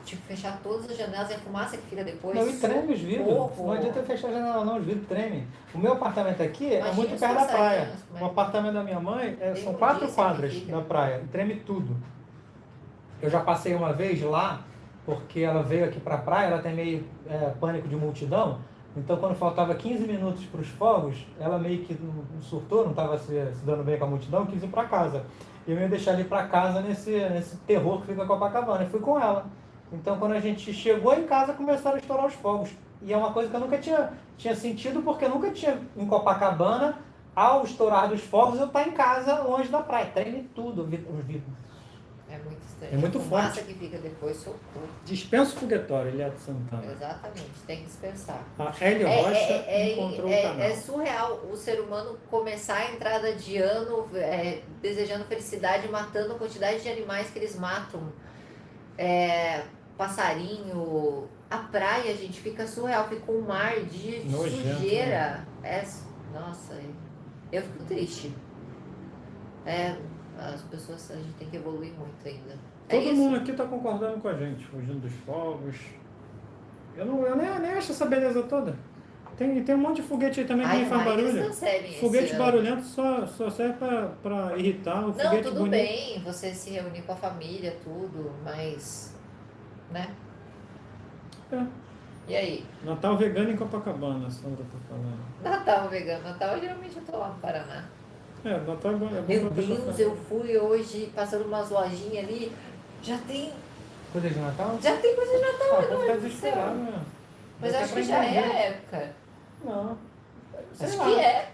tipo, fechar todas as janelas e a fumaça que fica depois. Não, e treme os vidros. Não adianta fechar a janela não, os vidros tremem. O meu apartamento aqui é muito perto da praia. O apartamento da minha mãe são 4 quadras da praia, e treme tudo. Eu já passei uma vez lá, porque ela veio aqui pra praia, ela tem meio pânico de multidão, então quando faltava 15 minutos para os fogos, ela meio que não surtou, não estava se dando bem com a multidão, quis ir para casa. E eu ia deixar ele para casa nesse terror que fica Copacabana. Eu fui com ela. Então quando a gente chegou em casa, começaram a estourar os fogos. E é uma coisa que eu nunca tinha sentido, porque eu nunca tinha em Copacabana, ao estourar dos fogos, eu estar em casa longe da praia. Treme tudo, os vidros. É muito estranho. É muito a fumaça forte. que fica depois, socorro. Dispensa o foguetório, ele é de Santana. Exatamente, tem que dispensar. A Hélio Rocha encontrou o canal. É surreal o ser humano começar a entrada de ano desejando felicidade, matando a quantidade de animais que eles matam. Passarinho, a praia, gente, fica surreal, fica um mar de Nojento, sujeira. Nossa, eu fico triste. As pessoas, a gente tem que evoluir muito ainda. Todo mundo aqui está concordando com a gente, fugindo dos fogos. Eu nem acho essa beleza toda. Tem um monte de foguete aí também que nem faz barulho. Foguete barulhento só serve para irritar. O foguete tudo bonito. bem, você se reunir com a família, tudo, mas... né? E aí? Natal vegano em Copacabana, a Sandra tá falando. Natal vegano. Natal geralmente eu tô lá no Paraná. Natal é bom. Meu Deus, eu fui hoje passando umas lojinhas ali. Já tem Coisa de Natal? coisa de Natal Vou ficar agora. desesperado, né? Mas acho que já é a época. Não. Acho que é.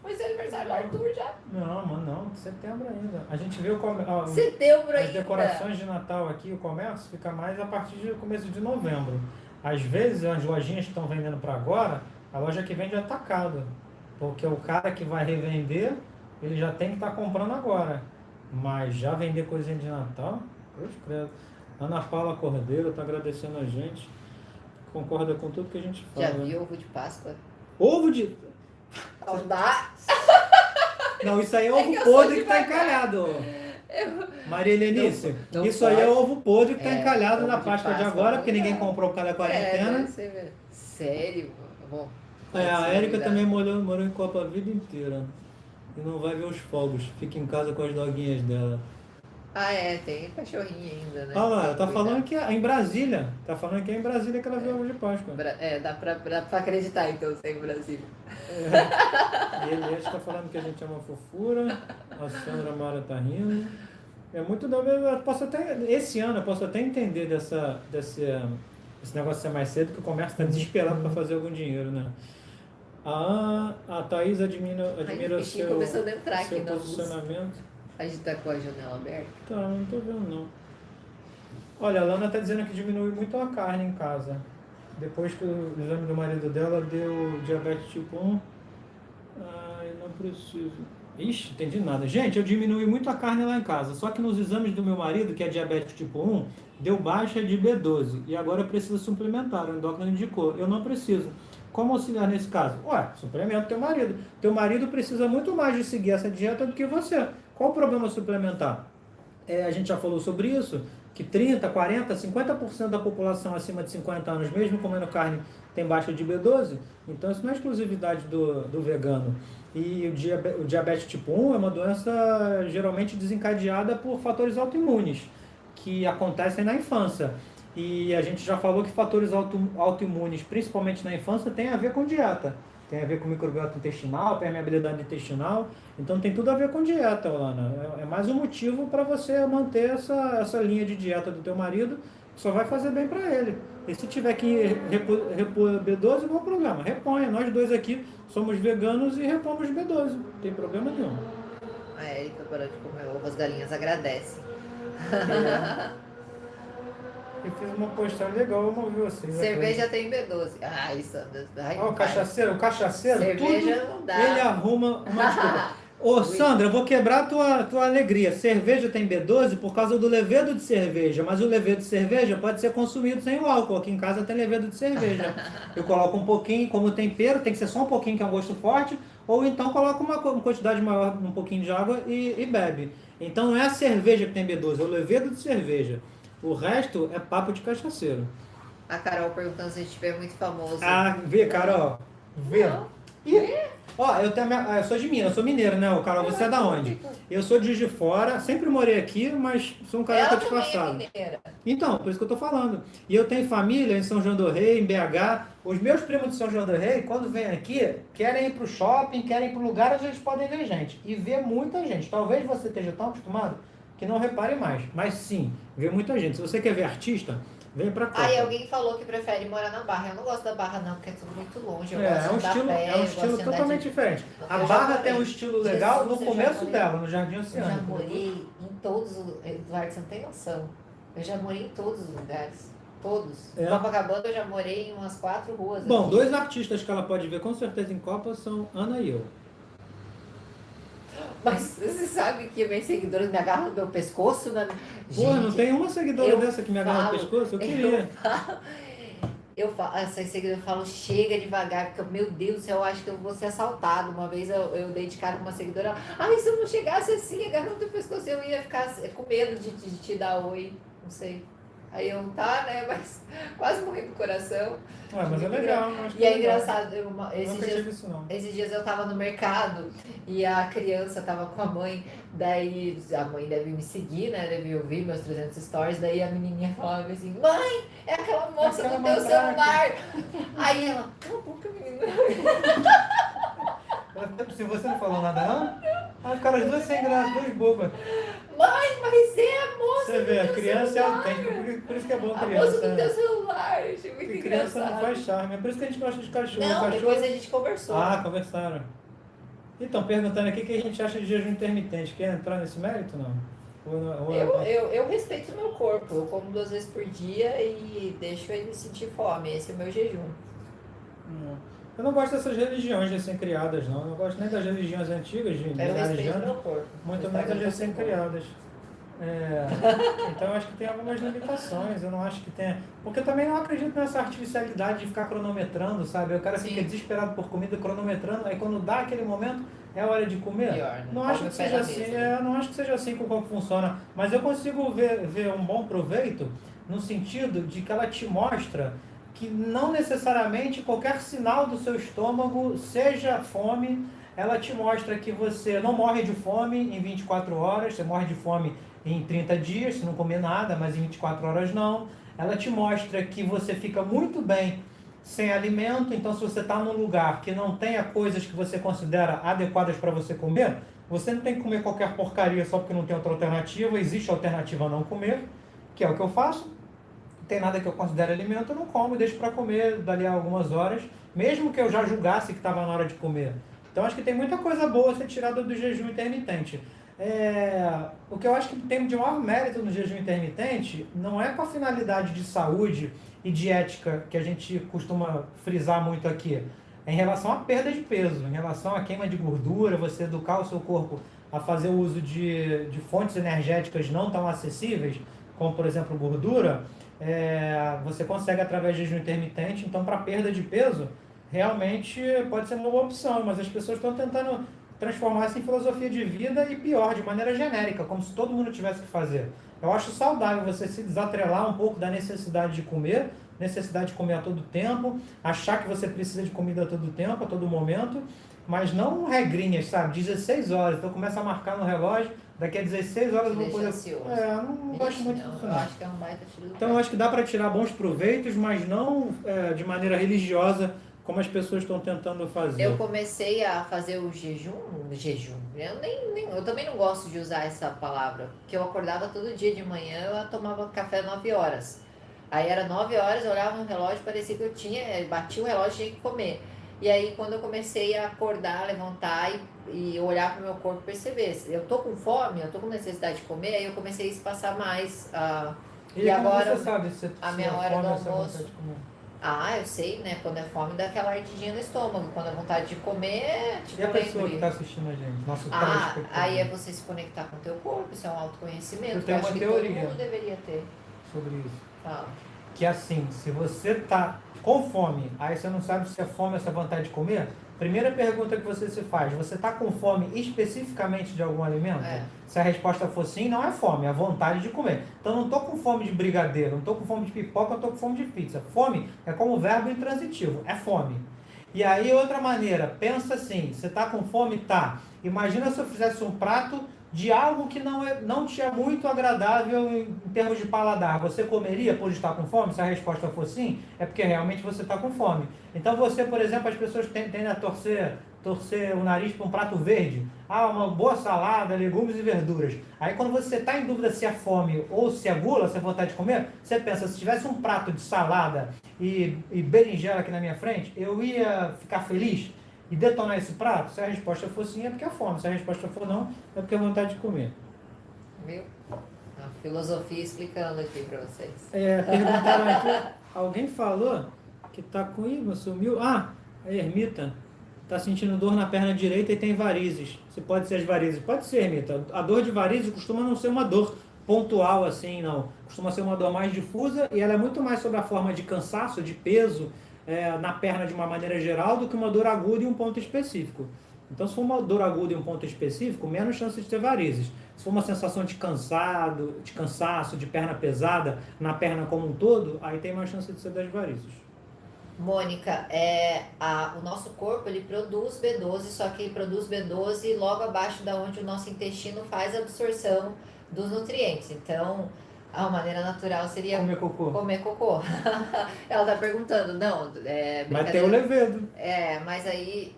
Mas é aniversário do Arthur já. Não, mano, não. Setembro ainda. A gente viu Setembro as ainda. decorações de Natal aqui, o comércio, fica mais a partir do começo de novembro. Às vezes, as lojinhas que estão vendendo para agora, a loja que vende é atacado. Porque o cara que vai revender, ele já tem que estar comprando agora. Mas já vender coisinha de Natal, Cruz credo. Ana Paula Cordeiro está agradecendo a gente. Concorda com tudo que a gente fala. Já viu ovo de Páscoa? Ovo de... Não dá. Não, isso aí é É ovo que eu sou podre que tá devagar. encalhado. Maria Helenice, Não isso aí é pode. ovo podre que tá encalhado ovo na de Páscoa de Páscoa agora, não porque ninguém dá. comprou por causa da quarentena. Deve ser mesmo. Sério? Bom, A pode Érica ser também verdade. morou em Copa a vida inteira. E não vai ver os fogos. Fica em casa com as doguinhas dela. Ah, tem cachorrinho ainda, né? Olha lá, Tem ela tá que falando cuidar. que é em Brasília. Tá falando que é em Brasília que ela viu ovo de Páscoa. Dá pra acreditar, então, sem Brasil. É. E Eliette tá falando que a gente é uma fofura. A Sandra Mara tá rindo. É muito da esse ano eu posso até entender desse negócio ser mais cedo, que o comércio está desesperado para fazer algum dinheiro, né? A Thaís admira O bichinho seu, começou a entrar seu aqui na luz. posicionamento. A gente tá com a janela aberta. Tá, não tô vendo não. Olha, a Lana tá dizendo que diminui muito a carne em casa. Depois que o exame do marido dela deu diabetes tipo 1. Ai, não preciso. Ixi, entendi nada. Gente, eu diminui muito a carne lá em casa. Só que nos exames do meu marido, que é diabetes tipo 1, deu baixa de B12. E agora eu preciso suplementar. O endócrino indicou. Eu não preciso. Como auxiliar nesse caso? Ué, suplementa teu marido. Teu marido precisa muito mais de seguir essa dieta do que você. Qual o problema suplementar? A gente já falou sobre isso, que 30, 40, 50% da população acima de 50 anos, mesmo comendo carne, tem baixa de B12. Então isso não é exclusividade do vegano. E o diabetes tipo 1 é uma doença geralmente desencadeada por fatores autoimunes, que acontecem na infância. E a gente já falou que fatores autoimunes, principalmente na infância, tem a ver com dieta. Tem a ver com microbiota intestinal, permeabilidade intestinal. Então tem tudo a ver com dieta, Lana. É mais um motivo para você manter essa linha de dieta do teu marido, que só vai fazer bem para ele. E se tiver que repor B12, não há problema. Reponha. Nós dois aqui somos veganos e repomos B12. Não tem problema nenhum. A Érica parou de comer ovo, as galinhas agradecem. Eu fiz uma postagem legal, vamos ouvir vocês. Cerveja tem B12. Ai, Sandra. Ai, Ó, o cachaceiro, Cerveja tudo não dá. ele arruma uma desculpa. Ô, Sandra, eu vou quebrar tua alegria. Cerveja tem B12 por causa do levedo de cerveja, mas o levedo de cerveja pode ser consumido sem o álcool. Aqui em casa tem levedo de cerveja. Eu coloco um pouquinho como tempero, tem que ser só um pouquinho, que é um gosto forte, ou então coloco uma quantidade maior, um pouquinho de água e bebe. Então não é a cerveja que tem B12, é o levedo de cerveja. O resto é papo de cachaceiro. A Carol perguntando se a gente tiver muito famoso. Ah, vê, Carol. Vê. Ó, eu sou de Minas, eu sou mineiro, né, Carol? Você é da onde? Eu sou de Juiz de Fora, sempre morei aqui, mas sou um carioca Ela também é disfarçado. mineira. Então, por isso que eu tô falando. E eu tenho família em São João do Rei, em BH. Os meus primos de São João do Rei, quando vêm aqui, querem ir pro shopping, querem ir pro lugar onde eles podem ver gente. E ver muita gente. Talvez você esteja tão acostumado que não repare mais. Mas sim, vê muita gente. Se você quer ver artista, vem pra cá. Aí alguém falou que prefere morar na Barra. Eu não gosto da Barra não, porque é tudo muito longe. Eu É gosto um de andar a estilo, pé, é um eu gosto estilo de andar totalmente de... diferente. A Eu já Barra morei. tem um estilo legal Jesus, no eu já começo morei. dela, no Jardim Eu já Oceânico. morei em todos os... Eduardo, você não tem noção. Eu já morei em todos os lugares. Todos. É. Em Copacabana eu já morei em umas 4 ruas. Bom, aqui. dois artistas que ela pode ver com certeza em Copa são Ana e eu. Mas você sabe que meus seguidores me agarram no meu pescoço? Né? Porra, não tem uma seguidora eu dessa que me agarra no falo, pescoço? Eu queria. Eu falo, essas seguidoras falam, chega devagar, porque, meu Deus do céu, eu acho que eu vou ser assaltado. Uma vez eu dei de cara com uma seguidora, ai, se eu não chegasse assim, agarrando o pescoço, eu ia ficar com medo de te dar oi, não sei. Aí eu, tá, né, mas quase morri do coração. Ué, mas é legal. Acho que E é legal. engraçado, Nunca tive isso, não. esses dias eu tava no mercado e a criança tava com a mãe, daí a mãe deve me seguir, né, deve ouvir meus 300 stories, daí a menininha falava assim, mãe, é aquela moça Aquela do teu matraca." celular. Aí ela, cala a boca, menina. Se você não falou nada, não? Ah, ficaram as duas sem graça, duas bobas. Mãe, mas é a moça Você do vê, a teu criança é celular. autêntica, por isso que é bom A moça criança. do teu Né? celular, achei muito Porque criança não engraçado. faz charme, é por isso que a gente gosta de cachorro. Não, cachorro... depois a gente conversou. Ah, conversaram. Então, perguntando aqui o que a gente acha de jejum intermitente. Quer entrar nesse mérito, não? Eu respeito o meu corpo, eu como 2 vezes por dia e deixo ele sentir fome, esse é o meu jejum. Eu não gosto dessas religiões recém-criadas, não. Eu não gosto nem das religiões antigas, de Eu milhares de respeito o anos, meu corpo. muito Você menos tá das vendo seu corpo. recém-criadas. Então eu acho que tem algumas limitações, eu não acho que tenha... Porque eu também não acredito nessa artificialidade de ficar cronometrando, sabe? O cara Sim. fica desesperado por comida, cronometrando, aí quando dá aquele momento, é hora de comer. Pior, né? Não Come acho o que pé seja da assim, mesa, né? não acho que seja assim que o corpo funciona, mas eu consigo ver um bom proveito no sentido de que ela te mostra que não necessariamente qualquer sinal do seu estômago, seja fome, ela te mostra que você não morre de fome em 24 horas, você morre de fome em 30 dias, se não comer nada, mas em 24 horas não. Ela te mostra que você fica muito bem sem alimento, então se você está num lugar que não tenha coisas que você considera adequadas para você comer, você não tem que comer qualquer porcaria só porque não tem outra alternativa, existe alternativa a não comer, que é o que eu faço. Não tem nada que eu considere alimento, eu não como, deixo para comer dali a algumas horas, mesmo que eu já julgasse que estava na hora de comer. Então acho que tem muita coisa boa a ser tirada do jejum intermitente. O que eu acho que tem de maior mérito no jejum intermitente não é com a finalidade de saúde e de ética que a gente costuma frisar muito aqui. É em relação à perda de peso, em relação à queima de gordura, você educar o seu corpo a fazer o uso de fontes energéticas não tão acessíveis, como por exemplo gordura, você consegue através de jejum intermitente. Então, para perda de peso, realmente pode ser uma boa opção, mas as pessoas estão tentando transformar isso em filosofia de vida e pior, de maneira genérica, como se todo mundo tivesse que fazer. Eu acho saudável você se desatrelar um pouco da necessidade de comer, necessidade de comer a todo tempo, achar que você precisa de comida a todo tempo, a todo momento, mas não regrinhas, sabe? 16 horas, então começa a marcar no relógio, daqui a 16 horas eu vou poder... Ansioso. Eu não gosto muito não, disso, eu não. acho que é um baita tiro do Então pé. eu acho que dá para tirar bons proveitos, mas não de maneira religiosa, como as pessoas estão tentando fazer. Eu comecei a fazer o jejum. Eu também não gosto de usar essa palavra, porque eu acordava todo dia de manhã, eu tomava café 9 horas. Aí era 9 horas, eu olhava no relógio, parecia que eu batia o relógio e tinha que comer. E aí quando eu comecei a acordar, levantar e olhar para o meu corpo, perceber, eu tô com fome, eu tô com necessidade de comer, aí eu comecei a espaçar mais. E como agora você sabe se a minha é hora fome do ou se é almoço. vontade de comer? Eu sei, né? Quando é fome, dá aquela ardidinha no estômago. Quando é vontade de comer, é tipo E a pessoa que lembre. está assistindo a gente? Nosso Aí é você se conectar com o teu corpo, isso é um autoconhecimento. Eu tenho acho uma que teoria. todo mundo deveria ter. sobre isso. Fala. Que assim, se você tá com fome, aí você não sabe se é fome ou se é vontade de comer, primeira pergunta que você se faz, você tá com fome especificamente de algum alimento? É. Se a resposta for sim, não é fome, é vontade de comer. Então não tô com fome de brigadeiro, não tô com fome de pipoca, não tô com fome de pizza. Fome é como verbo intransitivo, é fome. E aí outra maneira, pensa assim, você tá com fome? Tá. Imagina se eu fizesse um prato de algo que não tinha muito agradável em termos de paladar. Você comeria por estar com fome? Se a resposta for sim, é porque realmente você está com fome. Então você, por exemplo, as pessoas tendem a torcer o nariz para um prato verde. Uma boa salada, legumes e verduras. Aí quando você está em dúvida se é fome ou se é gula, se é vontade de comer, você pensa, se tivesse um prato de salada e berinjela aqui na minha frente, eu ia ficar feliz e detonar esse prato? Se a resposta for sim, é porque é fome. Se a resposta for não, é porque é vontade de comer. Viu? A filosofia explicando aqui pra vocês. Perguntaram aqui, alguém falou que tá com... Ih, sumiu. A ermita tá sentindo dor na perna direita e tem varizes. Se pode ser as varizes? Pode ser, ermita. A dor de varizes costuma não ser uma dor pontual assim, não. Costuma ser uma dor mais difusa e ela é muito mais sobre a forma de cansaço, de peso, na perna de uma maneira geral, do que uma dor aguda em um ponto específico. Então, se for uma dor aguda em um ponto específico, menos chance de ter varizes. Se for uma sensação de cansaço, de perna pesada, na perna como um todo, aí tem mais chance de ser das varizes. Mônica, o nosso corpo ele produz B12, só que ele produz B12 logo abaixo da onde o nosso intestino faz a absorção dos nutrientes. Então, a maneira natural seria comer cocô. Ela tá perguntando, não, Mas tem o levedo. Mas aí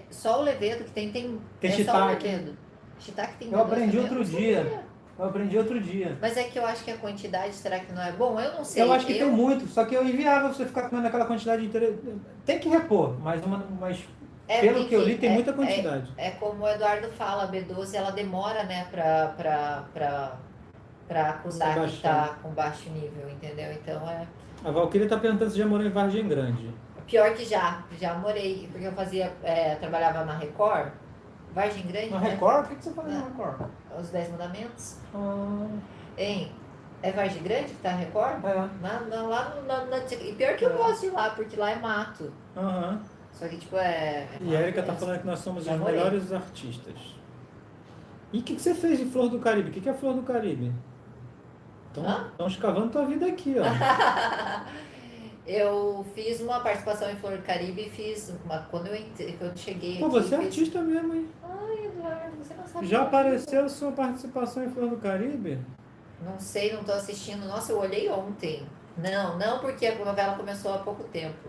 só o levedo que tem só o shiitake. levedo. Shiitake tem Eu aprendi outro dia. Mas é que eu acho que a quantidade, será que não é bom? Eu não sei. Eu acho que tem muito, só que é inviável você ficar comendo aquela quantidade inteira. Tem que repor, mas pelo que eu li, tem muita quantidade. É como o Eduardo fala, a B12 ela demora, né, pra acusar que tá com baixo nível, entendeu? Então A Valquíria tá perguntando se já morou em Vargem Grande. Pior que já morei, porque eu trabalhava na Record, Vargem Grande, Na né? Record? O que você faz na Não. Record? Os 10 Mandamentos. Ah, Hein? É Vargem Grande que tá a Record? é. Lá e pior que eu gosto de ir lá, porque lá é mato. Aham. Só que, tipo, é E a Erika tá mato, falando que nós somos Já os morei. melhores artistas. E o que você fez de Flor do Caribe? O que é Flor do Caribe? Hã? Estão escavando tua vida aqui, ó. Eu fiz uma participação em Flor do Caribe e fiz uma. Quando eu cheguei Pô, aqui. você é fiz- artista mesmo, hein? Ai, Eduardo, você não sabe. Já nada. apareceu sua participação em Flor do Caribe? Não sei, não tô assistindo. Nossa, eu olhei ontem. Não, porque a novela começou há pouco tempo.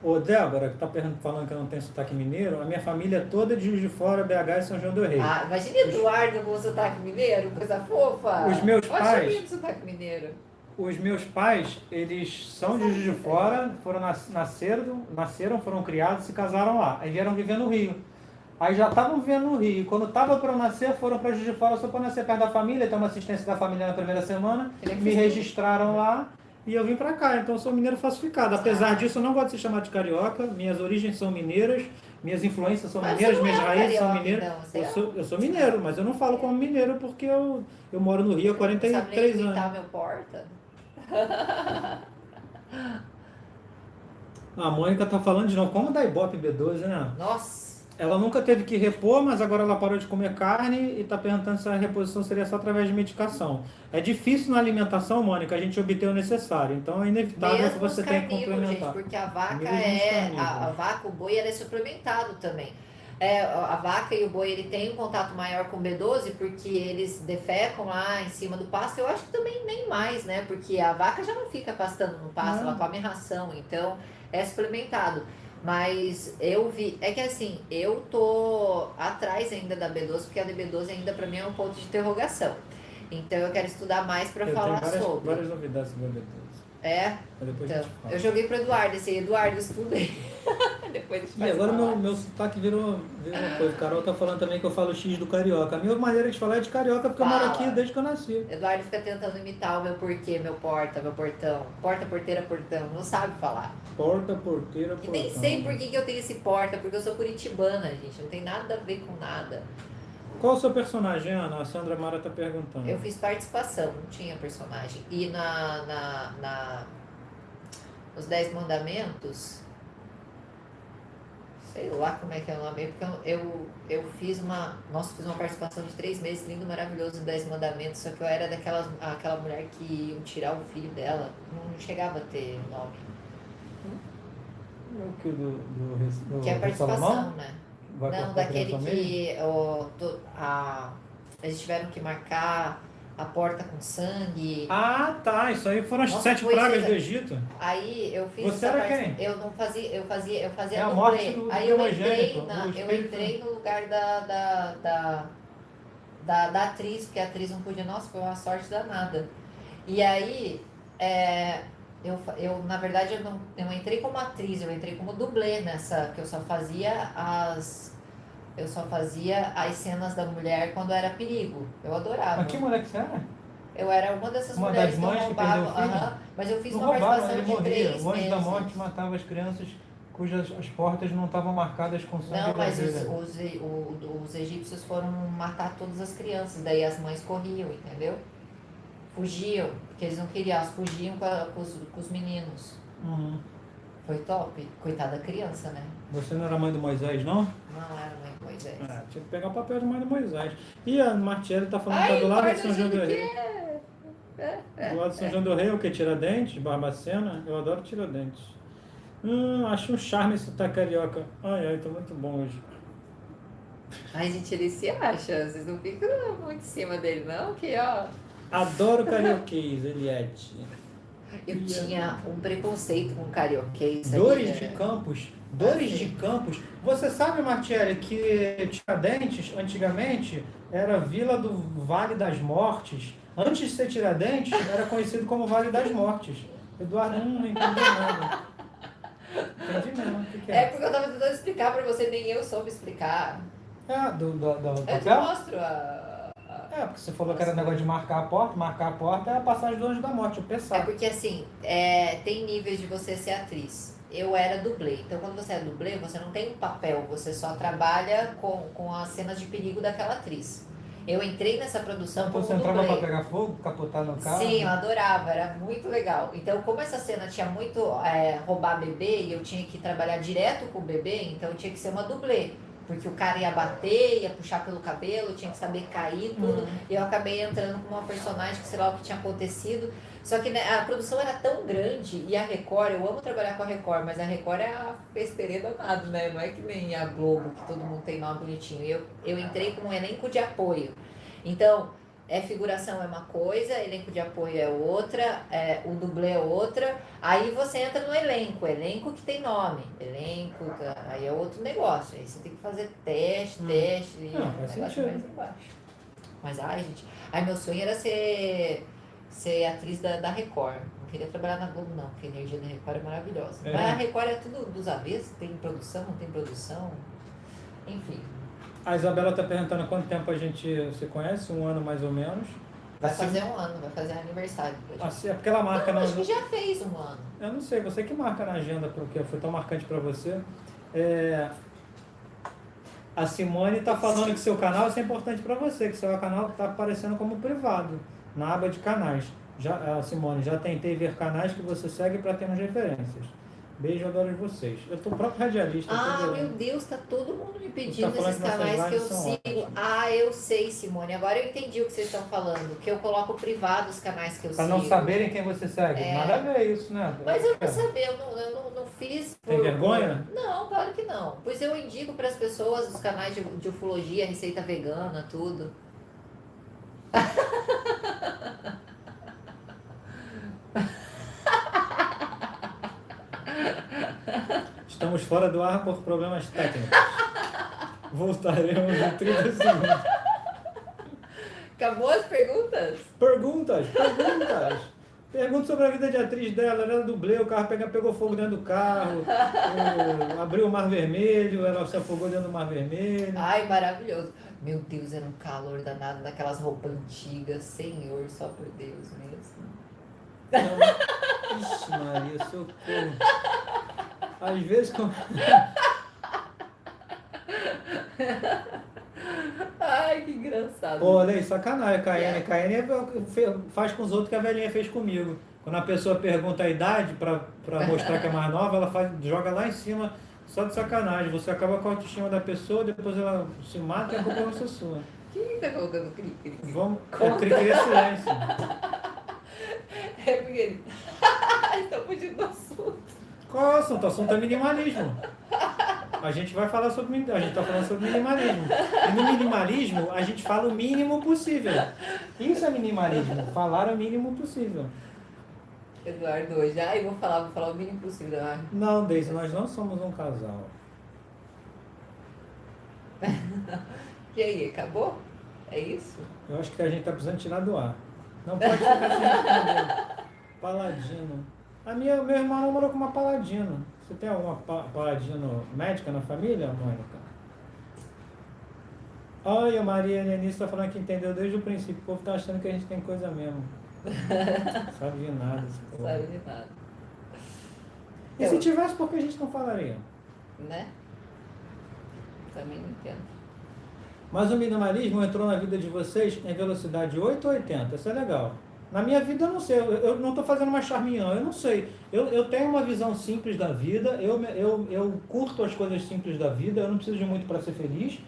Ô, Débora, que tá falando que eu não tenho sotaque mineiro, a minha família é toda de Juiz de Fora, BH e São João do Rei. Ah, imagina Eduardo com sotaque mineiro, coisa fofa. Os meus Olha pais- o menino sotaque mineiro. Os meus pais, eles são de Juiz de Fora, nasceram, foram criados, se casaram lá. Aí vieram viver no Rio. Aí já estavam vivendo no Rio. Quando estava para nascer, foram para Juiz de Fora só para nascer perto da família, ter uma assistência da família na primeira semana. Ele é Me fresquinho. registraram lá e eu vim para cá. Então eu sou mineiro falsificado. Apesar disso, eu não gosto de ser chamado de carioca. Minhas origens são mineiras, minhas influências são Mas mineiras, você não minhas é raízes são carioca, mineiras. então, você Eu sou mineiro, mas eu não falo como mineiro porque eu moro no Rio há Não sabe nem 43 anos. imitar meu porta. A Mônica tá falando de novo, como da Ibope B12, né? Nossa. Ela nunca teve que repor, mas agora ela parou de comer carne e tá perguntando se a reposição seria só através de medicação. É difícil na alimentação, Mônica, a gente obter o necessário. Então é inevitável Mesmo que você os tenha que carnívoros, gente, complementar. porque a vaca Mesmo os carnívoros. a vaca, o boi, ele é suplementado também. A vaca e o boi, ele tem um contato maior com o B12 porque eles defecam lá em cima do pasto. Eu acho que também nem mais, né? Porque a vaca já não fica pastando no pasto, Não. ela come ração, então é suplementado. Mas eu vi, é que assim, eu tô atrás ainda da B12, porque a B12 ainda pra mim é um ponto de interrogação. Então eu quero estudar mais pra Eu falar tenho sobre. várias novidades sobre a B12. É? Mas depois a Então, gente fala. eu joguei pro Eduardo, esse aí, Eduardo, estudei. Depois a gente E vai agora falar. meu sotaque virou uma coisa. Carol tá falando também que eu falo X do carioca. A minha maneira de falar é de carioca porque eu moro Fala. aqui desde que eu nasci. Eduardo fica tentando imitar o meu porquê, meu porta, meu portão. Porta, porteira, portão. Não sabe falar. Porta, porteira, E portão. nem sei por que eu tenho esse porta, porque eu sou curitibana, gente. Não tem nada a ver com nada. Qual o seu personagem, Ana? A Sandra Mara tá perguntando. Eu fiz participação, não tinha personagem. E nos 10 Mandamentos, sei lá como é que é o nome, porque eu fiz uma. Nossa, fiz uma participação de 3 meses, lindo, maravilhoso, em 10 Mandamentos, só que eu era aquela mulher que iam tirar o filho dela, não chegava a ter nome. O que do Que é a do participação, Salomão? né? Vai Não, cortar daquele a família? que eles tiveram que marcar a porta com sangue. Ah, tá. Isso aí foram as Nossa, 7 foi pragas essa- do Egito. Aí eu fiz Você essa era parte- quem? Eu não fazia, eu fazia É a dublê. morte do Aí eu primogênito, entrei, o eu espírito. entrei no lugar da atriz, porque a atriz não podia. Nossa, foi uma sorte danada. E aí, eu na verdade, eu não entrei como atriz, eu entrei como dublê nessa, que eu só fazia as cenas da mulher quando era perigo. Eu adorava. Mas que mulher que você era? Eu era uma dessas Uma mulheres das mães que que perdeu roubavam. o filho? Aham. Mas eu fiz Não uma roubaram, participação ele de morria. 3 O anjo da meses. morte matava as crianças cujas as portas não estavam marcadas com sangue Não, mas vermelho. os egípcios foram matar todas as crianças, daí as mães corriam, entendeu? Fugiam, porque eles não queriam, elas fugiam com os meninos. Uhum. Foi top. Coitada da criança, né? Você não era mãe do Moisés, não? Não era mãe de Moisés. Ah, tinha que pegar o papel de mãe do Moisés. E a Martielli tá falando que Ai, tá do lado de guarda São João do isso Rei. aqui. Do lado de São João do Rei, o que? Tiradentes, Barbacena? Eu adoro Tiradentes. Acho um charme esse sotaque carioca. Ai, tô muito bom hoje. Ai, gente, ele se acha. Vocês não ficam muito em cima dele, não? Que, ó... Adoro carioquês, Eliette. Eu tinha um preconceito com carioquês. Dores sabia? de Campos. Dores de Campos. Você sabe, Martielli, que Tiradentes, antigamente, era Vila do Vale das Mortes. Antes de ser Tiradentes, era conhecido como Vale das Mortes. Eduardo não entendeu nada. Entendi mesmo. O que É é? porque eu tava tentando explicar pra você, nem eu soube explicar. Do Eu te papel? mostro É, porque você falou que era negócio de marcar a porta. Marcar a porta é a passagem do anjo da morte, o É Pessá. porque assim, tem níveis de você ser atriz. eu era dublê. Então, quando você é dublê, você não tem um papel, você só trabalha com as cenas de perigo daquela atriz. Eu entrei nessa produção Então como você entrava dublê. pra pegar fogo, capotar no carro? Sim, eu adorava, era muito legal. Então, como essa cena tinha muito roubar bebê e eu tinha que trabalhar direto com o bebê, então eu tinha que ser uma dublê. Porque o cara ia bater, ia puxar pelo cabelo, tinha que saber cair, tudo. E eu acabei entrando com uma personagem que sei lá o que tinha acontecido. Só que né, a produção era tão grande e a Record, eu amo trabalhar com a Record, mas a Record é a festeira danada, né? Não é que nem a Globo, que todo mundo tem nome bonitinho. Eu entrei com um elenco de apoio. Então, figuração é uma coisa, elenco de apoio é outra, o dublê é outra. Aí você entra no elenco que tem nome. Aí é outro negócio. Aí você tem que fazer teste, e Não, faz negócio sentido. mais embaixo. Mas, ai, gente, meu sonho era ser atriz da Record. Não queria trabalhar na Globo, não, porque a energia da Record é maravilhosa. É. Mas a Record é tudo dos avessos, tem produção, não tem produção. Enfim. A Isabela está perguntando há quanto tempo a gente se conhece, 1 ano mais ou menos. Vai fazer 1 ano, vai fazer aniversário. Assim, é porque ela marca Não, na... acho que já fez 1 ano. Eu não sei, você que marca na agenda, porque foi tão marcante para você. A Simone está falando que seu canal, isso é importante para você, que seu canal está aparecendo como privado, na aba de canais. Simone, já tentei ver canais que você segue para termos referências. Beijo, adoro vocês. Eu tô o próprio radialista. Meu Deus, tá todo mundo me pedindo Tá falando esses que nossas canais que eu lives são sigo. ótimas. Eu sei, Simone. Agora eu entendi o que vocês estão falando. Que eu coloco privado os canais que eu Pra sigo. não saberem quem você segue. Nada a ver isso, né? Mas eu não sabia, eu não fiz. Tem vergonha? Não, claro que não. Pois eu indico para as pessoas os canais de ufologia, receita vegana, tudo. Estamos fora do ar por problemas técnicos. Voltaremos em 30 segundos. Acabou as perguntas? Perguntas. Pergunta sobre a vida de atriz dela. Ela era dublê, o carro pegou fogo dentro do carro, abriu o Mar Vermelho, ela se afogou dentro do Mar Vermelho. Ai, maravilhoso. Meu Deus, era um calor danado naquelas roupas antigas. Senhor, só por Deus mesmo. Ixi, Maria, socorro. Às vezes... Ai, que engraçado. Olha aí, sacanagem, Caiane. Caiane faz com os outros que a velhinha fez comigo. Quando a pessoa pergunta a idade pra mostrar que é mais nova, ela joga lá em cima só de sacanagem. Você acaba com a autoestima da pessoa, depois ela se mata e a culpa é sua. Quem tá colocando cri-cri? Vamos, cri-cri é silêncio. É porque estão fugindo do assunto. Qual é o assunto? O assunto é minimalismo. A gente vai falar sobre... A gente está falando sobre minimalismo. E no minimalismo, a gente fala o mínimo possível. Isso é minimalismo. Falar o mínimo possível. Eduardo, hoje, eu vou falar o mínimo possível. Não, Deise, nós não somos um casal. E aí, acabou? É isso? Eu acho que a gente está precisando tirar do ar. Não pode ficar sem responder. Paladino. Meu irmão namorou com uma paladino. Você tem alguma paladino médica na família, Mônica? Olha, a Maria Lenice está falando que entendeu desde o princípio. O povo está achando que a gente tem coisa mesmo. Sabe de nada. Sabe de nada. E se tivesse, por que a gente não falaria? Né? Também não entendo. Mas o minimalismo entrou na vida de vocês em velocidade 8 ou 80. Isso é legal. Na minha vida eu não sei, eu não estou fazendo uma charminha, eu não sei. Eu tenho uma visão simples da vida, eu curto as coisas simples da vida, eu não preciso de muito para ser feliz,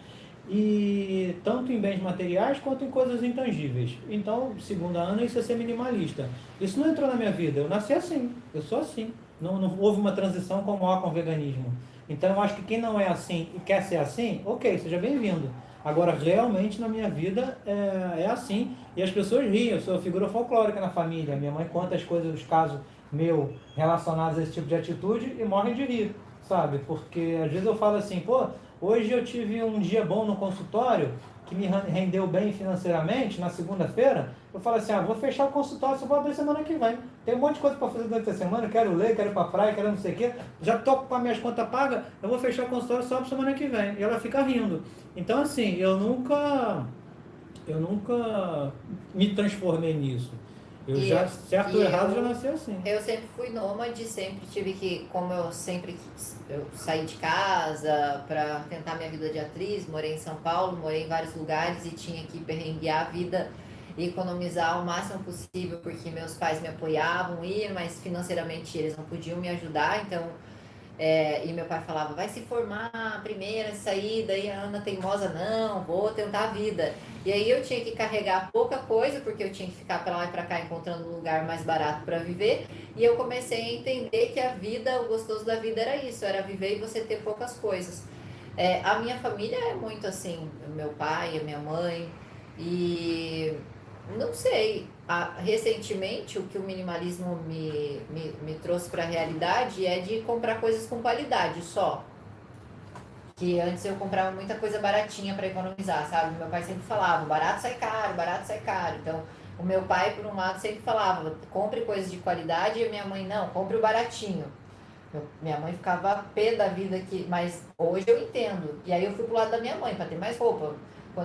e tanto em bens materiais quanto em coisas intangíveis. Então, segundo a Ana, isso é ser minimalista. Isso não entrou na minha vida, eu nasci assim, eu sou assim. Não houve uma transição como há com o veganismo. Então eu acho que quem não é assim e quer ser assim, ok, seja bem-vindo. Agora, realmente, na minha vida, é assim. E as pessoas riem, eu sou figura folclórica na família. Minha mãe conta as coisas, os casos meus relacionados a esse tipo de atitude e morrem de rir, sabe? Porque às vezes eu falo assim, hoje eu tive um dia bom no consultório, que me rendeu bem financeiramente, na segunda-feira. Eu falo assim, vou fechar o consultório, só vou abrir semana que vem. Tem um monte de coisa para fazer durante a semana, quero ler, quero ir para praia, quero não sei o quê. Já estou com as minhas contas pagas, eu vou fechar o consultório só para semana que vem. E ela fica rindo. Então, assim, eu nunca me transformei nisso. Eu E já, eu- certo ou e errado, eu- já nasci assim. Eu sempre fui nômade, sempre tive que, como eu sempre eu saí de casa para tentar minha vida de atriz, morei em São Paulo, morei em vários lugares e tinha que perrenguear a vida e economizar o máximo possível, porque meus pais me apoiavam, mas financeiramente eles não podiam me ajudar, então e meu pai falava, vai se formar, primeira saída, e a Ana teimosa, não, vou tentar a vida. E aí eu tinha que carregar pouca coisa, porque eu tinha que ficar para lá e para cá encontrando um lugar mais barato para viver. E eu comecei a entender que a vida, o gostoso da vida era isso, era viver e você ter poucas coisas. A minha família é muito assim, o meu pai, a minha mãe, e não sei, recentemente o que o minimalismo me trouxe para a realidade é de comprar coisas com qualidade só. Que antes eu comprava muita coisa baratinha para economizar, sabe? Meu pai sempre falava, barato sai caro, barato sai caro. Então, o meu pai, por um lado, sempre falava, compre coisas de qualidade, e a minha mãe, não, compre o baratinho. Minha mãe ficava pé da vida aqui, mas hoje eu entendo. E aí eu fui pro lado da minha mãe para ter mais roupa.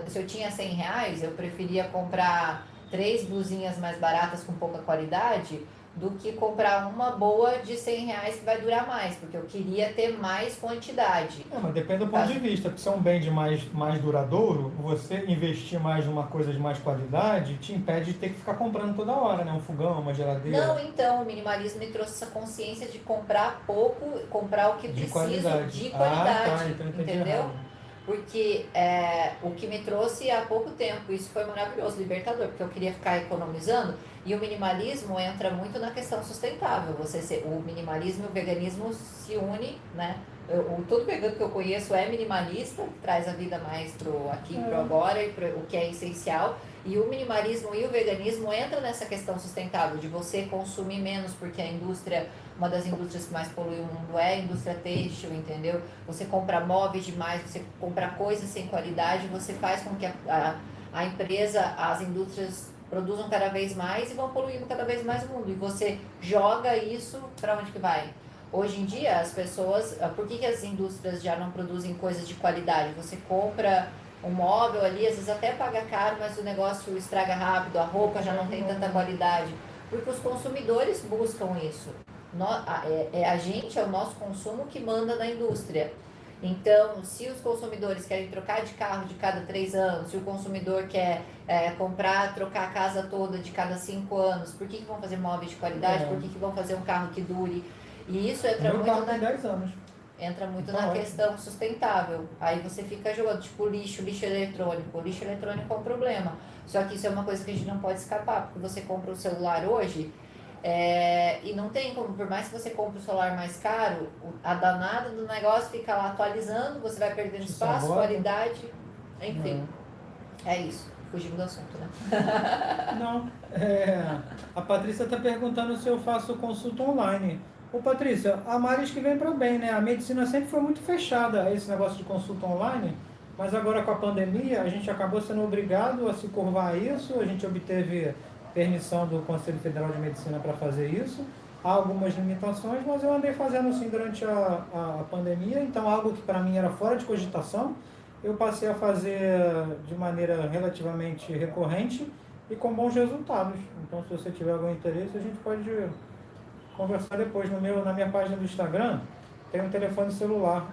Se eu tinha R$ 100, eu preferia comprar 3 blusinhas mais baratas com pouca qualidade do que comprar uma boa de R$ 100 que vai durar mais, porque eu queria ter mais quantidade. Mas depende do ponto de vista, porque se é um bem de mais duradouro, você investir mais numa coisa de mais qualidade te impede de ter que ficar comprando toda hora, né? Um fogão, uma geladeira. Não, então, o minimalismo me trouxe essa consciência de comprar pouco, comprar o que De preciso qualidade. de qualidade, Tá, então eu entendi entendeu? errado. Porque o que me trouxe há pouco tempo, isso foi maravilhoso, libertador, porque eu queria ficar economizando, e o minimalismo entra muito na questão sustentável. O minimalismo e o veganismo se unem, né? Todo vegano que eu conheço é minimalista, traz a vida mais pro aqui, pro agora e pro o que é essencial. E o minimalismo e o veganismo entram nessa questão sustentável, de você consumir menos, porque a indústria, uma das indústrias que mais polui o mundo é a indústria têxtil, entendeu? Você compra móveis demais, você compra coisas sem qualidade, você faz com que a empresa, as indústrias produzam cada vez mais e vão poluindo cada vez mais o mundo. E você joga isso para onde que vai? Hoje em dia, as pessoas... Por que as indústrias já não produzem coisas de qualidade? Você compra um móvel ali, às vezes até paga caro, mas o negócio estraga rápido, a roupa já não tem tanta qualidade. Porque os consumidores buscam isso. A gente, é o nosso consumo que manda na indústria. Então, se os consumidores querem trocar de carro de cada 3 anos, se o consumidor quer trocar a casa toda de cada 5 anos, por que vão fazer móveis de qualidade? Por que vão fazer um carro que dure? E isso entra Meu muito carro tem 10 anos. entra muito Tá na ótimo. questão sustentável. Aí você fica jogando, tipo lixo eletrônico. O lixo eletrônico é um problema. Só que isso é uma coisa que a gente não pode escapar, porque você compra um celular hoje e não tem como, por mais que você compre o celular mais caro, a danada do negócio fica lá atualizando, você vai perdendo Te espaço, sabota. qualidade, enfim. É isso. Fugimos do assunto, né? Não. A Patrícia está perguntando se eu faço consulta online. Ô Patrícia, a Maris que vem para bem, né? A medicina sempre foi muito fechada a esse negócio de consulta online, mas agora com a pandemia a gente acabou sendo obrigado a se curvar a isso, a gente obteve permissão do Conselho Federal de Medicina para fazer isso. Há algumas limitações, mas eu andei fazendo assim durante a pandemia, então algo que para mim era fora de cogitação, eu passei a fazer de maneira relativamente recorrente e com bons resultados. Então, se você tiver algum interesse, a gente pode conversar depois. Na minha página do Instagram, tem um telefone celular,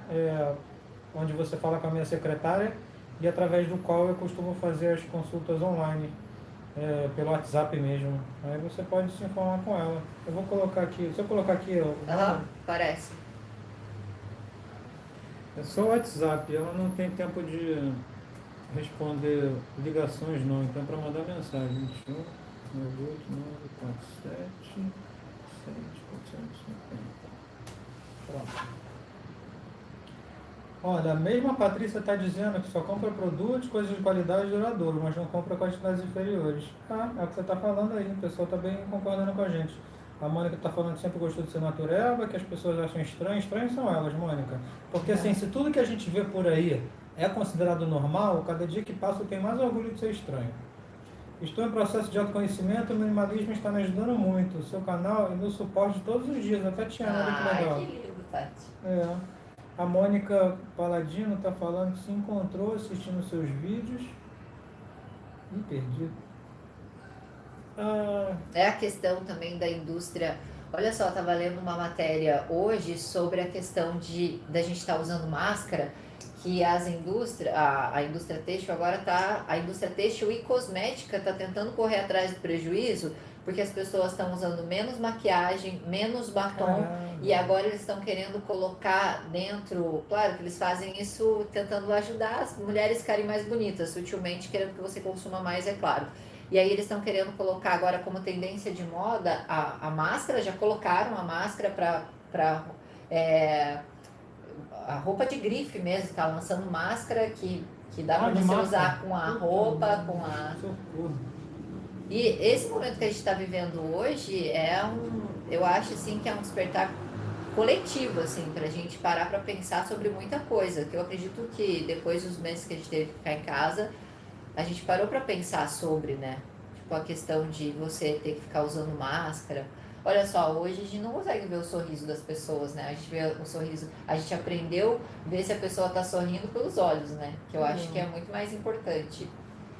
onde você fala com a minha secretária e através do qual eu costumo fazer as consultas online, pelo WhatsApp mesmo. Aí você pode se informar com ela. Eu vou colocar aqui, se eu colocar aqui... Parece. É só o WhatsApp, ela não tem tempo de responder ligações não, então para mandar mensagem. 21 98 947 750. Pronto. Olha, a mesma Patrícia está dizendo que só compra produtos, coisas de qualidade duradouro, mas não compra quantidades inferiores. É o que você está falando aí, o pessoal está bem concordando com a gente. A Mônica está falando que sempre gostou de ser natureba, que as pessoas acham estranho. Estranhas são elas, Mônica. Porque assim, se tudo que a gente vê por aí é considerado normal, cada dia que passa eu tenho mais orgulho de ser estranho. Estou em processo de autoconhecimento, o minimalismo está me ajudando muito. O seu canal e meu suporte todos os dias, até Tiana, olha que legal. Que lindo, Tati. A Mônica Paladino está falando que se encontrou assistindo seus vídeos. Perdi. É a questão também da indústria. Olha só, eu estava lendo uma matéria hoje sobre a questão da gente estar usando máscara, que a indústria têxtil agora tá, a indústria têxtil e cosmética está tentando correr atrás do prejuízo, porque as pessoas estão usando menos maquiagem, menos batom, e agora eles estão querendo colocar dentro, claro que eles fazem isso tentando ajudar as mulheres a ficarem mais bonitas, sutilmente querendo que você consuma mais, é claro. E aí eles estão querendo colocar agora como tendência de moda a máscara, já colocaram a máscara para a roupa de grife mesmo, está lançando máscara que dá para de você máscara. usar com a roupa, com a... Socorro. E esse momento que a gente está vivendo hoje eu acho assim que é um despertar coletivo, assim, para a gente parar para pensar sobre muita coisa, que eu acredito que depois dos meses que a gente teve que ficar em casa, a gente parou para pensar sobre, né? Tipo, a questão de você ter que ficar usando máscara. Olha só, hoje a gente não consegue ver o sorriso das pessoas, né? A gente vê o sorriso, a gente aprendeu a ver se a pessoa tá sorrindo pelos olhos, né? Que eu acho que é muito mais importante.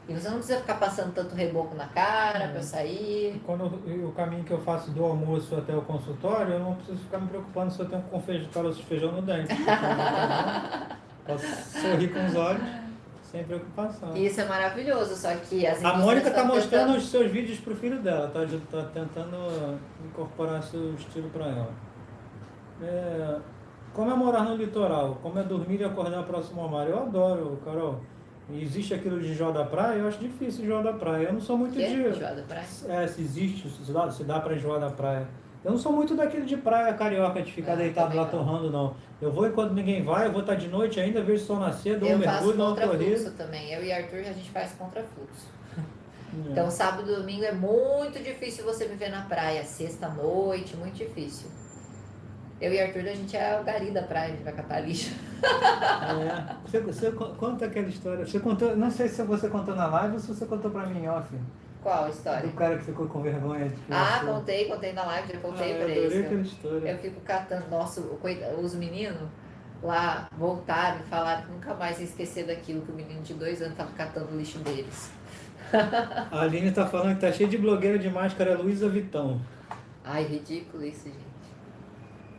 E você não precisa ficar passando tanto reboco na cara para sair. O caminho que eu faço do almoço até o consultório, eu não preciso ficar me preocupando se eu tenho caroço de feijão no dente. Posso sorrir com os olhos, sem preocupação. Isso é maravilhoso, só que as A Mônica está estão mostrando tentando... os seus vídeos pro filho dela, tá tentando incorporar seu estilo para ela. Como é morar no litoral? Como é dormir e acordar próximo ao mar? Eu adoro, Carol. Existe aquilo de Jó da Praia? Eu acho difícil Jó da Praia. Eu não sou muito Que? de... Enjoada da praia? se existe, se dá para enjoar da praia. Eu não sou muito daquele de praia carioca, de ficar deitado lá torrando, não. Eu vou enquanto ninguém vai, eu vou estar de noite ainda, vejo o sol nascer, dou um mergulho, dou uma corrida. Eu faço contrafluxo também. Eu e Arthur a gente faz contrafluxo. Então sábado e domingo é muito difícil você viver na praia. Sexta-noite, muito difícil. Eu e Arthur, a gente é o gari da praia, a gente vai catar lixo. Você conta aquela história. Você contou, não sei se você contou na live ou se você contou pra mim em off. Qual história? Do cara que ficou com vergonha de Contei na live, já contei pra eu adorei eles. aquela história. Eu fico catando, nossa, os meninos lá voltaram e falaram que nunca mais ia esquecer daquilo, que o menino de 2 anos tava catando o lixo deles. A Aline tá falando que tá cheio de blogueira de máscara, Luísa Vitão. Ai, ridículo isso, gente.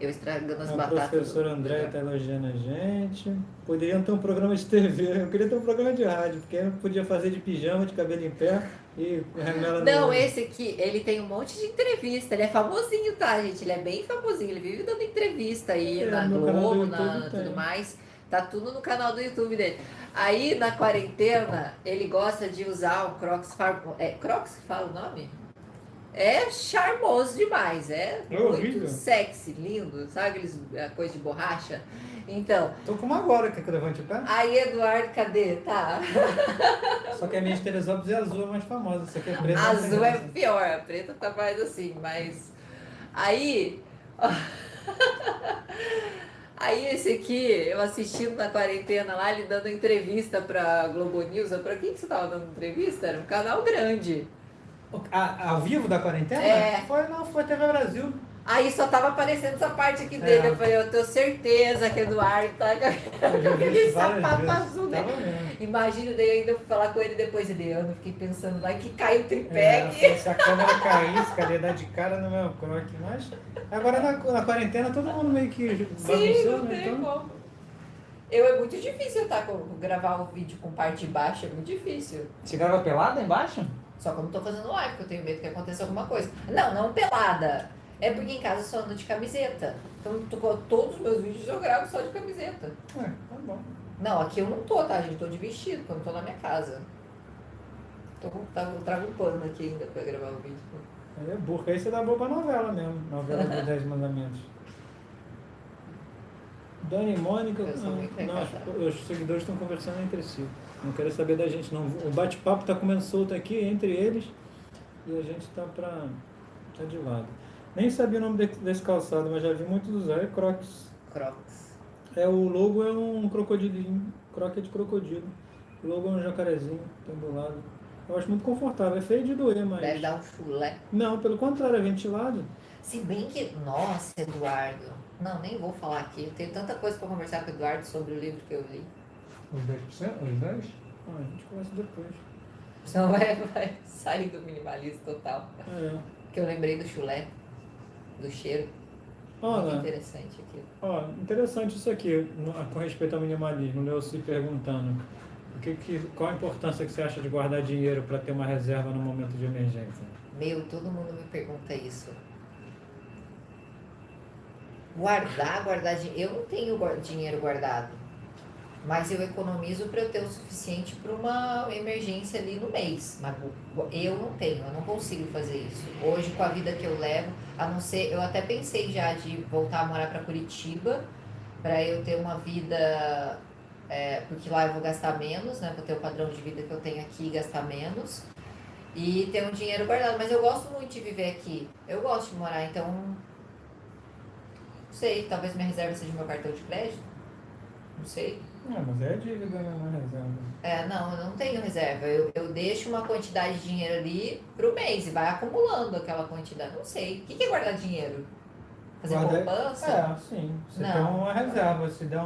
Eu estragando as O batatas. professor André tá elogiando a gente. Poderiam ter um programa de TV. Eu queria ter um programa de rádio, porque eu podia fazer de pijama, de cabelo em pé e remela no... Não, esse aqui, ele tem um monte de entrevista. Ele é famosinho, tá, gente? Ele é bem famosinho. Ele vive dando entrevista aí na no canal Globo, do YouTube tem. tudo mais. Tá tudo no canal do YouTube dele. Aí, na quarentena, ele gosta de usar o Crocs. É Crocs que fala o nome? É charmoso demais, muito horrível. sexy, lindo, sabe aqueles coisa de borracha? Então, Tô com uma agora, quer que eu levante o pé? aí Eduardo, cadê? Tá. Só que a minha de Teresópolis é azul, é mais famosa. Essa aqui é preta. não tem Azul é graça. pior, a preta tá mais assim, mas aí aí esse aqui, eu assistindo na quarentena lá, ele dando entrevista pra Globo News. Pra quem que você tava dando entrevista? Era um canal grande. Ao vivo da quarentena? É. Foi TV Brasil. Aí só tava aparecendo essa parte aqui dele. Eu falei, eu tenho certeza que Eduardo tá com Eu já vi aquele isso várias sapato vezes. azul, né? Tava mesmo. Imagina, daí eu ainda fui falar com ele depois. Eu fiquei pensando, vai que cai o tripé aqui. Se a câmera caísse, queria dar de cara no meu croque. Mas agora na quarentena todo mundo meio que Sim, bagunçou, não né? tem Então, como. É muito difícil gravar um vídeo com parte baixa, é muito difícil. Você grava pelada embaixo? Só que eu não tô fazendo live, porque eu tenho medo que aconteça alguma coisa. Não pelada. É porque em casa eu só ando de camiseta. Então todos os meus vídeos eu gravo só de camiseta. tá bom. Não, aqui eu não tô, tá, gente? Tô de vestido, porque eu não tô na minha casa. Eu trago um pano aqui ainda pra gravar o vídeo. Aí é burro. Aí você dá boa pra novela mesmo. Novela dos 10 Mandamentos. Dani e Mônica, Eu sou muito recatado. os seguidores estão conversando entre si. Não quero saber da gente, não. O bate-papo está comendo solto aqui entre eles e a gente está de lado. Nem sabia o nome desse calçado, mas já vi muitos usar. É Crocs. Crocs. O logo é um crocodilinho, croque de crocodilo. O logo é um jacarezinho pendulado. Eu acho muito confortável. É feio de doer, mas... Deve dar um chulé. Não, pelo contrário, é ventilado. Se bem que... Nossa, Eduardo. Não, nem vou falar aqui. Eu tenho tanta coisa pra conversar com o Eduardo sobre o livro que eu li. Os 10%? Os 10%? A gente conversa depois. Senão vai sair do minimalismo total. É. Que eu lembrei do chulé, do cheiro. Muito Olha, interessante aquilo. ó, interessante isso aqui, com respeito ao minimalismo. O Leuci perguntando qual a importância que você acha de guardar dinheiro para ter uma reserva no momento de emergência? Todo mundo me pergunta isso. Guardar dinheiro. Eu não tenho dinheiro guardado, mas eu economizo para eu ter o suficiente para uma emergência ali no mês. Mas eu não tenho, eu não consigo fazer isso. Hoje, com a vida que eu levo, a não ser, eu até pensei já de voltar a morar para Curitiba, para eu ter uma vida, porque lá eu vou gastar menos, né? Vou ter o padrão de vida que eu tenho aqui e gastar menos. E ter um dinheiro guardado. Mas eu gosto muito de viver aqui. Eu gosto de morar, então. Não sei, talvez minha reserva seja meu cartão de crédito. Não sei. Mas é dívida, né? Não é reserva. Não, eu não tenho reserva. Eu deixo uma quantidade de dinheiro ali pro mês e vai acumulando aquela quantidade. Não sei. O que é guardar dinheiro? Fazer poupança? Sim. Você Não. tem uma reserva. Se der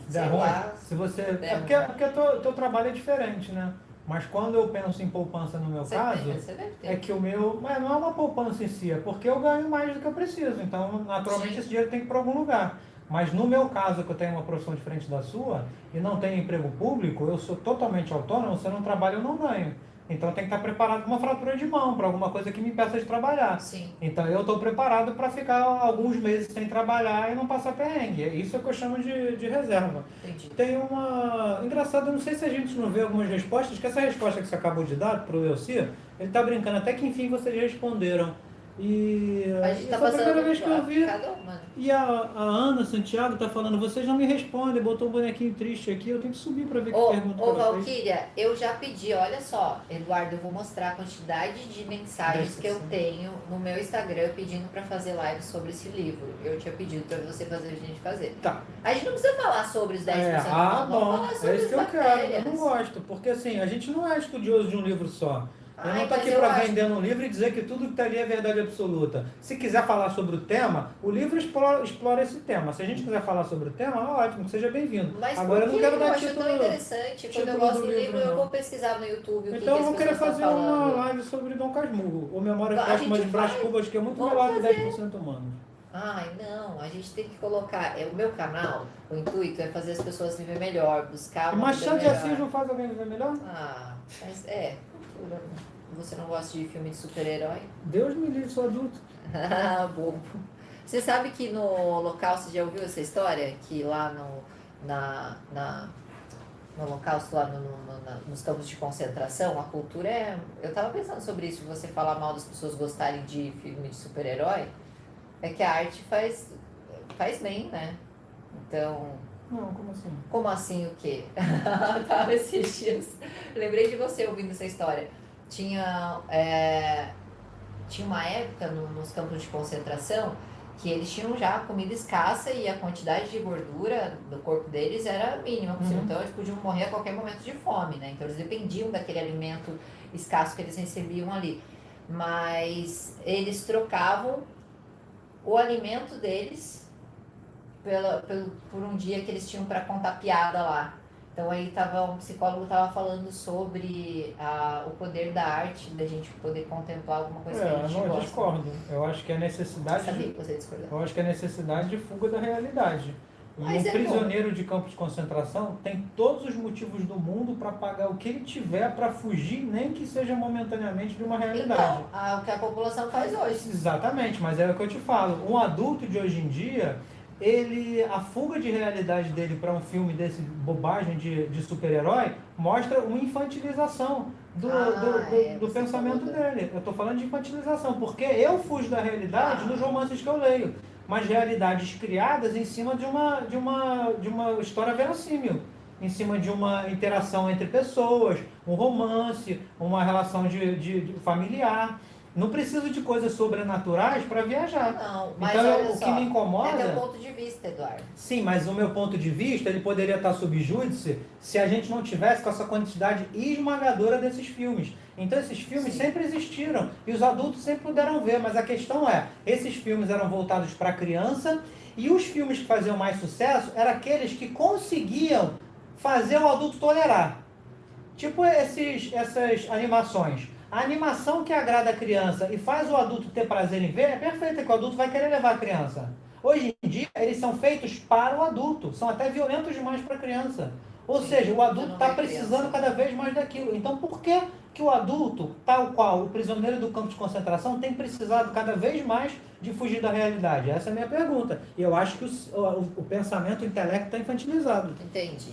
Sei ruim, lá. se você... Der porque teu trabalho é diferente, né? Mas quando eu penso em poupança no meu caso, Você deve ter. é que o meu... Mas não é uma poupança em si, é porque eu ganho mais do que eu preciso. Então, naturalmente, Sim. esse dinheiro tem que ir para algum lugar. Mas no meu caso, que eu tenho uma profissão diferente da sua, e não tenho emprego público, eu sou totalmente autônomo, se eu não trabalho, eu não ganho. Então, eu tenho que estar preparado para uma fratura de mão, para alguma coisa que me impeça de trabalhar. Sim. Então, eu estou preparado para ficar alguns meses sem trabalhar e não passar perrengue. Isso é o que eu chamo de reserva. Entendi. Tem uma... Engraçado, eu não sei se a gente não vê algumas respostas, que essa resposta que você acabou de dar para o Elci, ele está brincando, até que enfim vocês responderam. E A gente tá foi a primeira passando vez que eu vi. cada uma. E a Ana Santiago tá falando, vocês não me respondem, botou um bonequinho triste aqui, eu tenho que subir para ver que pergunta Ô pra vocês. Valquíria, eu já pedi, olha só, Eduardo, eu vou mostrar a quantidade de mensagens que eu tenho no meu Instagram pedindo para fazer live sobre esse livro. Eu tinha pedido para você fazer a gente fazer. Tá. A gente não precisa falar sobre os 10%, não. Vamos Bom, falar sobre é isso as que eu quero. bactérias. Eu não gosto, porque assim, a gente não é estudioso de um livro só. Eu não tô mas aqui eu para acho- vender um livro e dizer que tudo que está ali é verdade absoluta. Se quiser falar sobre o tema, o livro explora esse tema. Se a gente quiser falar sobre o tema, ótimo, seja bem-vindo. Mas Agora eu não por que quero eu dar acho título. tão interessante? Quando eu título gosto do do livro, livro, eu não. vou pesquisar no YouTube o que Então eu as vou querer pessoas fazer estão uma falando. live sobre Dom Casmurro, ou Memória A Póstuma de gente Brás faz. Cubas, que é muito Vamos melhor que fazer. 10% humanos. Ai, não, a gente tem que colocar. O meu canal, o intuito é fazer as pessoas viver melhor, buscar E uma vida Machado de melhor. Assis não faz alguém viver melhor? Mas você não gosta de filme de super-herói? Deus me livre, sou adulto. Ah, bobo. Você sabe que no Holocausto, já ouviu essa história? Que lá no Holocausto, lá nos campos de concentração, a cultura é... Eu tava pensando sobre isso, você falar mal das pessoas gostarem de filme de super-herói, é que a arte faz bem, né? Então... Não, como assim? Como assim o quê? Tava esses dias. Lembrei de você ouvindo essa história. Tinha uma época nos campos de concentração que eles tinham já comida escassa e a quantidade de gordura do corpo deles era mínima possível. Uhum. Então eles podiam morrer a qualquer momento de fome, né? Então eles dependiam daquele alimento escasso que eles recebiam ali. Mas eles trocavam o alimento deles por um dia que eles tinham para contar piada lá. Então aí um psicólogo estava falando sobre o poder da arte, da gente poder contemplar alguma coisa que a gente Eu gosta. discordo. Eu acho que é necessidade Sabia que você discordava. Eu acho que é necessidade de fuga da realidade. E Mas um é prisioneiro de campo de concentração tem todos os motivos do mundo para pagar o que ele tiver para fugir, nem que seja momentaneamente, de uma realidade. Então, o que a população faz hoje. Exatamente, mas é o que eu te falo. Um adulto de hoje em dia, a fuga de realidade dele para um filme desse bobagem de super-herói mostra uma infantilização do você pensamento falou dele. Eu estou falando de infantilização, porque eu fujo da realidade nos romances que eu leio, mas realidades criadas em cima de uma história verossímil, em cima de uma interação entre pessoas, um romance, uma relação de familiar. Não preciso de coisas sobrenaturais para viajar. Não, mas então, olha o só, que me incomoda... é teu ponto de vista, Eduardo. Sim, mas o meu ponto de vista, ele poderia estar sob júdice se a gente não tivesse com essa quantidade esmagadora desses filmes. Então, esses filmes sempre existiram e os adultos sempre puderam ver, mas a questão é, esses filmes eram voltados para a criança e os filmes que faziam mais sucesso eram aqueles que conseguiam fazer o adulto tolerar. Tipo essas animações. A animação que agrada a criança e faz o adulto ter prazer em ver é perfeita, que o adulto vai querer levar a criança. Hoje em dia, eles são feitos para o adulto, são até violentos demais para a criança. Ou seja, o adulto está precisando cada vez mais daquilo. Então, por que que o adulto, tal qual o prisioneiro do campo de concentração, tem precisado cada vez mais de fugir da realidade? Essa é a minha pergunta. E eu acho que o pensamento, o intelecto está infantilizado. Entendi.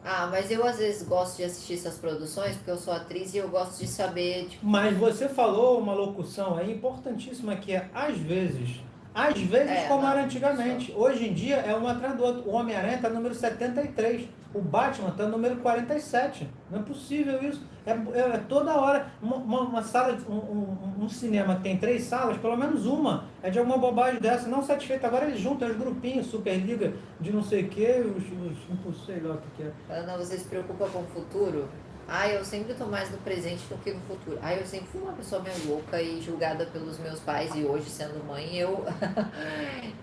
Ah, mas eu às vezes gosto de assistir essas produções porque eu sou atriz e eu gosto de saber, tipo, Mas você falou uma locução aí importantíssima que é às vezes. Às vezes, como era antigamente. Hoje em dia é um atrás do outro. O Homem-Aranha está no número 73. O Batman está no número 47. Não é possível isso. É toda hora. Uma sala, um cinema que tem 3 salas, pelo menos uma é de alguma bobagem dessa. Não satisfeito. Agora eles juntam os grupinhos, Superliga de não sei o que, sei lá o que é. Ana, você se preocupa com o futuro? Ah, eu sempre estou mais no presente do que no futuro. Ah, eu sempre fui uma pessoa meio louca e julgada pelos meus pais e hoje, sendo mãe,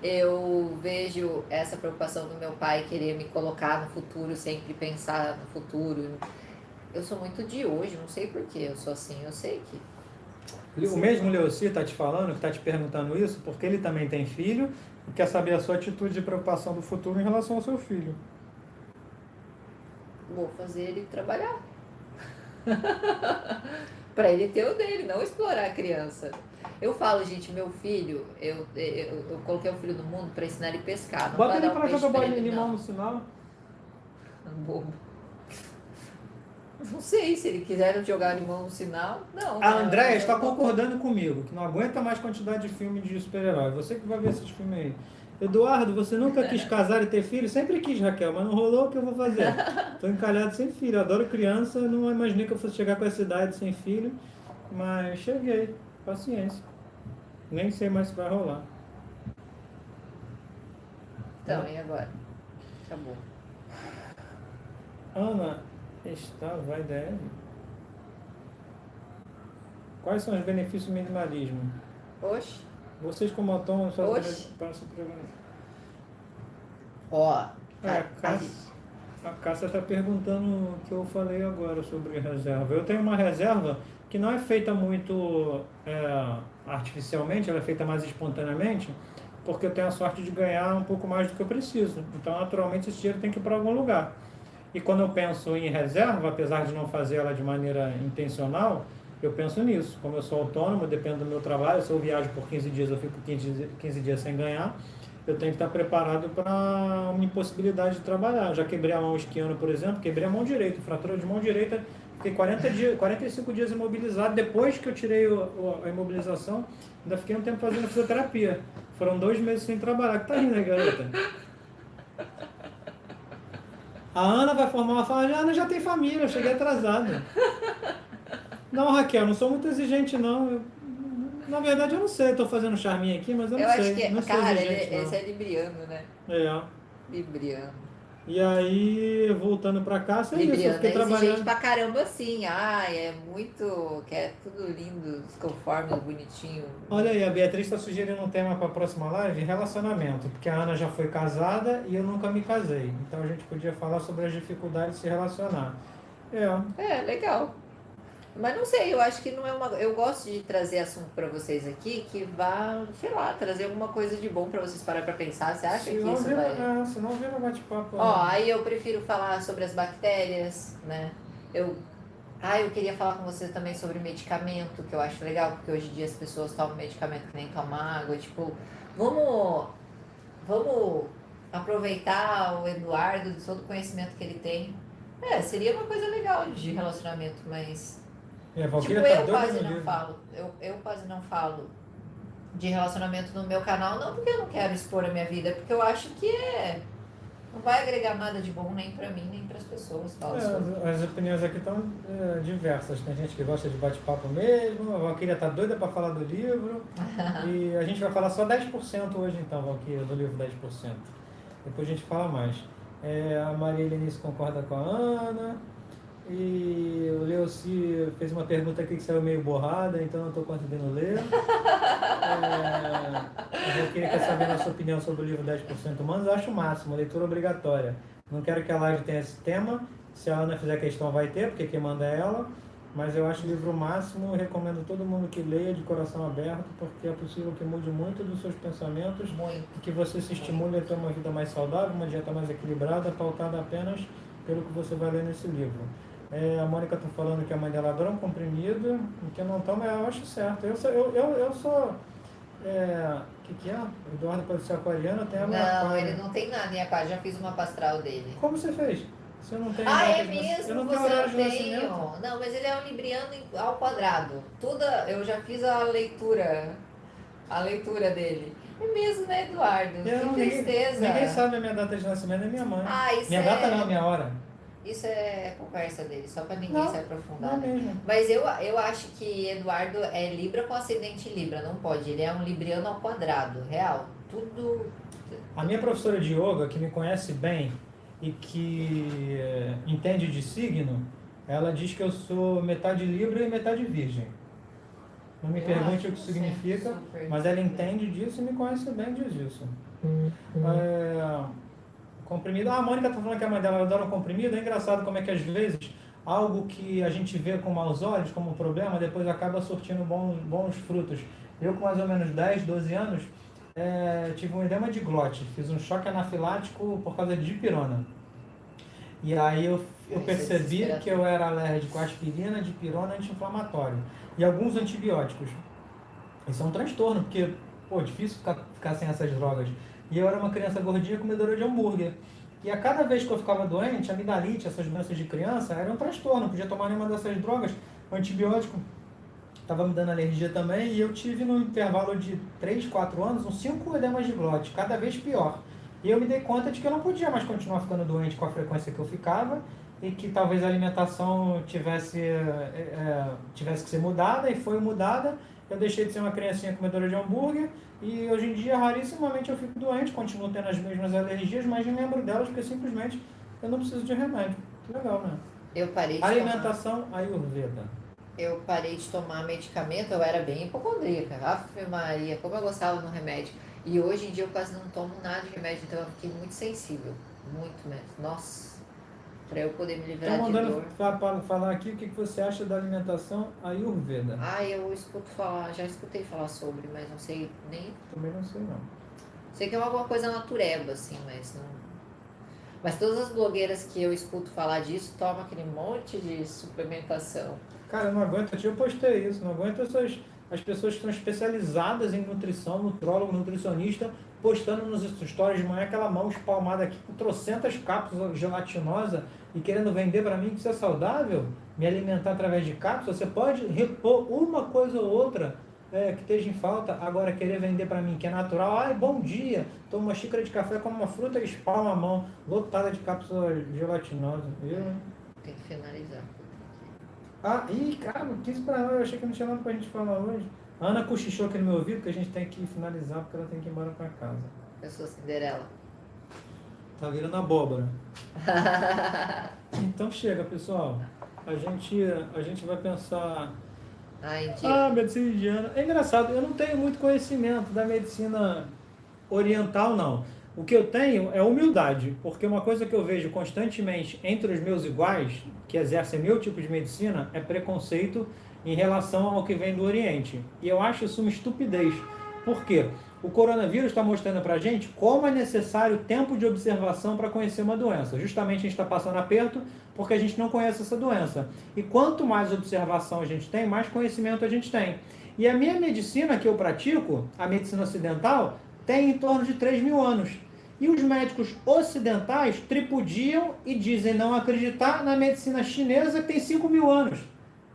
eu vejo essa preocupação do meu pai querer me colocar no futuro, sempre pensar no futuro. Eu sou muito de hoje, não sei porquê eu sou assim, eu sei que... O mesmo Leoci está te falando, que está te perguntando isso, porque ele também tem filho e quer saber a sua atitude de preocupação do futuro em relação ao seu filho. Vou fazer ele trabalhar. Para ele ter o dele, não explorar a criança. Eu falo, gente, meu filho, eu coloquei o filho no mundo para ensinar ele a pescar. Não Bota ele dar um para peixe jogar pra bolinha de ele, limão não. no sinal. Bobo. Não sei, se ele quiser jogar limão no sinal, não. A Andréia está concordando comigo, que não aguenta mais quantidade de filme de super-herói. Você que vai ver esses filmes aí. Eduardo, você nunca quis casar e ter filho? Sempre quis, Raquel, mas não rolou, o que eu vou fazer? Estou encalhado sem filho, eu adoro criança, não imaginei que eu fosse chegar com essa idade sem filho, mas cheguei, paciência. Nem sei mais se vai rolar. Então, e agora? Acabou. Ana, vai deve. Quais são os benefícios do minimalismo? Oxe. Vocês como autônomos fazem Oxe. para se prevenir. Ó. A Cássia está perguntando o que eu falei agora sobre reserva. Eu tenho uma reserva que não é feita muito artificialmente, ela é feita mais espontaneamente, porque eu tenho a sorte de ganhar um pouco mais do que eu preciso. Então, naturalmente, esse dinheiro tem que ir para algum lugar. E quando eu penso em reserva, apesar de não fazer ela de maneira intencional, eu penso nisso. Como eu sou autônomo, dependo do meu trabalho, se eu viajo por 15 dias, eu fico 15 dias sem ganhar, eu tenho que estar preparado para uma impossibilidade de trabalhar. Já quebrei a mão esquiando, por exemplo, quebrei a mão direita, fratura de mão direita, fiquei 45 dias imobilizado. Depois que eu tirei a imobilização, ainda fiquei um tempo fazendo fisioterapia. Foram 2 meses sem trabalhar. Que tá rindo, né, garota? A Ana vai formar uma família. A Ana já tem família, eu cheguei atrasado. Não, Raquel, não sou muito exigente, não. Na verdade, eu não sei. Estou fazendo charminho aqui, mas eu não sei. Eu acho que, não cara, exigente, esse é libriano, né? É. Libriano. E aí, voltando pra cá, sei isso, eu Libriano fiquei é exigente trabalhando. pra caramba, assim. Ai, é muito... Que é tudo lindo, conforme, bonitinho. Olha aí, a Beatriz está sugerindo um tema para a próxima live, relacionamento, porque a Ana já foi casada e eu nunca me casei. Então a gente podia falar sobre as dificuldades de se relacionar. É, legal. Mas não sei, eu acho que não é uma... Eu gosto de trazer assunto pra vocês aqui que vá, sei lá, trazer alguma coisa de bom pra vocês parar pra pensar. Você acha que isso vai... Se não vira bate-papo. Ó, aí eu prefiro falar sobre as bactérias, né? Eu queria falar com você também sobre medicamento, que eu acho legal, porque hoje em dia as pessoas tomam medicamento que nem tomam água. Tipo, vamos aproveitar o Eduardo, de todo o conhecimento que ele tem. Seria uma coisa legal de relacionamento, mas... Tipo, eu quase não falo. Eu quase não falo de relacionamento no meu canal, não porque eu não quero expor a minha vida, porque eu acho que não vai agregar nada de bom nem pra mim, nem pras pessoas. As opiniões aqui estão diversas. Tem gente que gosta de bate-papo mesmo, a Valquíria tá doida para falar do livro. E a gente vai falar só 10% hoje então, Valquíria, do livro 10%. Depois a gente fala mais. A Maria Helenice concorda com a Ana. E o Leoci fez uma pergunta aqui que saiu meio borrada, então não estou conseguindo ler. Eu queria saber a sua opinião sobre o livro 10% Humanos. Eu acho o máximo, leitura obrigatória. Não quero que a live tenha esse tema. Se a Ana fizer questão, vai ter, porque quem manda é ela. Mas eu acho o livro máximo, eu recomendo todo mundo que leia de coração aberto, porque é possível que mude muito dos seus pensamentos e que você se estimule a ter uma vida mais saudável, uma dieta mais equilibrada, pautada apenas pelo que você vai ler nesse livro. A Mônica está falando que a mãe dela adora um comprimido, e que eu não tomo, eu acho certo. Eu sou que é? O Eduardo pode ser aquariano, tem a minha Não, ele não tem nada em aquário, já fiz uma pastral dele. Como você fez? Você não tem Ah, é eu mesmo? não Você tenho horário não de tem? nascimento. Não, mas ele é um libriano ao quadrado. Eu já fiz a leitura dele. É mesmo, né, Eduardo? Que tristeza. Ninguém sabe a minha data de nascimento, é minha mãe. Ah, isso minha data não, minha hora. Isso é conversa dele, só pra ninguém Não, se aprofundar. Não Né? mesmo. Mas eu acho que Eduardo é Libra com ascendente Libra, não pode. Ele é um libriano ao quadrado, real. Tudo. A minha professora de yoga, que me conhece bem e que entende de signo, ela diz que eu sou metade Libra e metade Virgem. Não me pergunte o que significa, mas ela entende disso e me conhece bem, diz isso. Comprimido. A Mônica está falando que a mãe dela adora um comprimido. É engraçado como é que às vezes algo que a gente vê com maus olhos, como um problema, depois acaba surtindo bons frutos. Eu com mais ou menos 10, 12 anos, tive um edema de glote. Fiz um choque anafilático por causa de dipirona. E aí eu percebi que eu era alérgico à aspirina, dipirona, anti-inflamatório. E alguns antibióticos. Isso é um transtorno, porque, é difícil ficar sem essas drogas. E eu era uma criança gordinha comedora de hambúrguer. E a cada vez que eu ficava doente, amidalite, essas doenças de criança, era um transtorno. Não podia tomar nenhuma dessas drogas. O antibiótico estava me dando alergia também. E eu tive, no intervalo de 3, 4 anos, uns 5 edemas de glote, cada vez pior. E eu me dei conta de que eu não podia mais continuar ficando doente com a frequência que eu ficava. E que talvez a alimentação tivesse que ser mudada, e foi mudada. Eu deixei de ser uma criancinha comedora de hambúrguer e hoje em dia, rarissimamente, eu fico doente, continuo tendo as mesmas alergias, mas não lembro delas porque simplesmente eu não preciso de remédio. Que legal, né? Eu parei de Alimentação Ayurveda. Eu parei de tomar medicamento, eu era bem hipocondríaca. Ave Maria, como eu gostava do remédio. E hoje em dia eu quase não tomo nada de remédio, então eu fiquei muito sensível. Muito mesmo. Nossa, para eu poder me livrar Estou de dor. mandando falar aqui o que você acha da alimentação Ayurveda. Eu escuto falar, já escutei falar sobre, mas não sei nem. Também não sei não. Sei que é alguma coisa natureba, assim, mas não. Mas todas as blogueiras que eu escuto falar disso tomam aquele monte de suplementação. Cara, eu não aguento, eu postei isso, não aguento as pessoas que estão especializadas em nutrição, nutrólogo, nutricionista, postando nos stories de manhã aquela mão espalmada aqui com trocentas cápsulas gelatinosas e querendo vender para mim que isso é saudável, me alimentar através de cápsulas. Você pode repor uma coisa ou outra que esteja em falta, agora querer vender para mim que é natural. Bom dia, toma uma xícara de café, como uma fruta e espalma a mão lotada de cápsulas gelatinosas. Tem que finalizar. Cara, 15 para eu achei que não tinha nada pra gente falar hoje. A Ana cochichou aqui no meu ouvido que a gente tem que finalizar porque ela tem que ir embora pra casa. Eu sou Cinderela. Tá virando abóbora. Então chega, pessoal. A gente vai pensar... medicina indiana. É engraçado, eu não tenho muito conhecimento da medicina oriental, não. O que eu tenho é humildade, porque uma coisa que eu vejo constantemente entre os meus iguais, que exercem meu tipo de medicina, é preconceito em relação ao que vem do Oriente. E eu acho isso uma estupidez. Por quê? O coronavírus está mostrando para a gente como é necessário tempo de observação para conhecer uma doença. Justamente a gente está passando aperto porque a gente não conhece essa doença. E quanto mais observação a gente tem, mais conhecimento a gente tem. E a minha medicina que eu pratico, a medicina ocidental, tem em torno de 3.000 anos. E os médicos ocidentais tripudiam e dizem não acreditar na medicina chinesa, que tem 5.000 anos.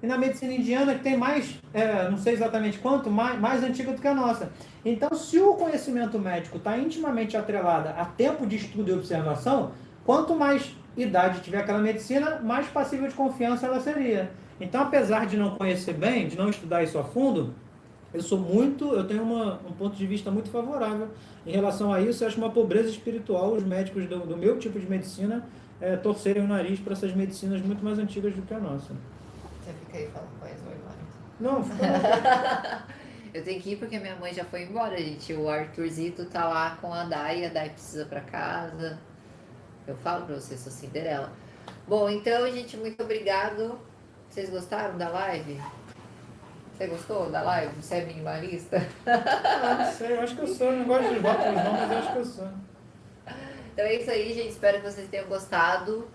E na medicina indiana, que tem mais, não sei exatamente quanto, mais antiga do que a nossa. Então, se o conhecimento médico está intimamente atrelado a tempo de estudo e observação, quanto mais idade tiver aquela medicina, mais passível de confiança ela seria. Então, apesar de não conhecer bem, de não estudar isso a fundo, eu tenho um ponto de vista muito favorável em relação a isso. Eu acho uma pobreza espiritual os médicos do meu tipo de medicina torcerem o nariz para essas medicinas muito mais antigas do que a nossa. Você fica aí falando com eles agora. Não, fica Eu tenho que ir porque minha mãe já foi embora, gente. O Arthurzito tá lá com a Dai precisa pra casa. Eu falo pra você, sou Cinderela. Bom, então, gente, muito obrigado. Vocês gostaram da live? Você gostou da live? Você é minimalista? Ah, não sei, eu acho que eu sou. Eu não gosto de rótulos não, mas eu acho que eu sou. Então é isso aí, gente. Espero que vocês tenham gostado.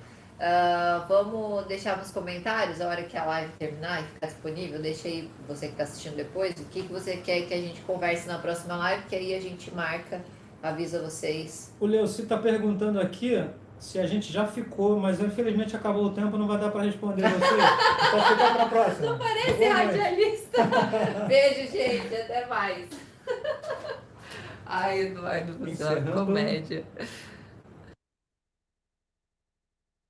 Vamos deixar nos comentários, a hora que a live terminar e ficar disponível, deixa aí, você que está assistindo depois, o que você quer que a gente converse na próxima live, que aí a gente marca, avisa vocês. O Leuci está perguntando aqui se a gente já ficou, mas infelizmente acabou o tempo, não vai dar para responder você. Então fica para a próxima. Não parece Boa noite. radialista. Beijo, gente. Até mais. Ai, Eduardo, Encerrando. comédia.